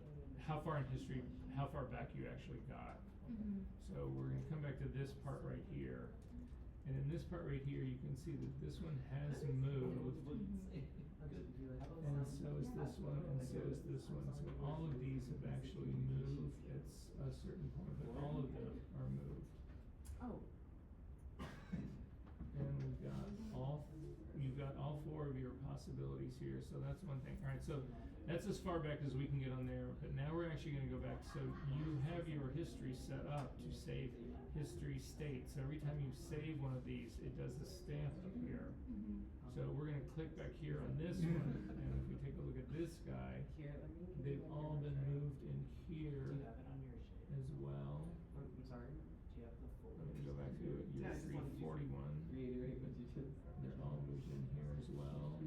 how far in history, how far back you actually got. Mm-hmm. So we're going to come back to this part right here. And in this part right here, you can see that this one has moved. And so is this one, and so is this one. So all of these have actually moved at a certain point, but all of them are moved. Oh, And you've got all four of your possibilities here, so that's one thing. All right, so that's as far back as we can get on there, but now we're actually gonna go back. So you have your history set up to save history state. So every time you save one of these, it does a stamp up here. Mm-hmm. So we're gonna click back here on this one, and if we take a look at this guy, here, let me. they've all been moved in Do here you have it on your sheet? as well. I'm sorry, do you have the full? I'm gonna go back to your Yeah, I just wanted you to 341. Reiterate what you just. They're all moved in here as well.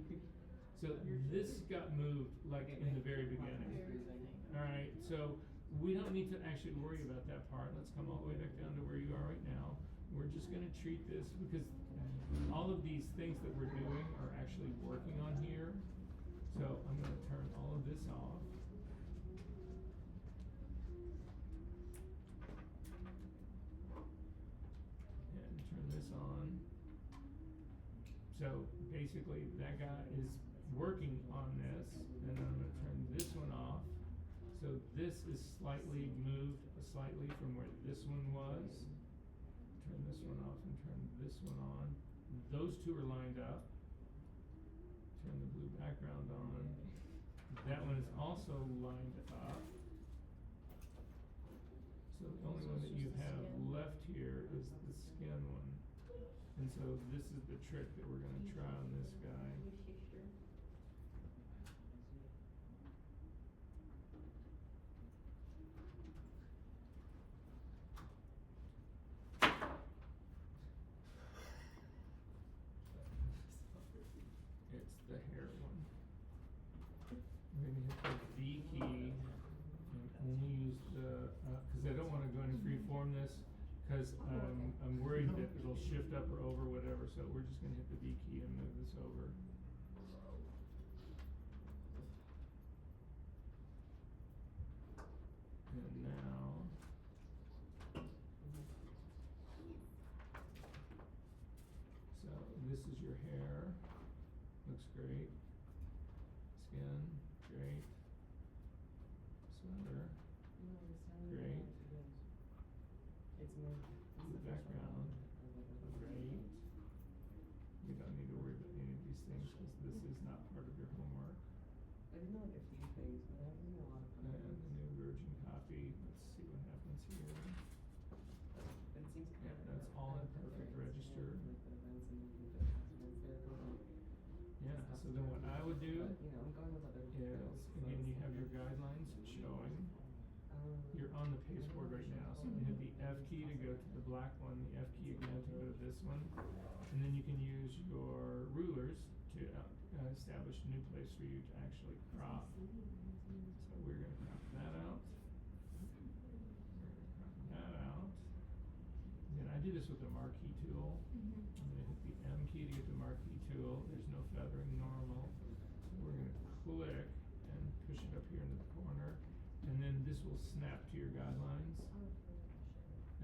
So this got moved like in the very beginning. All right, so we don't need to actually worry about that part. Let's come all the way back down to where you are right now. We're just gonna treat this because all of these things that we're doing are actually working on here. So I'm gonna turn all of this off. And turn this on. So basically that guy is working on this, and then I'm gonna turn this one off. So this is slightly moved slightly from where this one was. Turn this one off and turn this one on. Those two are lined up. Turn the blue background on. That one is also lined up. So the only one that you have left here is the skin one. And so this is the trick that we're gonna try on this guy. It's the hair one. We're gonna hit the V key and only use the, cause I don't wanna go and freeform this, cause I'm worried that it'll shift up or over, whatever, so we're just gonna hit the V key and move this over. And now. So this is your hair, looks great. Skin, great. Sweater, great. It's more. The background, great. seems Yeah, that's all in perfect register. like the events and then the past events there go on. Yeah, so then what I would do But, you know, I'm going with other is, girls, so again, you it's have like- your guidelines showing. Um, You're on the pasteboard right now, so you hit the F key to go to the black one, the F key again to go to this one. And then you can use your rulers to establish a new place for you to actually crop. So we're gonna crop that out. We're gonna crop that out. Then I do this with the marquee tool. I'm gonna hit the M key to get the marquee tool. There's no feathering normal. So we're gonna click and push it up here into the corner. And then this will snap to your guidelines.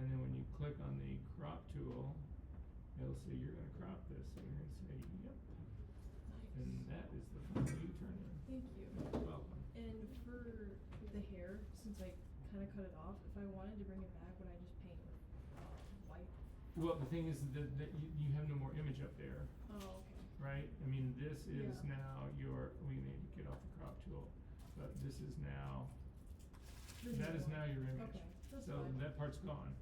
And then when you click on the crop tool, it'll say you're gonna crop this. So you're gonna say, yep. And that is the final U-turn in. Thank you. You're welcome. And for the hair, since I kind of cut it off, if I wanted to bring it back, would I just paint with white? Well, the thing is that you have no more image up there, Oh, okay. right? I mean, this is Yeah. now we need to get off the crop tool, but this is now, This that is the now one. your image. Okay, that's So fine. that part's gone.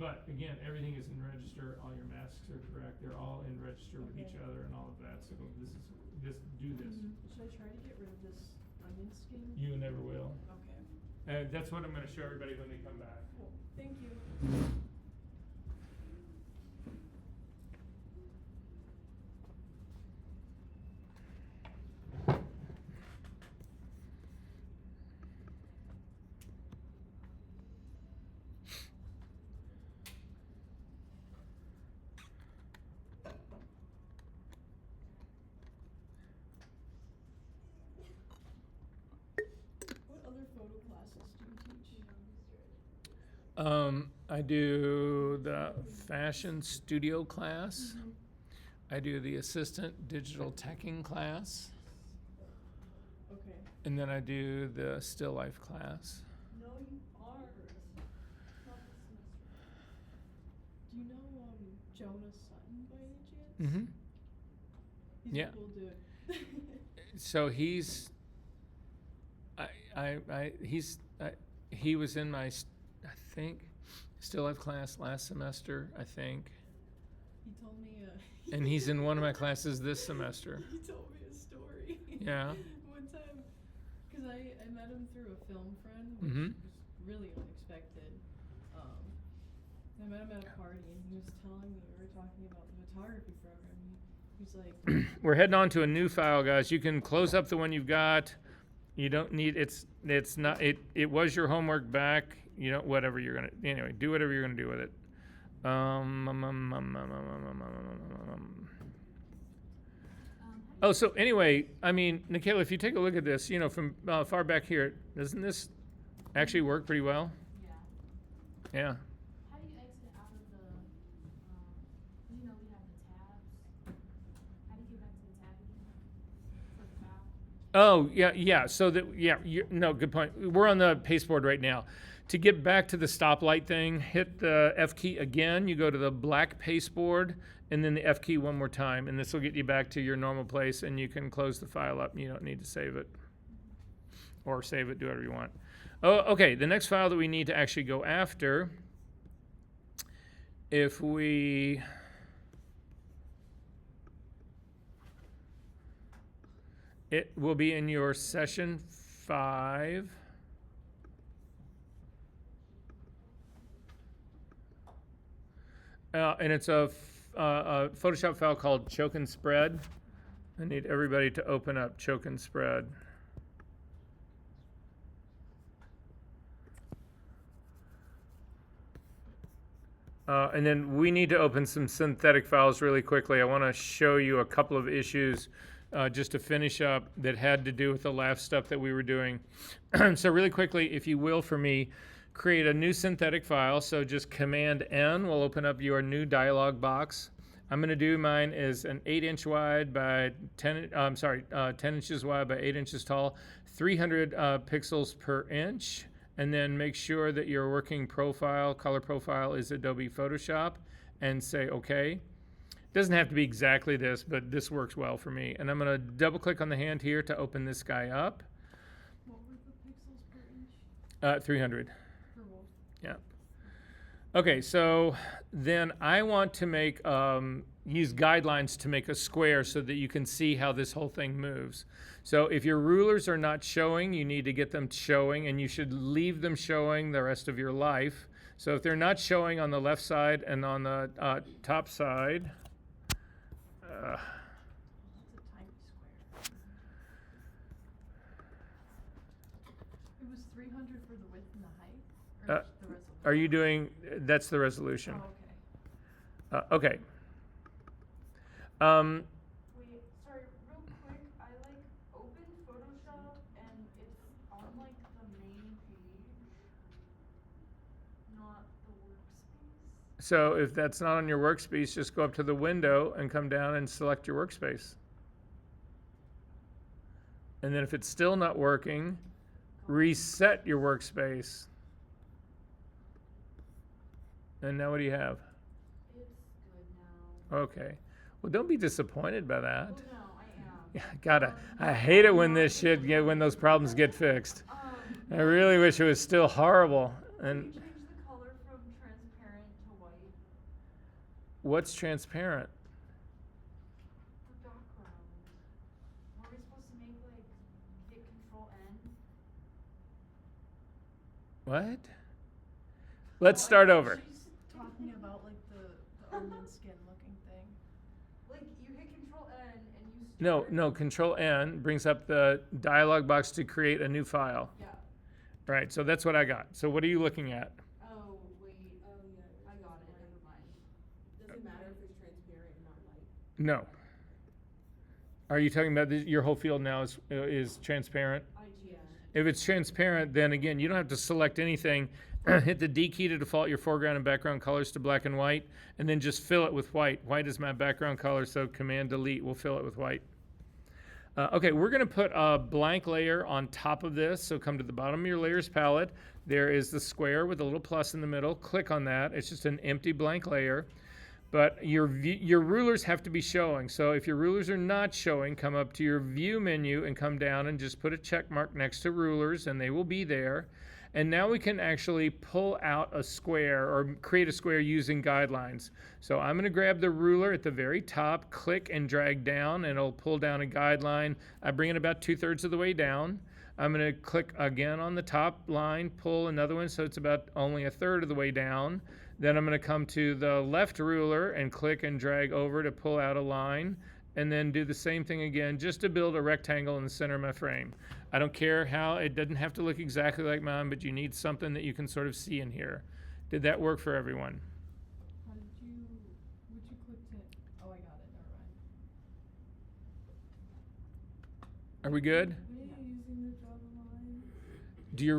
But again, everything is in register, all your masks are correct, they're all in register with each Okay. other and all of that, so do this. Should I try to get rid of this onion skin? You never will. Okay. That's what I'm gonna show everybody when they come back. Cool. Thank you. What other photo classes do you teach? I do the fashion studio class. I do the assistant digital teching class. Okay. And then I do the still life class. No, you aren't. Not this semester. Do you know Jonah Sutton by any chance? Mm-hmm. He's Yeah. a cool dude. So he was in my, I think, still life class last semester, I think. He told me And he's in one of my classes this semester. He told me a story. Yeah. One time, because I met him through a film friend, which Mhm. was really unexpected. I met him at a party, and he was telling me, we were talking about the photography program. He's like, We're heading on to a new file, guys. You can close up the one you've got. You don't need, it's not, it was your homework back. You don't, whatever you're gonna, anyway, do whatever you're gonna do with it. Oh, so anyway, I mean, Nikayla, if you take a look at this, from far back here, doesn't this actually work pretty well? Yeah. Yeah. How do you exit out of the, we have the tabs. How do you get back to the tab again? For the file? Oh, yeah. So no, good point. We're on the pasteboard right now. To get back to the stoplight thing, hit the F key again. You go to the black pasteboard and then the F key one more time, and this will get you back to your normal place, and you can close the file up. You don't need to save it. Or save it, do whatever you want. Oh, okay, the next file that we need to actually go after, if we... It will be in your session 5. And it's a Photoshop file called Choke and Spread. I need everybody to open up Choke and Spread. And then we need to open some synthetic files really quickly. I want to show you a couple of issues just to finish up that had to do with the last stuff that we were doing. So really quickly, if you will, for me, create a new synthetic file. So just Command N will open up your new dialog box. I'm going to do mine as an 8-inch wide by 10 inches wide by 8 inches tall, 300 pixels per inch. And then make sure that your working profile, color profile is Adobe Photoshop, and say OK. Doesn't have to be exactly this, but this works well for me. And I'm going to double click on the hand here to open this guy up. what were the pixels per inch? 300. Per wolf? Yeah. Okay, so then I want to make, use guidelines to make a square so that you can see how this whole thing moves. So if your rulers are not showing, you need to get them showing, and you should leave them showing the rest of your life. So if they're not showing on the left side and on the top side, It's a tiny square. It was 300 for the width and the height? Or Uh, just the resolution? are you doing, that's the resolution. Oh, okay. Okay. Um, Wait, sorry, real quick, I like opened Photoshop and it's on like the main page, not the workspace. So if that's not on your workspace, just go up to the window and come down and select your workspace. And then if it's still not working, reset your workspace. And now what do you have? It's good now. Okay. Well, don't be disappointed by that. Oh no, I am. Yeah, gotta. I hate it when this shit, when those problems get fixed. I really wish it was still horrible. Can you And change the color from transparent to white? what's transparent? The background. Were we supposed to make like, hit Control N? What? Let's start over. She's talking about like the onion skin looking thing. Like, you hit Control N and you No, start. no, Control N brings up the dialog box to create a new file. Yeah. Right, so that's what I got. So what are you looking at? Oh, wait. Oh, yeah. I got it, never mind. Does it matter if it's transparent and not light? No. Are you talking about your whole field now is transparent? IGN. If it's transparent, then again, you don't have to select anything. Hit the D key to default your foreground and background colors to black and white, and then just fill it with white. White is my background color, so Command Delete will fill it with white. Okay, we're going to put a blank layer on top of this. So come to the bottom of your layers palette. There is the square with a little plus in the middle. Click on that. It's just an empty blank layer. But your rulers have to be showing. So if your rulers are not showing, come up to your view menu and come down and just put a check mark next to rulers, and they will be there. And now we can actually pull out a square or create a square using guidelines. So I'm going to grab the ruler at the very top, click and drag down, and it'll pull down a guideline. I bring it about 2/3 of the way down. I'm going to click again on the top line, pull another one so it's about only 1/3 of the way down. Then I'm going to come to the left ruler and click and drag over to pull out a line, and then do the same thing again just to build a rectangle in the center of my frame. I don't care how, it doesn't have to look exactly like mine, but you need something that you can sort of see in here. Did that work for everyone? How did you, would you click to, oh, I got it, never mind. Are we good? What are you using the Java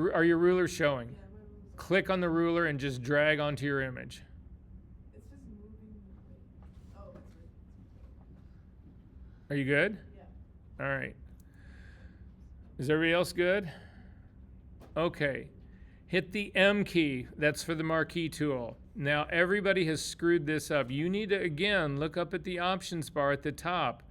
line? Are your rulers showing? Yeah, my rules are. Click on the ruler and just drag onto your image. It's just moving. Oh, it's right. Are you good? Yeah. All right. Is everybody else good? Okay. Hit the M key. That's for the marquee tool. Now everybody has screwed this up. You need to, again, look up at the options bar at the top.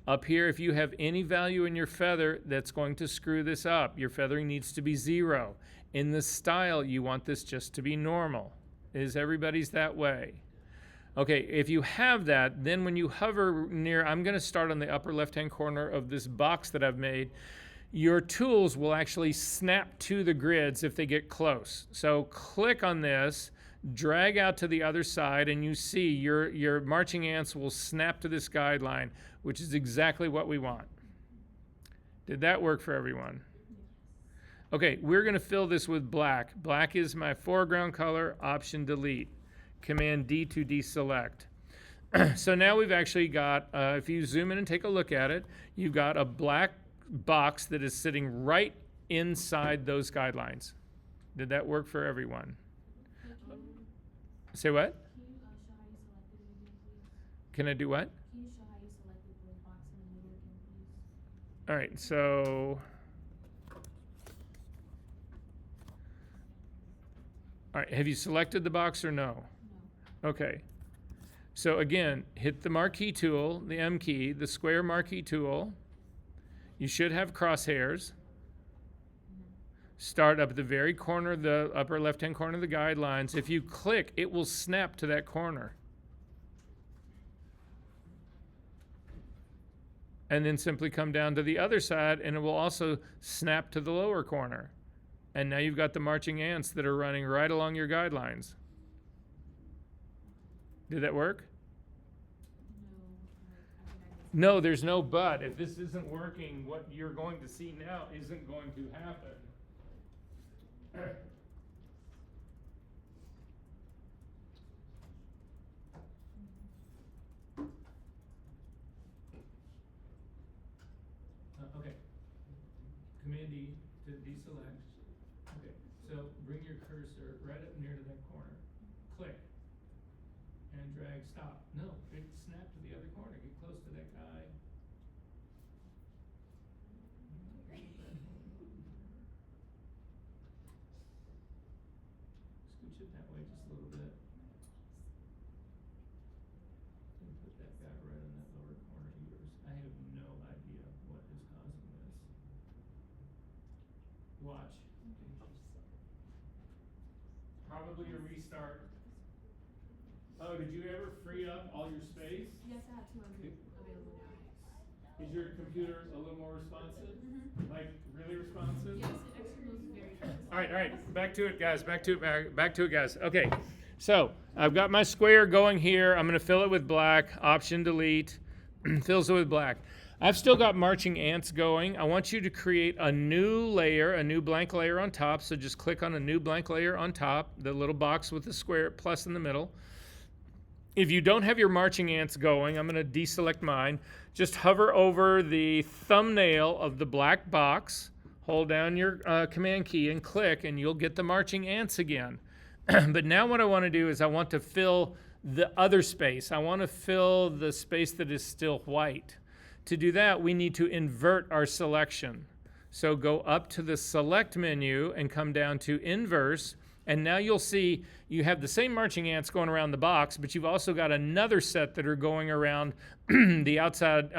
Up here, if you have any value in your feather, that's going to screw this up. Your feathering needs to be 0. In the style, you want this just to be normal. Is everybody's that way? Okay, if you have that, then when you hover near, I'm going to start on the upper left-hand corner of this box that I've made. Your tools will actually snap to the grids if they get close. So click on this, drag out to the other side, and you see your marching ants will snap to this guideline, which is exactly what we want. Did that work for everyone? Okay, we're going to fill this with black. Black is my foreground color, Option Delete. Command D to deselect. So now we've actually got, if you zoom in and take a look at it, you've got a black box that is sitting right inside those guidelines. Did that work for everyone? Say what? Can you show how you selected it again, please? Can I do what? Can you show how you selected the box in the middle again, please? All right, so. All right, have you selected the box or no? No. Okay. So again, hit the marquee tool, the M key, the square marquee tool. You should have crosshairs. start up at the very corner, the upper left-hand corner of the guidelines. If you click, it will snap to that corner. And then simply come down to the other side, and it will also snap to the lower corner. And now you've got the marching ants that are running right along your guidelines. Did that work? No, there's no but. If this isn't working, what you're going to see now isn't going to happen. Okay. Command D to deselect. Okay, so bring your cursor right up near to that corner. Click. And drag stop. No, it snapped to the other corner. Get close to that guy. Scooch it that way just a little bit. And put that guy right in that lower corner of yours. I have no idea what is causing this. Watch. Probably a restart. Oh, did you ever free up all your space? Yes, I have 200 available now. Is your computer a little more responsive? Like really responsive? Yes, it actually goes very fast. All right. Back to it, guys. Back to it, guys. Okay. So I've got my square going here. I'm going to fill it with black. Option delete. Fills it with black. I've still got marching ants going. I want you to create a new layer, a new blank layer on top. So just click on a new blank layer on top, the little box with the square plus in the middle. If you don't have your marching ants going, I'm going to deselect mine. Just hover over the thumbnail of the black box, hold down your command key and click, and you'll get the marching ants again. But now what I want to do is I want to fill the other space. I want to fill the space that is still white. To do that, we need to invert our selection. So go up to the select menu and come down to inverse. And now you'll see you have the same marching ants going around the box, but you've also got another set that are going around the outside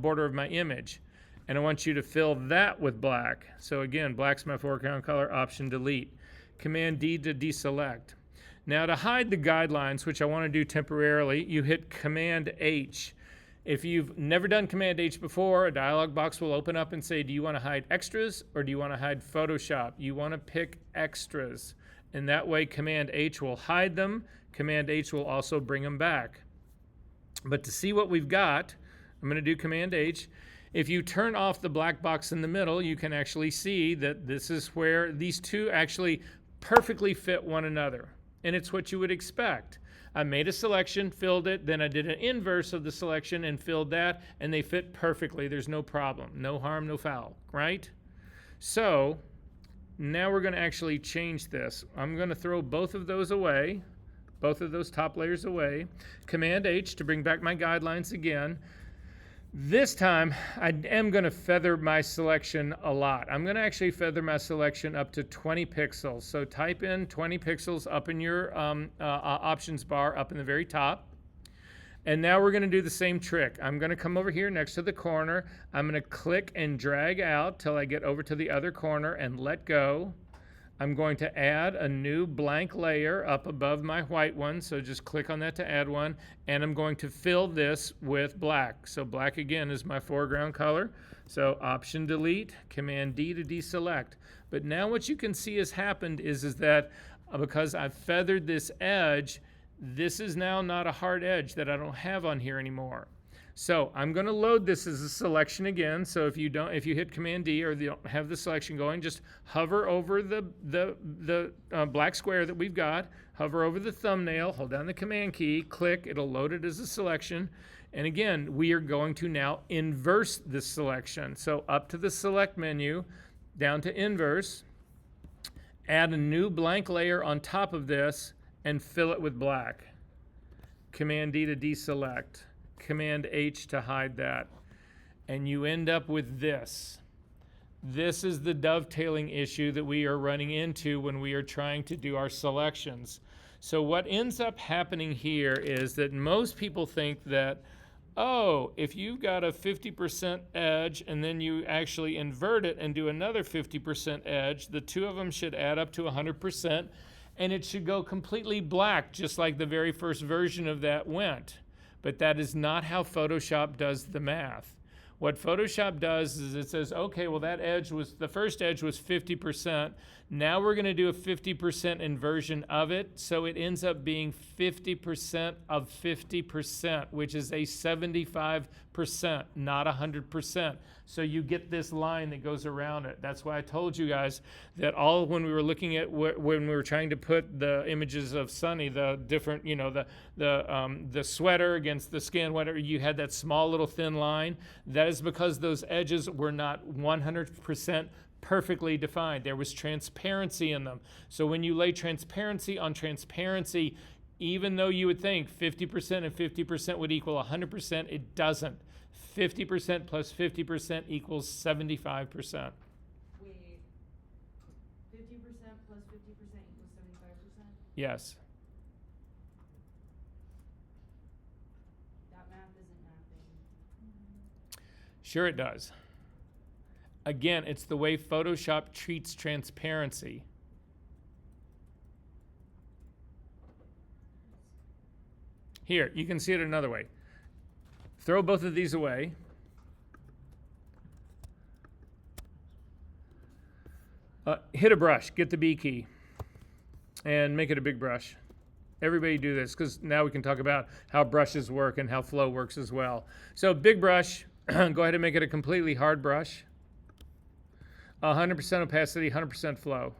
border of my image. And I want you to fill that with black. So again, black's my foreground color, option delete. Command D to deselect. Now to hide the guidelines, which I want to do temporarily, you hit Command H. If you've never done Command H before, a dialog box will open up and say, do you want to hide extras or do you want to hide Photoshop? You want to pick extras. And that way Command H will hide them. Command H will also bring them back. But to see what we've got, I'm going to do Command H. If you turn off the black box in the middle, you can actually see that this is where these two actually perfectly fit one another. And it's what you would expect. I made a selection, filled it, then I did an inverse of the selection and filled that, and they fit perfectly. There's no problem. No harm, no foul, right? So now we're going to actually change this. I'm going to throw both of those away, both of those top layers away. Command H to bring back my guidelines again. This time, I am going to feather my selection a lot. I'm going to actually feather my selection up to 20 pixels. So type in 20 pixels up in your options bar up in the very top. And now we're going to do the same trick. I'm going to come over here next to the corner. I'm going to click and drag out till I get over to the other corner and let go. I'm going to add a new blank layer up above my white one, so just click on that to add one, and I'm going to fill this with black. So black again is my foreground color. So option delete, command D to deselect. But now what you can see has happened is that because I've feathered this edge, this is now not a hard edge that I don't have on here anymore. So I'm going to load this as a selection again. So if you hit Command D or you don't have the selection going, just hover over the black square that we've got. Hover over the thumbnail, hold down the Command key, click. It'll load it as a selection. And again, we are going to now inverse this selection. So up to the Select menu, down to Inverse, add a new blank layer on top of this, and fill it with black. Command D to deselect. Command H to hide that. And you end up with this. This is the dovetailing issue that we are running into when we are trying to do our selections. So what ends up happening here is that most people think that oh, if you've got a 50% edge and then you actually invert it and do another 50% edge, the two of them should add up to 100%, and it should go completely black, just like the very first version of that went. But that is not how Photoshop does the math. What Photoshop does is it says, okay, well the first edge was 50%. Now we're gonna do a 50% inversion of it, so it ends up being 50% of 50%, which is a 75%, not 100%. So you get this line that goes around it. That's why I told you guys that when we were looking at when we were trying to put the images of Sunny, the different, the sweater against the skin, whatever, you had that small little thin line. That is because those edges were not 100% perfectly defined. There was transparency in them. So when you lay transparency on transparency, even though you would think 50% and 50% would equal 100%, it doesn't. 50% plus 50% equals 75%. Wait, 50% plus 50% equals 75%? Yes. That math isn't mathing. Sure it does. Again, it's the way Photoshop treats transparency. Here, you can see it another way. Throw both of these away. Hit a brush, get the B key, and make it a big brush. Everybody do this, because now we can talk about how brushes work and how flow works as well. So big brush, go ahead and make it a completely hard brush. 100% opacity, 100% flow.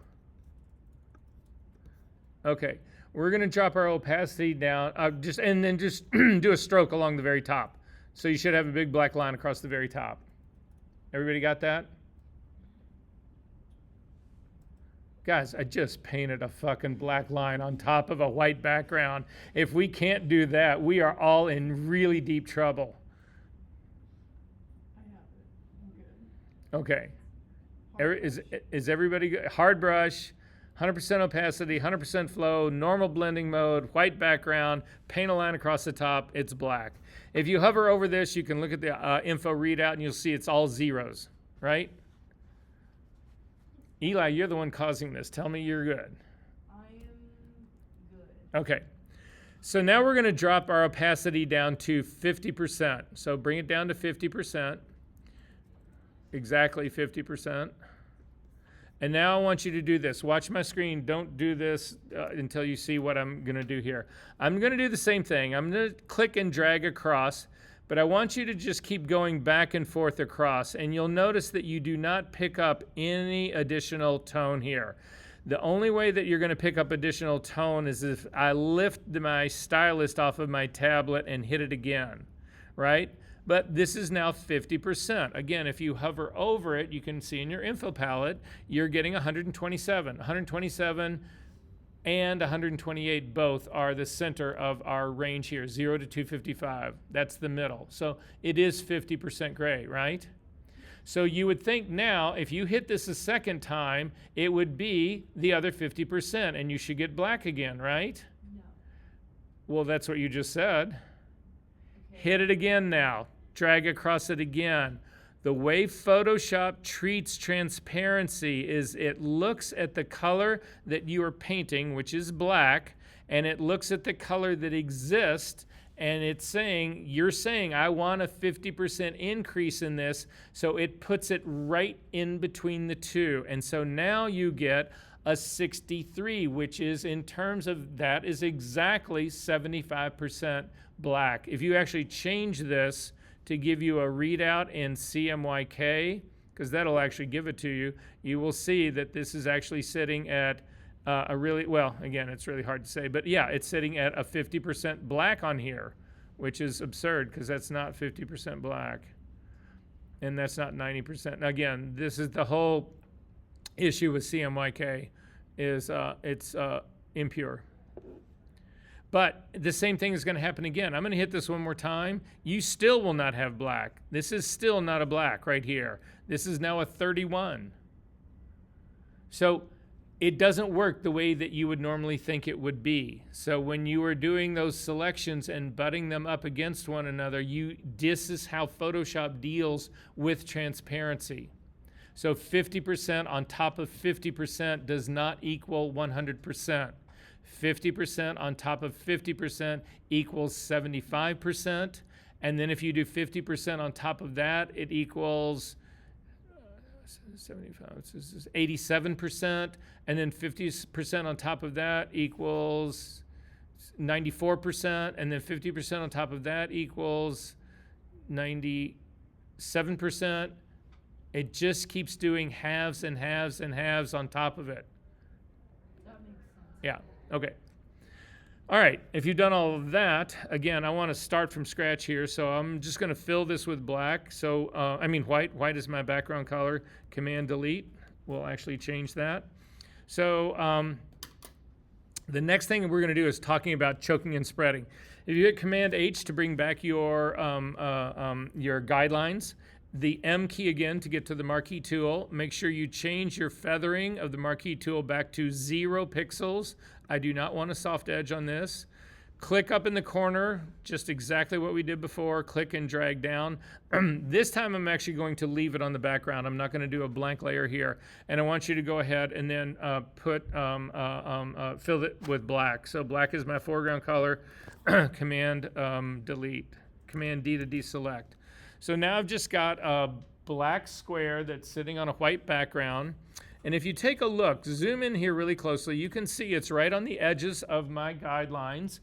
Okay, we're gonna drop our opacity down, and then just do a stroke along the very top. So you should have a big black line across the very top. Everybody got that? Guys, I just painted a fucking black line on top of a white background. If we can't do that, we are all in really deep trouble. I have it. I'm good. Okay. Is everybody good? Hard brush, 100% opacity, 100% flow, normal blending mode, white background, paint a line across the top, it's black. If you hover over this, you can look at the info readout and you'll see it's all zeros, right? Eli, you're the one causing this. Tell me you're good. I am good. Okay. So now we're going to drop our opacity down to 50%. So bring it down to 50%. Exactly 50%. And now I want you to do this. Watch my screen. Don't do this until you see what I'm going to do here. I'm going to do the same thing. I'm going to click and drag across, but I want you to just keep going back and forth across, and you'll notice that you do not pick up any additional tone here. The only way that you're going to pick up additional tone is if I lift my stylus off of my tablet and hit it again, right? But this is now 50%. Again, if you hover over it, you can see in your info palette, you're getting 127. 127 and 128 both are the center of our range here, 0 to 255. That's the middle. So it is 50% gray, right? So you would think now, if you hit this a second time, it would be the other 50%, and you should get black again, right? No. Well, that's what you just said. Okay. Hit it again now. Drag across it again. The way Photoshop treats transparency is it looks at the color that you are painting, which is black, and it looks at the color that exists, and it's saying, you're saying, I want a 50% increase in this, so it puts it right in between the two. And so now you get a 63, which is, in terms of that, is exactly 75% black. If you actually change this to give you a readout in CMYK, because that'll actually give it to you, you will see that this is actually sitting at a really, well, again, it's really hard to say, but yeah, it's sitting at a 50% black on here, which is absurd because that's not 50% black. And that's not 90%. Again, this is the whole issue with CMYK is it's impure. But the same thing is going to happen again. I'm going to hit this one more time. You still will not have black. This is still not a black right here. This is now a 31. So it doesn't work the way that you would normally think it would be. So when you are doing those selections and butting them up against one another, this is how Photoshop deals with transparency. So 50% on top of 50% does not equal 100%. 50% on top of 50% equals 75%. And then if you do 50% on top of that, it equals 75, this is 87%, and then 50% on top of that equals 94%, and then 50% on top of that equals 97%. It just keeps doing halves and halves and halves on top of it. That makes sense. Yeah, okay. All right, if you've done all of that, again, I want to start from scratch here, so I'm just going to fill this with black. So, white. White is my background color. Command Delete will actually change that. So, the next thing we're going to do is talking about choking and spreading. If you hit Command H to bring back your guidelines, the M key again to get to the marquee tool, make sure you change your feathering of the marquee tool back to 0 pixels. I do not want a soft edge on this. Click up in the corner, just exactly what we did before, click and drag down. This time I'm actually going to leave it on the background. I'm not going to do a blank layer here. And I want you to go ahead and then fill it with black. So black is my foreground color. Command Delete. Command D to deselect. So now I've just got a black square that's sitting on a white background. And if you take a look, zoom in here really closely, you can see it's right on the edges of my guidelines.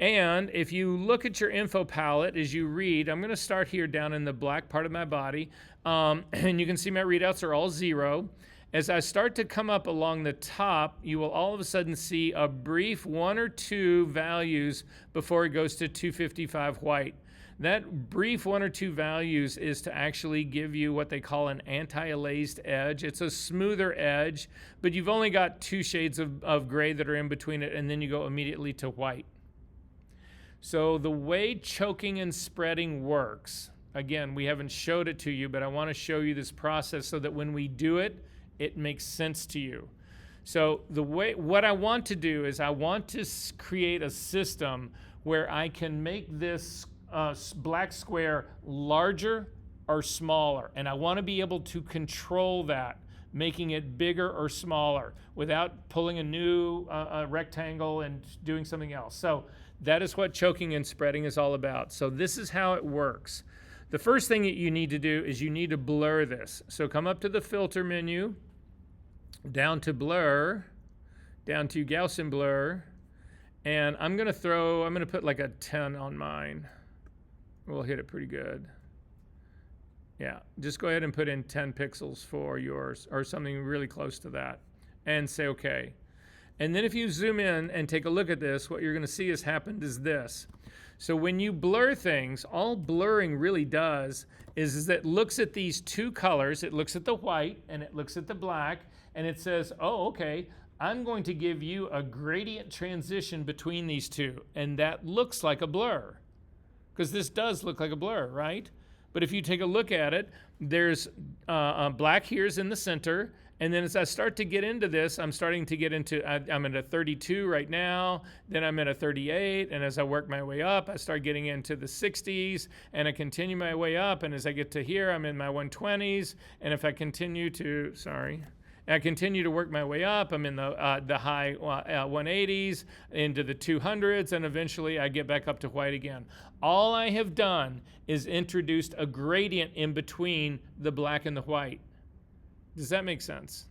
And if you look at your info palette as you read, I'm going to start here down in the black part of my body. And you can see my readouts are all 0. As I start to come up along the top, you will all of a sudden see a brief 1 or 2 values before it goes to 255 white. That brief 1 or 2 values is to actually give you what they call an anti-alazed edge. It's a smoother edge, but you've only got 2 shades of gray that are in between it, and then you go immediately to white. So the way choking and spreading works, again, we haven't showed it to you, but I want to show you this process so that when we do it, it makes sense to you. So what I want to do is I want to create a system where I can make this black square larger or smaller, and I want to be able to control that, making it bigger or smaller without pulling a new rectangle and doing something else. So that is what choking and spreading is all about. So this is how it works. The first thing that you need to do is you need to blur this. So come up to the filter menu, down to blur, down to Gaussian blur, and I'm going to put like a 10 on mine. We'll hit it pretty good. Yeah, just go ahead and put in 10 pixels for yours or something really close to that and say okay. And then if you zoom in and take a look at this, what you're going to see has happened is this. So when you blur things, all blurring really does is that it looks at these 2 colors. It looks at the white and it looks at the black, and it says, oh, okay, I'm going to give you a gradient transition between these 2. And that looks like a blur, because this does look like a blur, right? But if you take a look at it, there's black here's in the center, and then as I start to get into this, I'm starting to get into, I'm at a 32 right now, then I'm at a 38, and as I work my way up, I start getting into the 60s, and I continue my way up, and as I get to here, I'm in my 120s, and if I continue to, I continue to work my way up. I'm in the high 180s, into the 200s, and eventually I get back up to white again. All I have done is introduced a gradient in between the black and the white. Does that make sense?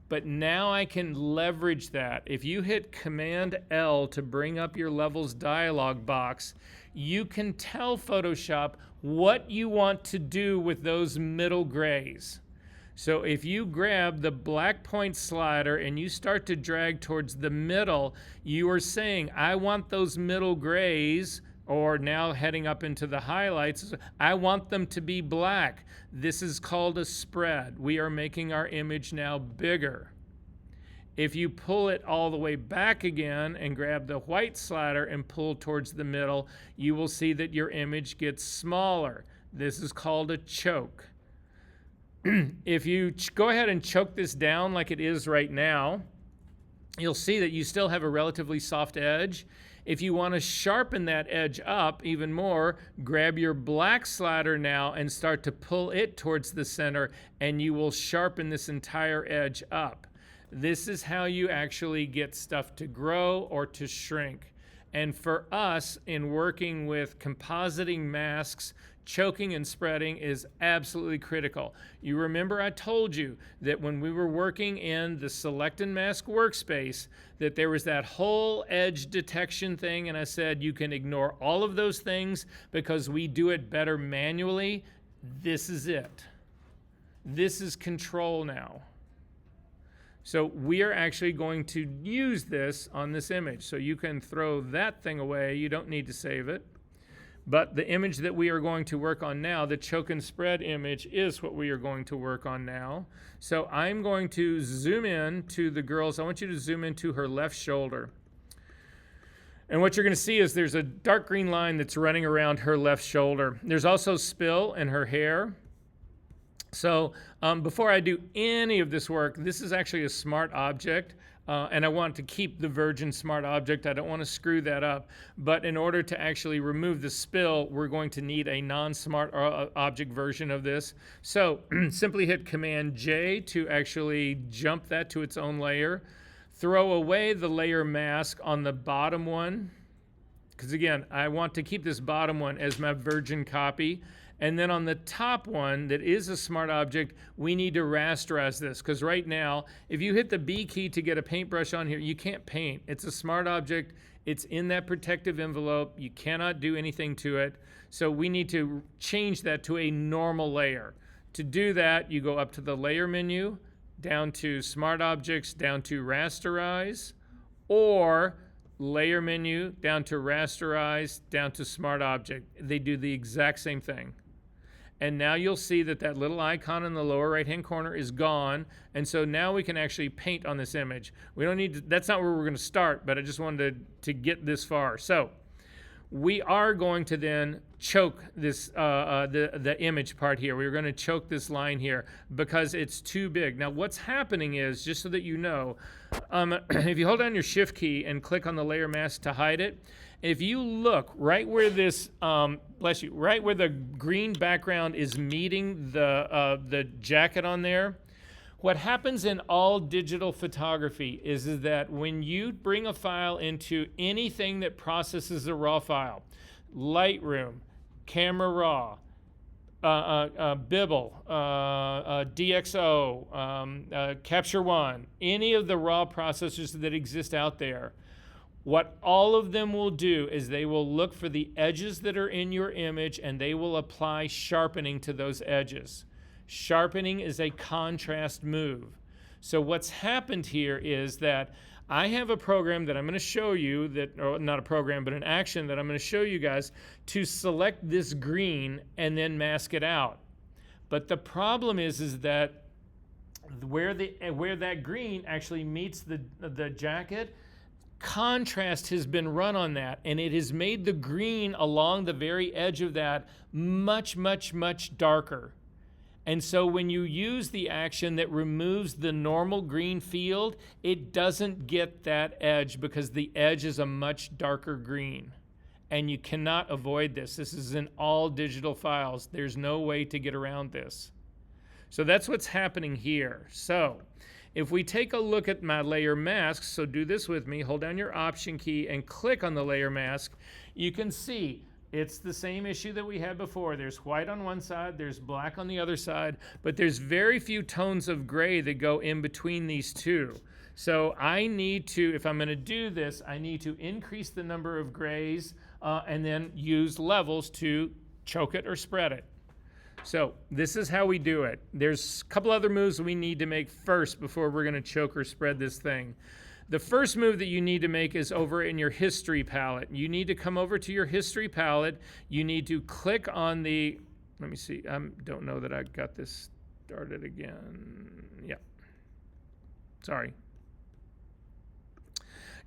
But now I can leverage that. If you hit Command L to bring up your levels dialog box, you can tell Photoshop what you want to do with those middle grays. So if you grab the black point slider and you start to drag towards the middle, you are saying, I want those middle grays, or now heading up into the highlights, I want them to be black. This is called a spread. We are making our image now bigger. If you pull it all the way back again and grab the white slider and pull towards the middle, you will see that your image gets smaller. This is called a choke. if you go ahead and choke this down like it is right now, you'll see that you still have a relatively soft edge. If you want to sharpen that edge up even more, grab your black slider now and start to pull it towards the center, and you will sharpen this entire edge up. This is how you actually get stuff to grow or to shrink. And for us, in working with compositing masks, choking and spreading is absolutely critical. You remember I told you that when we were working in the Select and Mask workspace, that there was that whole edge detection thing, and I said you can ignore all of those things because we do it better manually. This is it. This is control now. So we are actually going to use this on this image. So you can throw that thing away. You don't need to save it. But the image that we are going to work on now, the choke and spread image, is what we are going to work on now. So I'm going to zoom in to the girls. I want you to zoom into her left shoulder. And what you're going to see is there's a dark green line that's running around her left shoulder. There's also spill in her hair. So before I do any of this work, this is actually a smart object. And I want to keep the virgin smart object. I don't want to screw that up. But in order to actually remove the spill, we're going to need a non-smart object version of this. So simply hit Command J to actually jump that to its own layer. Throw away the layer mask on the bottom one. Because again, I want to keep this bottom one as my virgin copy. And then on the top one that is a smart object, we need to rasterize this. Because right now, if you hit the B key to get a paintbrush on here, you can't paint. It's a smart object. It's in that protective envelope. You cannot do anything to it. So we need to change that to a normal layer. To do that, you go up to the layer menu, down to smart objects, down to rasterize, or layer menu, down to rasterize, down to smart object. They do the exact same thing. And now you'll see that that little icon in the lower right-hand corner is gone. And so now we can actually paint on this image. We don't need to, that's not where we're going to start, but I just wanted to get this far. So we are going to then choke this, the image part here. We're going to choke this line here because it's too big. Now what's happening is, just so that you know, if you hold down your Shift key and click on the layer mask to hide it, if you look right where this, bless you, right where the green background is meeting the jacket on there, what happens in all digital photography is that when you bring a file into anything that processes a raw file, Lightroom, Camera Raw, Bibble, DxO, Capture One, any of the raw processors that exist out there, what all of them will do is they will look for the edges that are in your image and they will apply sharpening to those edges. Sharpening is a contrast move. So what's happened here is that I have a program that I'm going to show you, that, or not a program, but an action that I'm going to show you guys to select this green and then mask it out. But the problem is that where that green actually meets the jacket, contrast has been run on that, and it has made the green along the very edge of that much, much, much darker. And so when you use the action that removes the normal green field, it doesn't get that edge because the edge is a much darker green. And you cannot avoid this. This is in all digital files. There's no way to get around this. So that's what's happening here. So if we take a look at my layer masks, so do this with me, hold down your Option key and click on the layer mask, you can see it's the same issue that we had before. There's white on one side, there's black on the other side, but there's very few tones of gray that go in between these two. So I need to, if I'm going to do this, I need to increase the number of grays and then use levels to choke it or spread it. So this is how we do it. There's a couple other moves we need to make first before we're going to choke or spread this thing. The first move that you need to make is over in your history palette. You need to come over to your history palette. You need to click on the, let me see, I don't know that I got this started again. Yeah, sorry.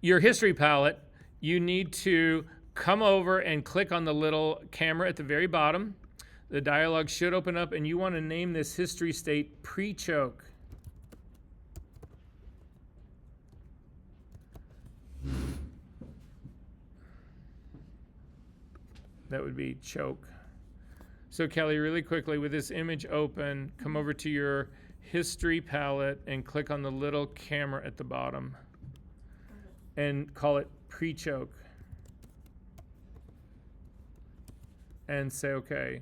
Your history palette, you need to come over and click on the little camera at the very bottom. The dialog should open up, and you want to name this history state pre-choke. That would be choke. So Kelly, really quickly, with this image open, come over to your history palette and click on the little camera at the bottom and call it pre-choke. And say okay.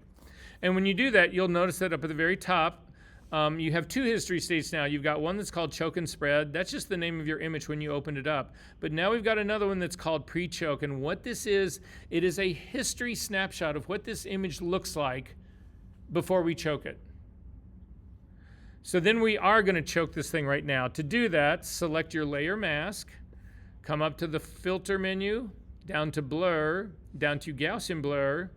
And when you do that, you'll notice that up at the very top, you have two history states now. You've got one that's called choke and spread. That's just the name of your image when you opened it up. But now we've got another one that's called pre-choke. And what this is, it is a history snapshot of what this image looks like before we choke it. So then we are going to choke this thing right now. To do that, select your layer mask, come up to the filter menu, down to blur, down to Gaussian blur,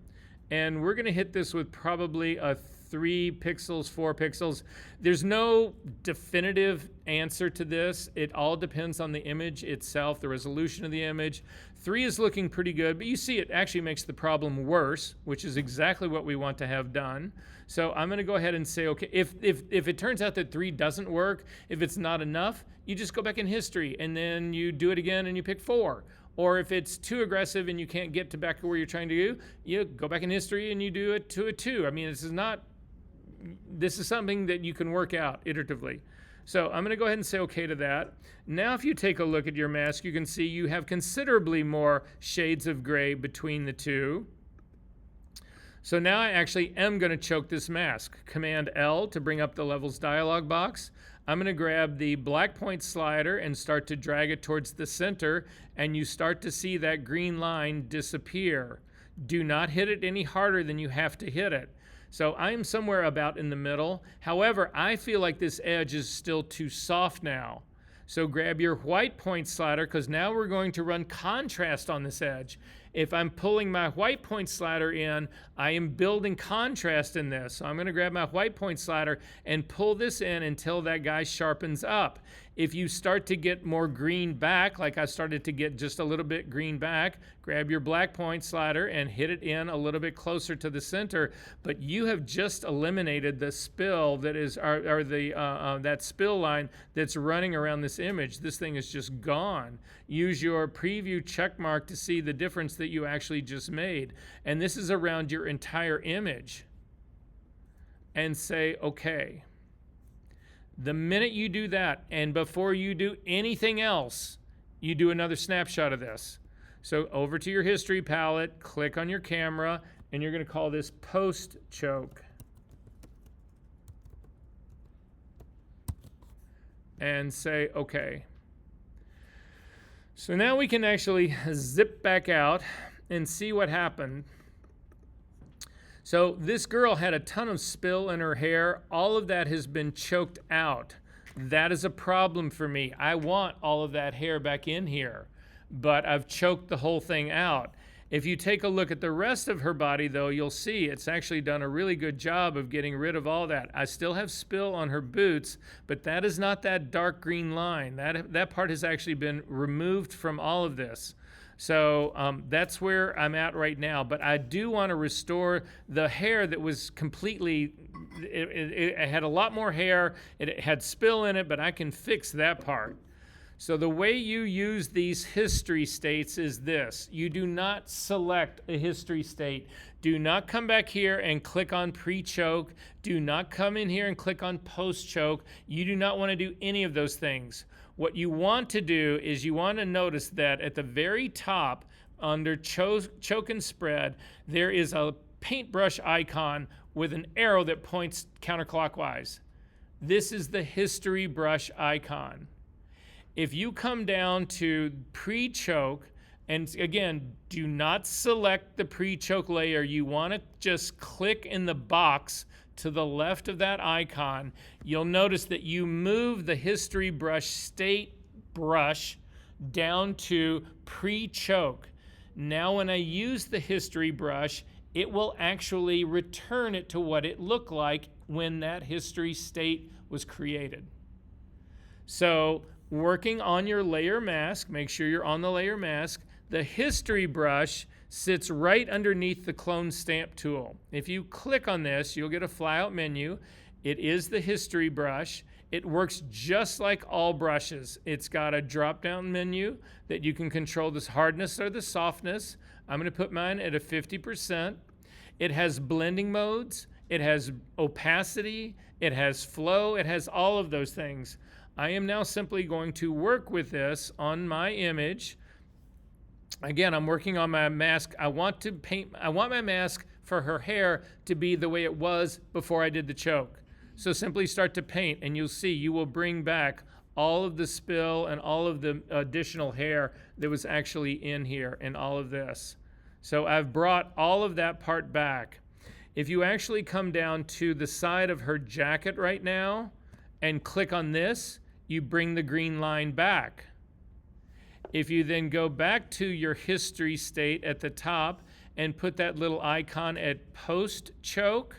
and we're going to hit this with probably a 3 pixels, 4 pixels. There's no definitive answer to this. It all depends on the image itself, the resolution of the image. 3 is looking pretty good, but you see it actually makes the problem worse, which is exactly what we want to have done. So I'm going to go ahead and say, okay, if it turns out that 3 doesn't work, if it's not enough, you just go back in history and then you do it again and you pick 4. Or if it's too aggressive and you can't get to back to where you're trying to do, you go back in history and you do it to a 2. I mean, this is something that you can work out iteratively. So I'm going to go ahead and say okay to that. Now if you take a look at your mask, you can see you have considerably more shades of gray between the two. So now I actually am going to choke this mask. Command L to bring up the levels dialog box. I'm going to grab the black point slider and start to drag it towards the center, and you start to see that green line disappear. Do not hit it any harder than you have to hit it. So I'm somewhere about in the middle. However, I feel like this edge is still too soft now. So grab your white point slider, because now we're going to run contrast on this edge. If I'm pulling my white point slider in, I am building contrast in this. So I'm going to grab my white point slider and pull this in until that guy sharpens up. If you start to get more green back, like I started to get just a little bit green back, grab your black point slider and hit it in a little bit closer to the center. But you have just eliminated the spill that is, that spill line that's running around this image. This thing is just gone. Use your preview check mark to see the difference that you actually just made. And this is around your entire image. And say, okay. The minute you do that, and before you do anything else, you do another snapshot of this. So over to your history palette, click on your camera, and you're going to call this post choke. And say, okay. So now we can actually zip back out and see what happened. So this girl had a ton of spill in her hair. All of that has been choked out. That is a problem for me. I want all of that hair back in here, but I've choked the whole thing out. If you take a look at the rest of her body, though, you'll see it's actually done a really good job of getting rid of all that. I still have spill on her boots, but that is not that dark green line. That part has actually been removed from all of this. So that's where I'm at right now. But I do want to restore the hair that was completely, it had a lot more hair. It had spill in it, but I can fix that part. So the way you use these history states is this. You do not select a history state. Do not come back here and click on pre-choke. Do not come in here and click on post-choke. You do not want to do any of those things. What you want to do is you want to notice that at the very top under choke and spread, there is a paintbrush icon with an arrow that points counterclockwise. This is the history brush icon. If you come down to pre-choke, and again, do not select the pre-choke layer. You want to just click in the box to the left of that icon. You'll notice that you move the history brush state brush down to pre-choke. Now when I use the history brush, it will actually return it to what it looked like when that history state was created. So working on your layer mask, make sure you're on the layer mask. The history brush sits right underneath the clone stamp tool. If you click on this, you'll get a flyout menu. It is the history brush. It works just like all brushes. It's got a drop-down menu that you can control the hardness or the softness. I'm going to put mine at a 50%. It has blending modes. It has opacity. It has flow. It has all of those things. I am now simply going to work with this on my image. Again, I'm working on my mask. I want my mask for her hair to be the way it was before I did the choke. So simply start to paint, and you'll see you will bring back all of the spill and all of the additional hair that was actually in here and all of this. So I've brought all of that part back. If you actually come down to the side of her jacket right now and click on this, you bring the green line back. If you then go back to your history state at the top and put that little icon at post choke,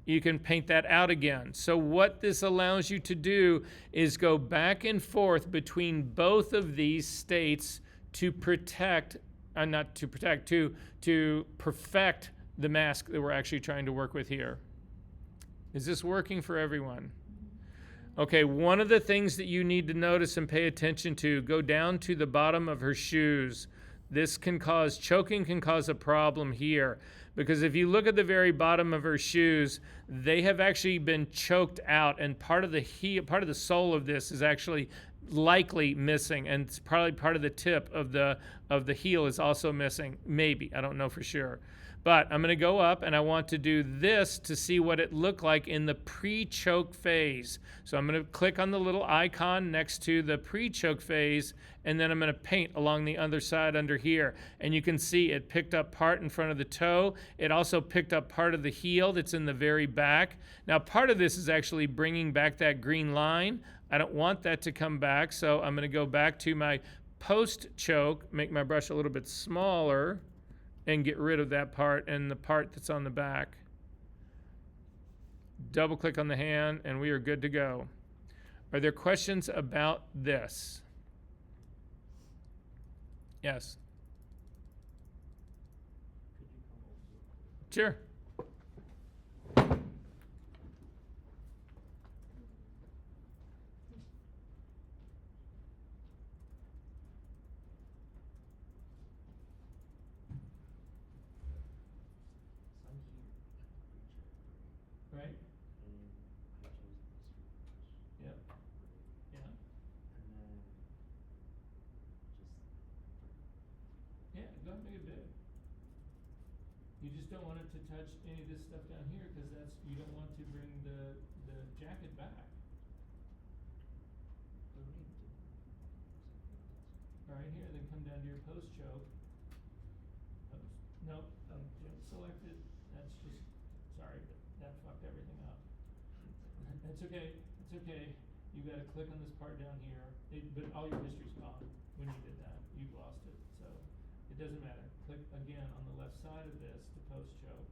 you can paint that out again. So what this allows you to do is go back and forth between both of these states to protect, to perfect the mask that we're actually trying to work with here. Is this working for everyone? Okay, one of the things that you need to notice and pay attention to, go down to the bottom of her shoes. This can cause, choking can cause a problem here, because if you look at the very bottom of her shoes, they have actually been choked out, and part of the sole of this is actually likely missing, and it's probably part of the tip of the heel is also missing. Maybe, I don't know for sure. But I'm going to go up, and I want to do this to see what it looked like in the pre-choke phase. So I'm going to click on the little icon next to the pre-choke phase, and then I'm going to paint along the other side under here. And you can see it picked up part in front of the toe. It also picked up part of the heel that's in the very back. Now, part of this is actually bringing back that green line. I don't want that to come back, so I'm going to go back to my post-choke, make my brush a little bit smaller, and get rid of that part and the part that's on the back. Double click on the hand and we are good to go. Are there questions about this? Yes. Sure. Right? And I chose the history brush. Yep. Yeah. And then Yeah, go ahead and make it big. You just don't want it to touch any of this stuff down here because you don't want to bring the jacket back. All right, here, then come down to your post choke. Oops. Nope, don't select it. That's just, sorry, but that fucked everything up. That's okay, it's okay. You gotta click on this part down here. But all your history's gone when you did that. You've lost it, so it doesn't matter. Click again on the left side of this to post choke.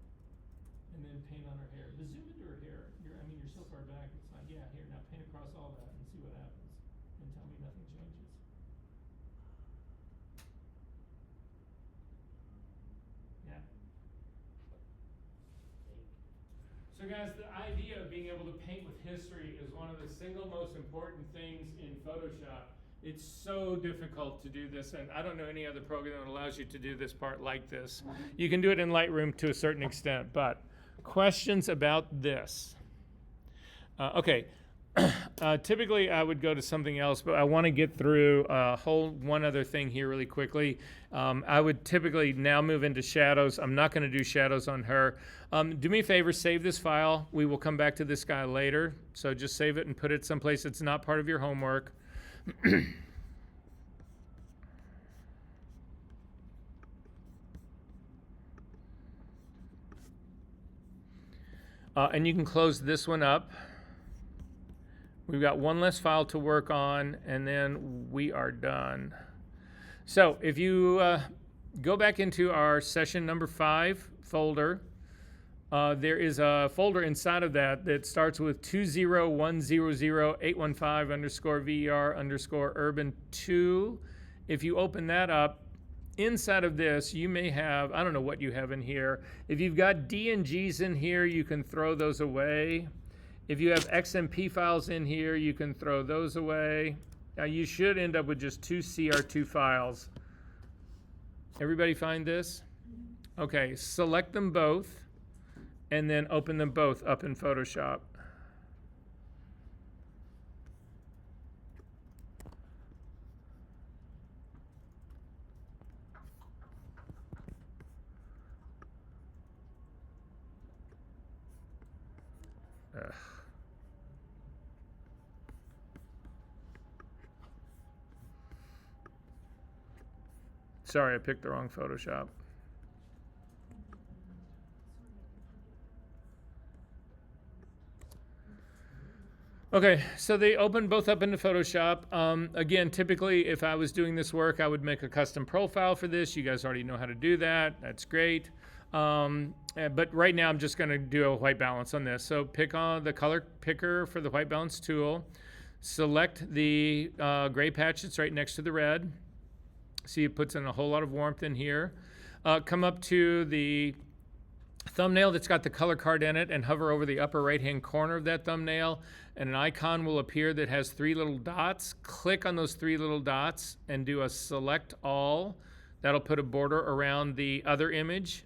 And then paint on her hair. But zoom into her hair. You're so far back, it's not, yeah, here, now paint across all that and see what happens. And tell me nothing changes. Yeah. So guys, the idea of being able to paint with history is one of the single most important things in Photoshop. It's so difficult to do this, and I don't know any other program that allows you to do this part like this. You can do it in Lightroom to a certain extent, but questions about this? Okay. Typically I would go to something else, but I want to get through one other thing here really quickly. I would typically now move into shadows. I'm not going to do shadows on her. Do me a favor, save this file. We will come back to this guy later. So just save it and put it someplace that's not part of your homework. And you can close this one up. We've got one less file to work on, and then we are done. So if you go back into our session number 5 folder, there is a folder inside of that starts with 20100-815_ver_urban2. If you open that up, inside of this, you may have, I don't know what you have in here. If you've got DNGs in here, you can throw those away. If you have XMP files in here, you can throw those away. Now you should end up with just 2 CR2 files. Everybody find this? Okay, select them both and then open them both up in Photoshop. Ugh. Sorry, I picked the wrong Photoshop. Okay, so they open both up into Photoshop. Again, typically, if I was doing this work, I would make a custom profile for this. You guys already know how to do that. That's great. But right now, I'm just going to do a white balance on this. So pick on the color picker for the white balance tool. Select the gray patch that's right next to the red. See, it puts in a whole lot of warmth in here. Come up to the thumbnail that's got the color card in it and hover over the upper right-hand corner of that thumbnail, and an icon will appear that has 3 little dots. Click on those 3 little dots and do a select all. That'll put a border around the other image.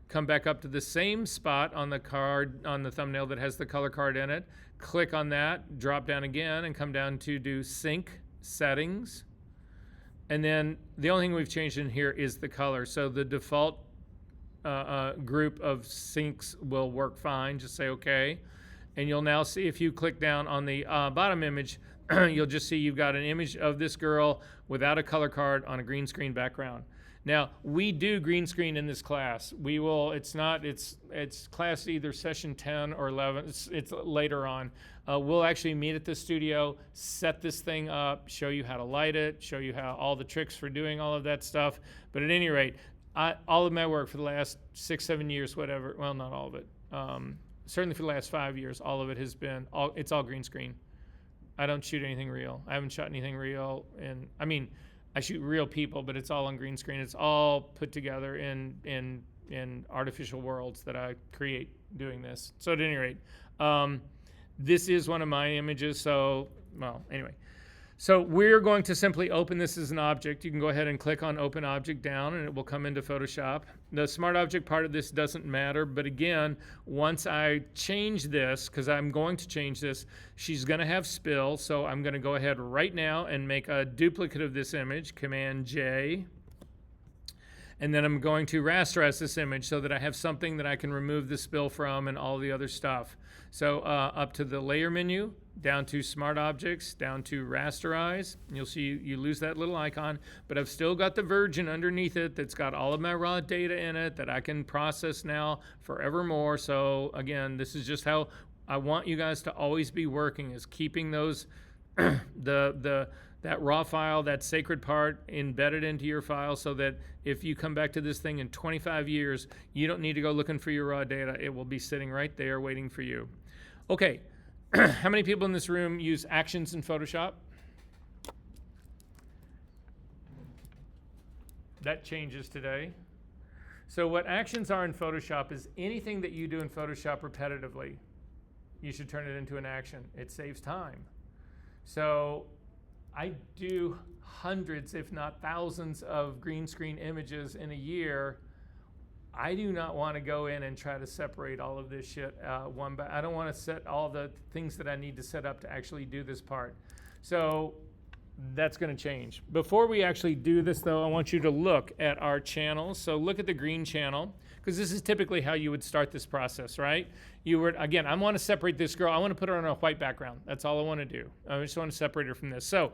Come back up to the same spot on the card, on the thumbnail that has the color card in it. Click on that, drop down again, and come down to do sync settings. And then the only thing we've changed in here is the color. So the default group of syncs will work fine. Just say okay. And you'll now see, if you click down on the bottom image, you'll just see you've got an image of this girl without a color card on a green screen background. Now, we do green screen in this class. We will, it's class either session 10 or 11, it's later on. We'll actually meet at the studio, set this thing up, show you how to light it, show you how all the tricks for doing all of that stuff. But at any rate, all of my work for the last 6-7 years, whatever, well, not all of it, certainly for the last 5 years, all of it has been, it's all green screen. I don't shoot anything real. I haven't shot anything real, and I mean, I shoot real people, but it's all on green screen. It's all put together in artificial worlds that I create doing this. So at any rate, this is one of my images. So, well, anyway. So we're going to simply open this as an object. You can go ahead and click on Open Object down, and it will come into Photoshop. The Smart Object part of this doesn't matter, but again, once I change this, because I'm going to change this, she's going to have spill, so I'm going to go ahead right now and make a duplicate of this image, Command J, and then I'm going to rasterize this image so that I have something that I can remove the spill from and all the other stuff. So up to the Layer menu, down to Smart Objects, down to Rasterize. You'll see you lose that little icon, but I've still got the Virgin underneath it that's got all of my raw data in it that I can process now forevermore. So again, this is just how I want you guys to always be working, is keeping those that raw file, that sacred part, embedded into your file so that if you come back to this thing in 25 years, you don't need to go looking for your raw data. It will be sitting right there waiting for you. Okay, how many people in this room use actions in Photoshop? That changes today. So what actions are in Photoshop is anything that you do in Photoshop repetitively, you should turn it into an action. It saves time. So I do hundreds, if not thousands, of green screen images in a year. I do not want to go in and try to separate all of this shit one by. I don't want to set all the things that I need to set up to actually do this part. So that's going to change. Before we actually do this, though, I want you to look at our channels. So look at the green channel, because this is typically how you would start this process, right? You would, again, I want to separate this girl. I want to put her on a white background. That's all I want to do. I just want to separate her from this. So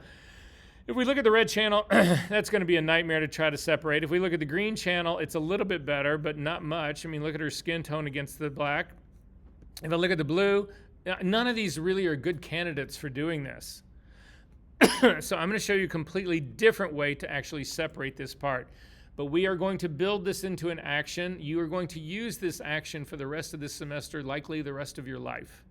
if we look at the red channel, that's going to be a nightmare to try to separate. If we look at the green channel, it's a little bit better, but not much. I mean, look at her skin tone against the black. If I look at the blue, none of these really are good candidates for doing this. So I'm going to show you a completely different way to actually separate this part. But we are going to build this into an action. You are going to use this action for the rest of this semester, likely the rest of your life.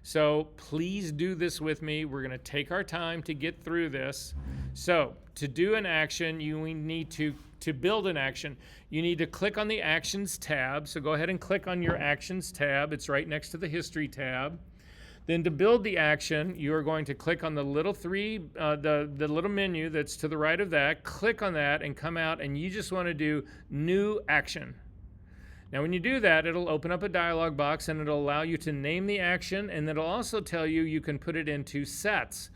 So please do this with me. We're going to take our time to get through this. So to do an action, you need to build an action, you need to click on the Actions tab. So go ahead and click on your Actions tab. It's right next to the History tab. Then to build the action, you are going to click on the little the little menu that's to the right of that. Click on that and come out, and you just want to do New Action. Now when you do that, it'll open up a dialog box and it'll allow you to name the action, and it'll also tell you you can put it into sets.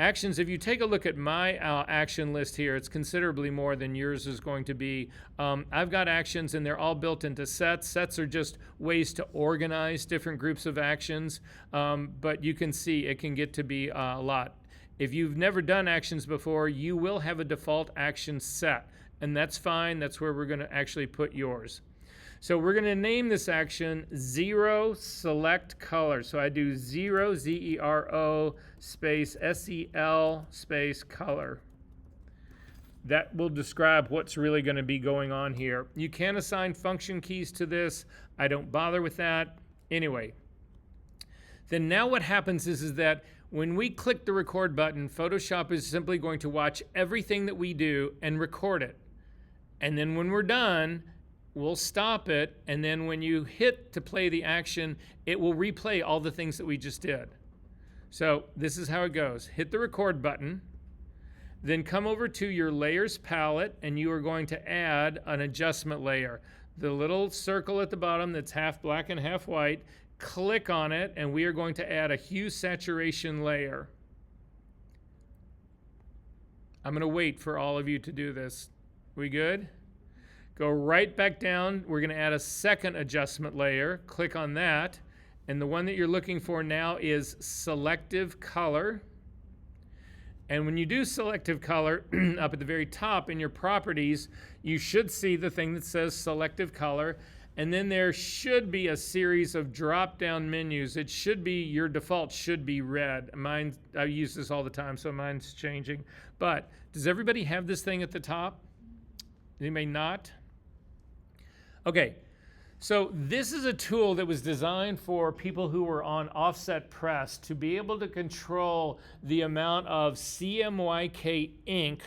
Actions, if you take a look at my action list here, it's considerably more than yours is going to be. I've got actions and they're all built into sets. Sets are just ways to organize different groups of actions, but you can see it can get to be a lot. If you've never done actions before, you will have a default action set, and that's fine. That's where we're going to actually put yours. So we're going to name this action Zero Select Color. So I do zero, Z-E-R-O, space S-E-L, space color. That will describe what's really going to be going on here. You can assign function keys to this. I don't bother with that. Anyway, then now what happens is that when we click the record button, Photoshop is simply going to watch everything that we do and record it. And then when we're done, we'll stop it, and then when you hit to play the action, it will replay all the things that we just did. So this is how it goes. Hit the record button, then come over to your layers palette, and you are going to add an adjustment layer. The little circle at the bottom that's half black and half white, click on it, and we are going to add a hue saturation layer. I'm going to wait for all of you to do this. We good? Go right back down. We're going to add a second adjustment layer. Click on that. And the one that you're looking for now is selective color. And when you do selective color, up at the very top in your properties, you should see the thing that says selective color. And then there should be a series of drop-down menus. It should be, your default should be red. Mine, I use this all the time, so mine's changing. But does everybody have this thing at the top? Anybody not? Okay, so this is a tool that was designed for people who were on offset press to be able to control the amount of CMYK ink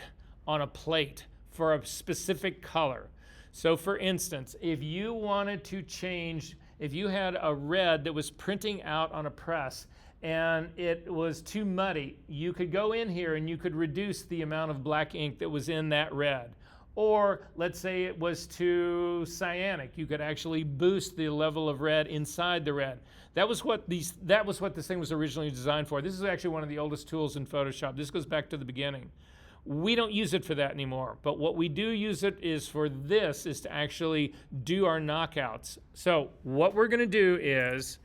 on a plate for a specific color. So for instance, if you wanted to change, if you had a red that was printing out on a press and it was too muddy, you could go in here and you could reduce the amount of black ink that was in that red. Or let's say it was too cyanic. You could actually boost the level of red inside the red. That was what this thing was originally designed for. This is actually one of the oldest tools in Photoshop. This goes back to the beginning. We don't use it for that anymore, but what we do use it is for this, is to actually do our knockouts. So what we're gonna do is,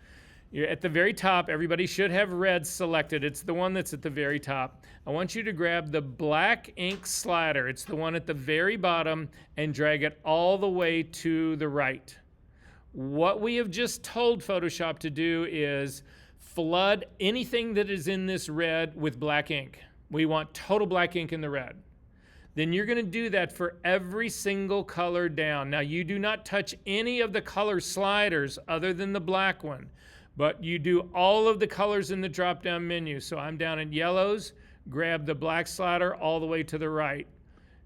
you're at the very top, everybody should have red selected. It's the one that's at the very top. I want you to grab the black ink slider. It's the one at the very bottom, and drag it all the way to the right. What we have just told Photoshop to do is flood anything that is in this red with black ink. We want total black ink in the red. Then you're going to do that for every single color down. Now you do not touch any of the color sliders other than the black one, but you do all of the colors in the drop-down menu. So I'm down in yellows, grab the black slider all the way to the right.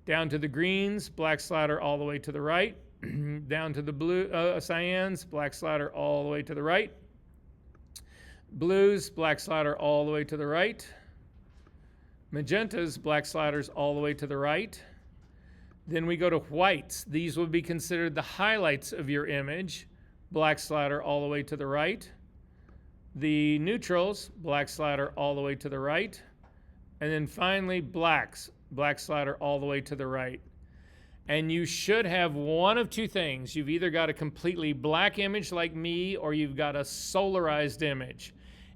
Down to the greens, black slider all the way to the right. Down to the blue cyans, black slider all the way to the right. Blues, black slider all the way to the right. Magentas, black sliders all the way to the right. Then we go to whites. These will be considered the highlights of your image. Black slider all the way to the right. The neutrals, black slider all the way to the right. And then finally blacks, black slider all the way to the right. And you should have one of two things. You've either got a completely black image like me, or you've got a solarized image.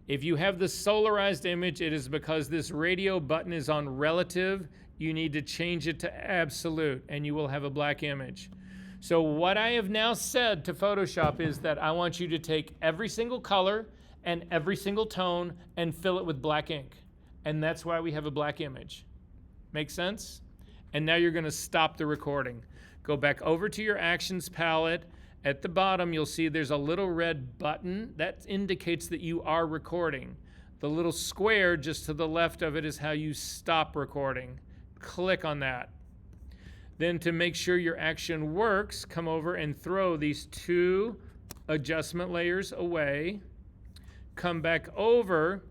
If you have the solarized image, it is because this radio button is on relative. You need to change it to absolute, and you will have a black image. So what I have now said to Photoshop is that I want you to take every single color and every single tone and fill it with black ink. And that's why we have a black image. Make sense? And now you're going to stop the recording. Go back over to your Actions palette At the bottom, you'll see there's a little red button. That indicates that you are recording. The little square just to the left of it is how you stop recording. Click on that. Then to make sure your action works, come over and throw these 2 adjustment layers away. Come back over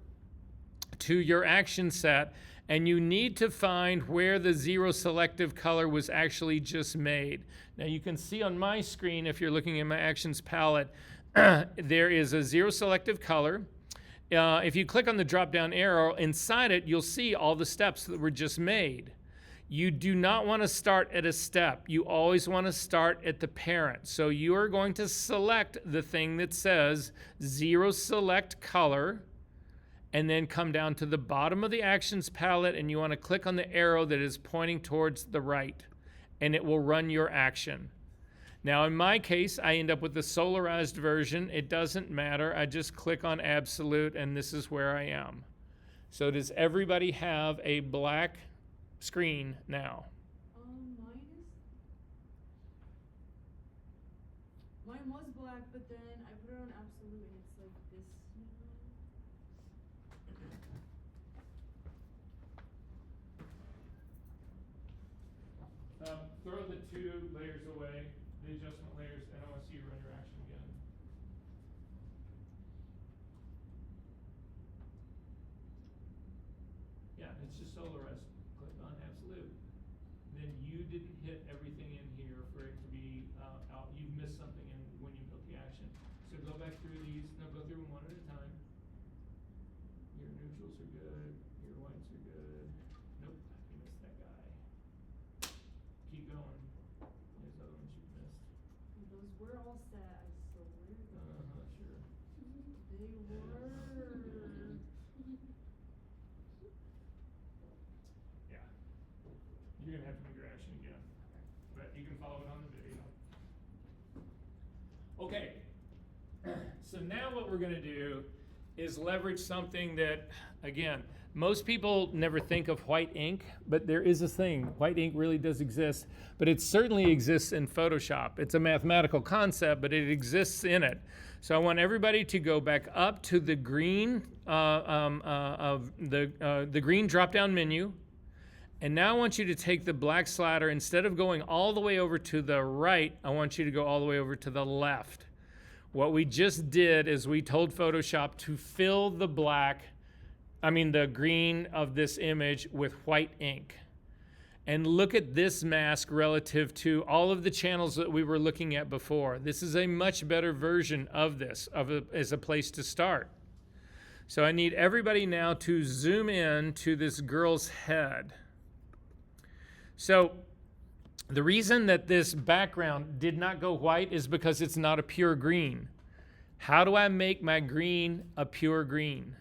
to your action set, and you need to find where the 0 selective color was actually just made. Now you can see on my screen, if you're looking at my actions palette, there is a 0 selective color. If you click on the drop down arrow, inside it you'll see all the steps that were just made. You do not want to start at a step. You always want to start at the parent. So you are going to select the thing that says 0 select color, and then come down to the bottom of the actions palette, and you want to click on the arrow that is pointing towards the right, and it will run your action. Now in my case, I end up with the solarized version. It doesn't matter. I just click on absolute, and this is where I am. So does everybody have a black screen now? Mine was black, but then I put it on absolute and it's like this now. Throw the 2 layers away, the adjustment layers, and I want to see you run your action again. Yeah, it's just solarized. Click on absolute. Then you didn't hit everything in here for it to be out. You missed something in when you built the action. So go back through these. No, go through them one at a time. Your neutrals are good. Your whites are good. Nope, you missed that guy. Keep going. There's other ones you missed. Those were all sad, I swear to God. Sure. They were. Yeah. You're gonna have to move your action again, but you can follow it on the video. Okay. So now what we're gonna do is leverage something that, again, most people never think of white ink, but there is a thing. White ink really does exist, but it certainly exists in Photoshop. It's a mathematical concept, but it exists in it. So I want everybody to go back up to the green the green drop-down menu, and now I want you to take the black slider. Instead of going all the way over to the right, I want you to go all the way over to the left. What we just did is we told Photoshop to fill the the green of this image with white ink. And look at this mask relative to all of the channels that we were looking at before. This is a much better version of this as a place to start. So I need everybody now to zoom in to this girl's head. So the reason that this background did not go white is because it's not a pure green. How do I make my green a pure green?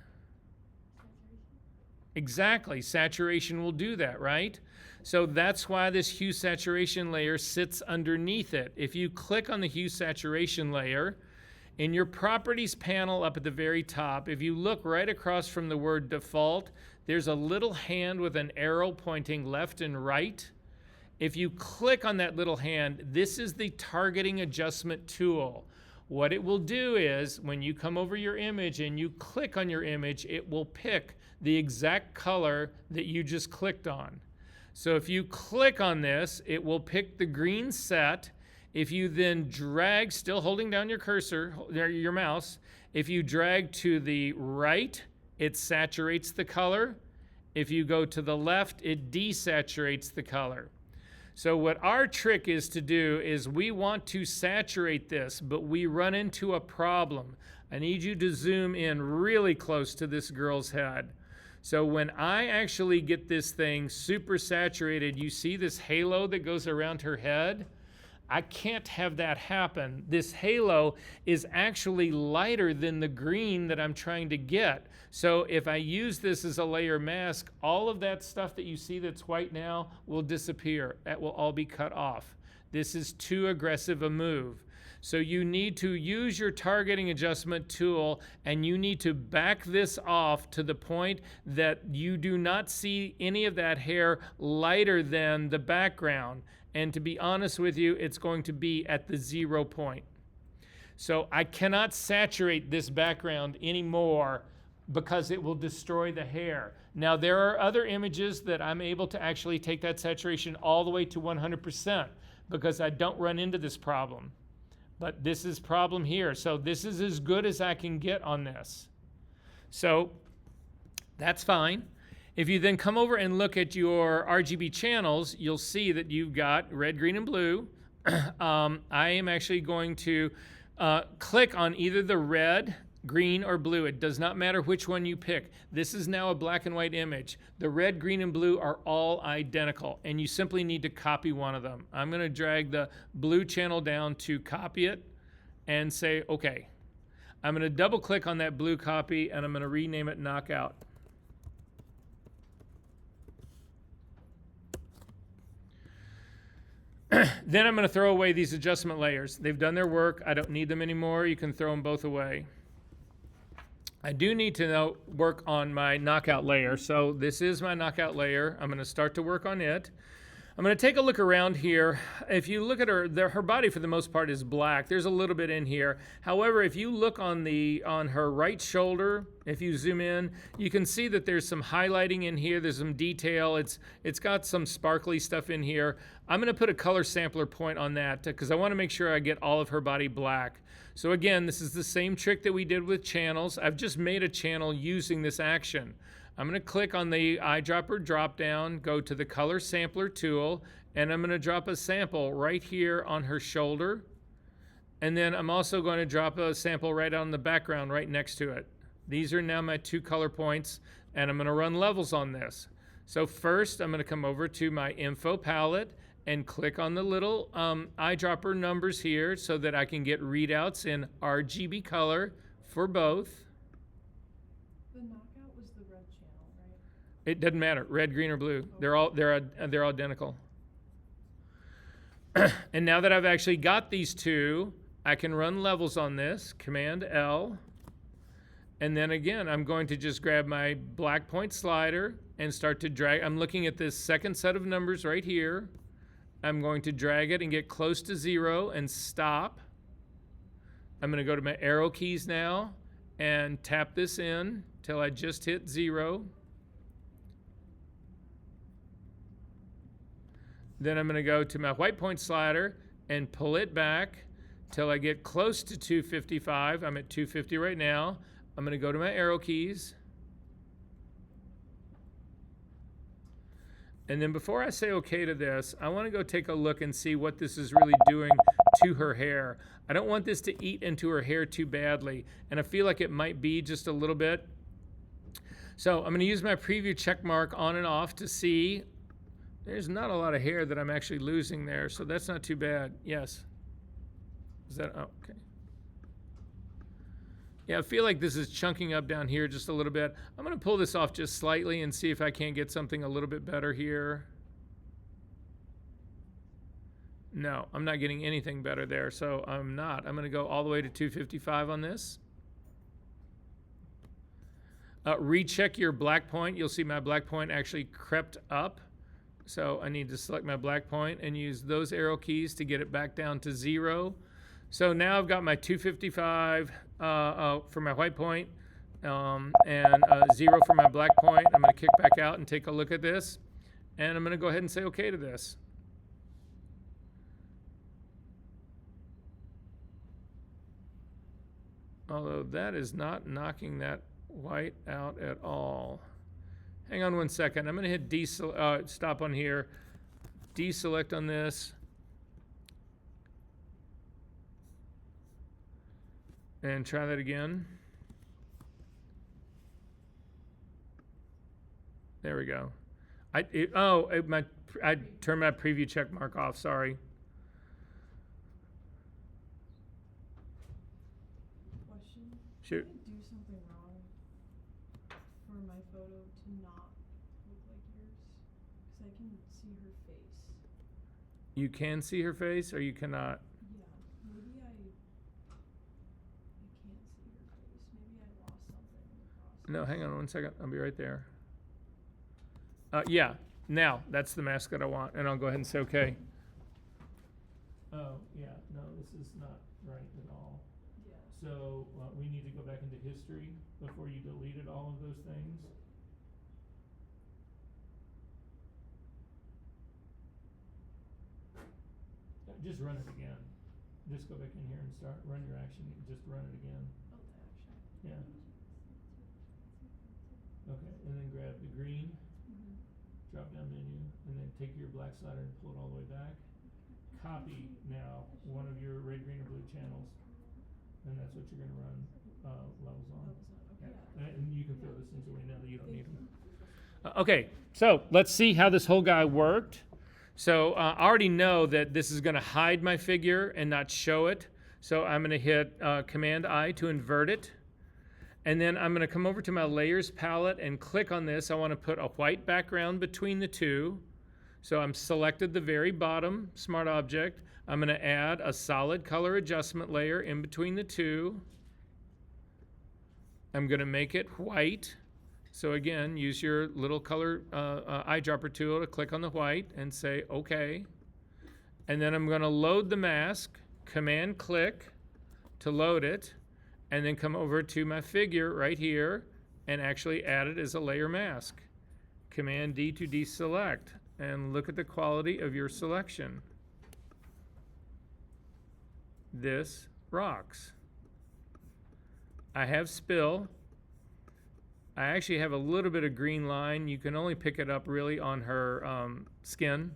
Exactly, saturation will do that, right? So that's why this hue saturation layer sits underneath it. If you click on the hue saturation layer, in your properties panel up at the very top, if you look right across from the word default, there's a little hand with an arrow pointing left and right. If you click on that little hand, this is the targeting adjustment tool. What it will do is when you come over your image and you click on your image, it will pick the exact color that you just clicked on. So if you click on this, it will pick the green set. If you then drag, still holding down your cursor, your mouse, if you drag to the right, it saturates the color. If you go to the left, it desaturates the color. So what our trick is to do is we want to saturate this, but we run into a problem. I need you to zoom in really close to this girl's head. So when I actually get this thing super saturated, you see this halo that goes around her head? I can't have that happen. This halo is actually lighter than the green that I'm trying to get. So if I use this as a layer mask, all of that stuff that you see that's white now will disappear. That will all be cut off. This is too aggressive a move. So you need to use your targeting adjustment tool, and you need to back this off to the point that you do not see any of that hair lighter than the background. And to be honest with you, it's going to be at the 0 point. So I cannot saturate this background anymore because it will destroy the hair. Now there are other images that I'm able to actually take that saturation all the way to 100% because I don't run into this problem. But this is problem here. So this is as good as I can get on this. So that's fine. If you then come over and look at your RGB channels, you'll see that you've got red, green, and blue. I am actually going to click on either the red, green, or blue. It does not matter which one you pick. This is now a black and white image. The red, green, and blue are all identical, and you simply need to copy one of them. I'm going to drag the blue channel down to copy it and say, okay. I'm going to double click on that blue copy, and I'm going to rename it Knockout. Then I'm going to throw away these adjustment layers. They've done their work. I don't need them anymore. You can throw them both away. I do need to work on my knockout layer. So this is my knockout layer. I'm going to start to work on it. I'm going to take a look around here. If you look at her body for the most part is black. There's a little bit in here. However, if you look on her right shoulder, if you zoom in, you can see that there's some highlighting in here. There's some detail. It's got some sparkly stuff in here. I'm going to put a color sampler point on that because I want to make sure I get all of her body black. So again, this is the same trick that we did with channels. I've just made a channel using this action. I'm going to click on the eyedropper drop down, go to the color sampler tool, and I'm going to drop a sample right here on her shoulder. And then I'm also going to drop a sample right on the background right next to it. These are now my 2 color points, and I'm going to run levels on this. So first, I'm going to come over to my info palette and click on the little eyedropper numbers here so that I can get readouts in RGB color for both. The knockout was the red channel, right? It doesn't matter, red, green, or blue. They're identical. And now that I've actually got these two, I can run levels on this, Command L. And then again, I'm going to just grab my black point slider and start to drag. I'm looking at this second set of numbers right here. I'm going to drag it and get close to 0 and stop. I'm going to go to my arrow keys now and tap this in till I just hit 0. Then I'm going to go to my white point slider and pull it back till I get close to 255. I'm at 250 right now. I'm going to go to my arrow keys. And then before I say okay to this, I want to go take a look and see what this is really doing to her hair. I don't want this to eat into her hair too badly, and I feel like it might be just a little bit. So I'm going to use my preview check mark on and off to see. There's not a lot of hair that I'm actually losing there, so that's not too bad. Yes. Is that, oh, okay. Yeah, I feel like this is chunking up down here just a little bit. I'm going to pull this off just slightly and see if I can't get something a little bit better here. No, I'm not getting anything better there, so I'm not. I'm going to go all the way to 255 on this. Recheck your black point. You'll see my black point actually crept up. So I need to select my black point and use those arrow keys to get it back down to 0. So now I've got my 255 for my white point and 0 for my black point. I'm going to kick back out and take a look at this. And I'm going to go ahead and say okay to this. Although that is not knocking that white out at all. Hang on one second. I'm going to hit stop on here, deselect on this, and try that again. There we go. I turned my preview check mark off. Sorry. Question? Shoot. Did I do something wrong for my photo to not look like yours? Because I can see her face. You can see her face, or you cannot. Yeah, maybe I can't see her face. Maybe I lost something in the process. No, hang on one second. I'll be right there. Yeah, now that's the mask that I want, and I'll go ahead and say okay. Oh, yeah, no, this is not right at all. So we need to go back into history before you deleted all of those things. Just run it again. Just go back in here and run your action, just run it again. Oh, the action. Yeah. Okay, and then grab the green, Mm-hmm. drop down menu, and then take your black slider and pull it all the way back. Copy now one of your red, green, or blue channels, and that's what you're gonna run levels on. Okay. And you can throw those things away now that you don't need them. Okay, so let's see how this whole guy worked. So I already know that this is going to hide my figure and not show it. So I'm going to hit Command-I to invert it. And then I'm going to come over to my Layers palette and click on this. I want to put a white background between the two. So I'm selected the very bottom Smart Object. I'm going to add a solid color adjustment layer in between the two. I'm going to make it white. So again, use your little color eyedropper tool to click on the white and say OK. And then I'm going to load the mask, Command-click to load it, and then come over to my figure right here and actually add it as a layer mask. Command-D to deselect, and look at the quality of your selection. This rocks. I have spill. I actually have a little bit of green line. You can only pick it up really on her skin.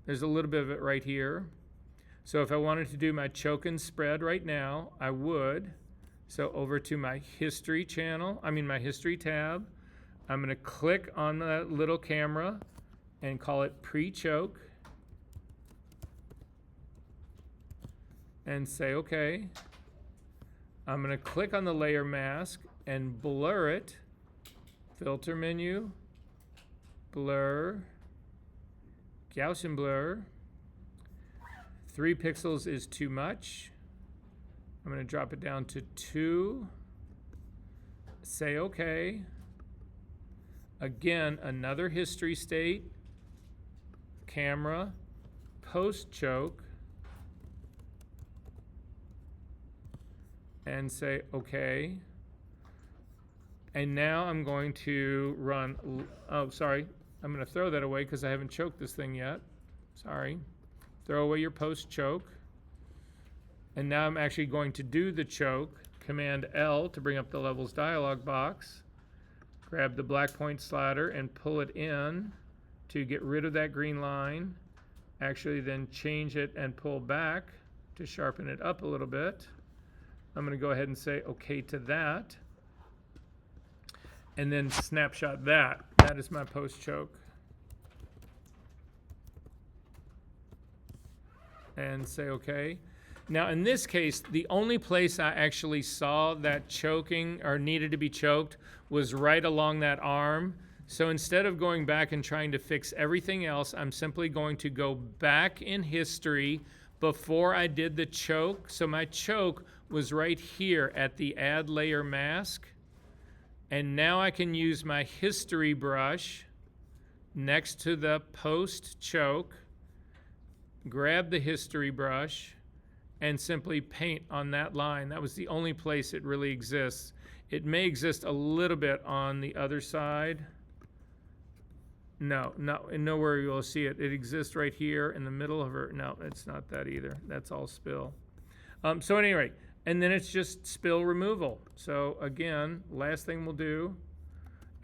There's a little bit of it right here. So if I wanted to do my choke and spread right now, I would. So over to my history channel, my history tab. I'm going to click on that little camera and call it pre-choke. And say OK. I'm going to click on the layer mask and blur it. Filter menu, blur, Gaussian blur. 3 pixels is too much. I'm going to drop it down to 2. Say OK. Again, another history state, camera, post choke, and say OK. And now I'm going to run, I'm going to throw that away because I haven't choked this thing yet. Sorry. Throw away your post choke. And now I'm actually going to do the choke. Command-L to bring up the levels dialog box. Grab the black point slider and pull it in to get rid of that green line. Actually then change it and pull back to sharpen it up a little bit. I'm going to go ahead and say OK to that. And then snapshot that. That is my post choke. And say OK. Now in this case, the only place I actually saw that choking or needed to be choked was right along that arm. So instead of going back and trying to fix everything else, I'm simply going to go back in history before I did the choke. So my choke was right here at the add layer mask. And now I can use my history brush next to the post choke, grab the history brush, and simply paint on that line. That was the only place it really exists. It may exist a little bit on the other side. No, nowhere you'll see it. It exists right here in the middle of her. No, it's not that either. That's all spill. So at any rate, and then it's just spill removal. So again, last thing we'll do,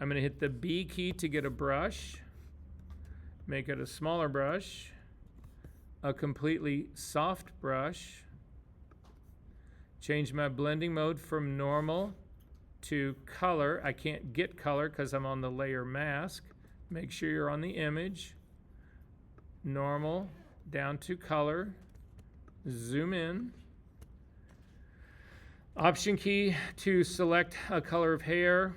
I'm going to hit the B key to get a brush, make it a smaller brush, a completely soft brush, change my blending mode from normal to color. I can't get color because I'm on the layer mask. Make sure you're on the image, normal, down to color, zoom in. Option key to select a color of hair,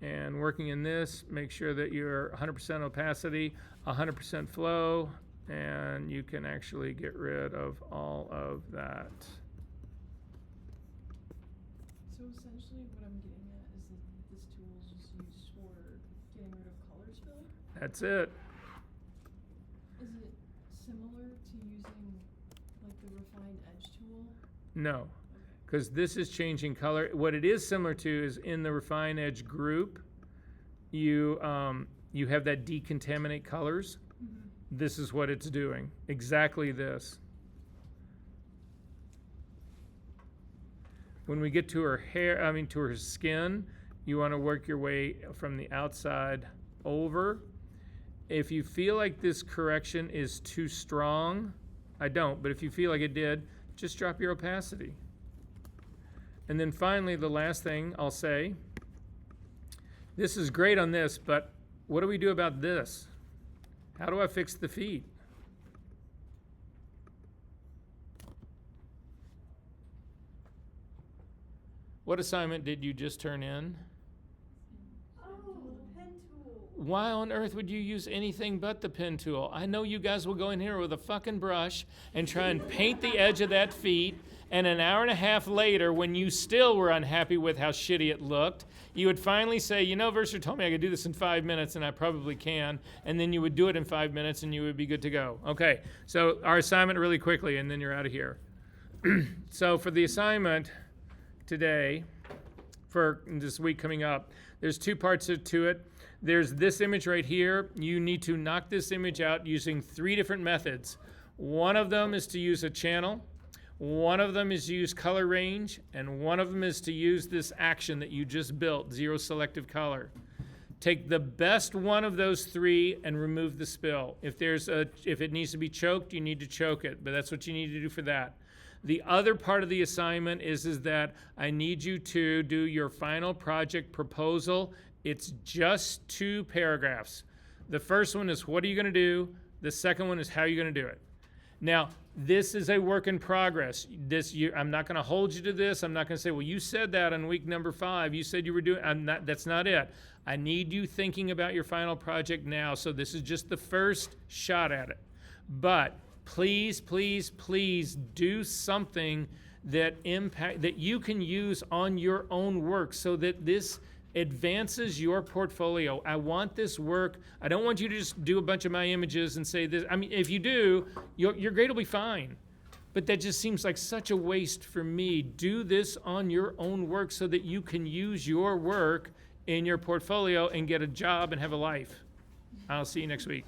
and working in this, make sure that you're 100% opacity, 100% flow, and you can actually get rid of all of that. So essentially what I'm getting at is that this tool is just used for getting rid of color spill? That's it. Is it similar to using like the refine edge tool? No. Okay. because this is changing color. What it is similar to is in the Refine Edge group, you have that decontaminate colors. This is what it's doing, exactly this. When we get to her hair, to her skin, you want to work your way from the outside over. If you feel like this correction is too strong, I don't, but if you feel like it did, just drop your opacity. And then finally, the last thing I'll say, this is great on this, but what do we do about this? How do I fix the feet? What assignment did you just turn in? Oh, pen tool. Why on earth would you use anything but the pen tool? I know you guys will go in here with a fucking brush and try and paint the edge of that feet, and an hour and a half later, when you still were unhappy with how shitty it looked, you would finally say, you know, Verser told me I could do this in 5 minutes, and I probably can, and then you would do it in 5 minutes, and you would be good to go. Okay, so our assignment really quickly, and then you're out of here. So for the assignment today, for this week coming up, there's 2 parts to it. There's this image right here. You need to knock this image out using 3 different methods. One of them is to use a channel. One of them is to use color range, and one of them is to use this action that you just built, zero selective color. Take the best one of those 3 and remove the spill. If it needs to be choked, you need to choke it, but that's what you need to do for that. The other part of the assignment is that I need you to do your final project proposal. It's just 2 paragraphs. The first one is what are you going to do? The second one is how are you going to do it? Now, this is a work in progress. I'm not going to hold you to this. I'm not going to say, well, you said that on week number 5. You said you were doing. That's not it. I need you thinking about your final project now. So this is just the first shot at it. But please, please, please do something that you can use on your own work so that this advances your portfolio. I want this work. I don't want you to just do a bunch of my images and say this. I mean, if you do, your grade will be fine. But that just seems like such a waste for me. Do this on your own work so that you can use your work in your portfolio and get a job and have a life. I'll see you next week.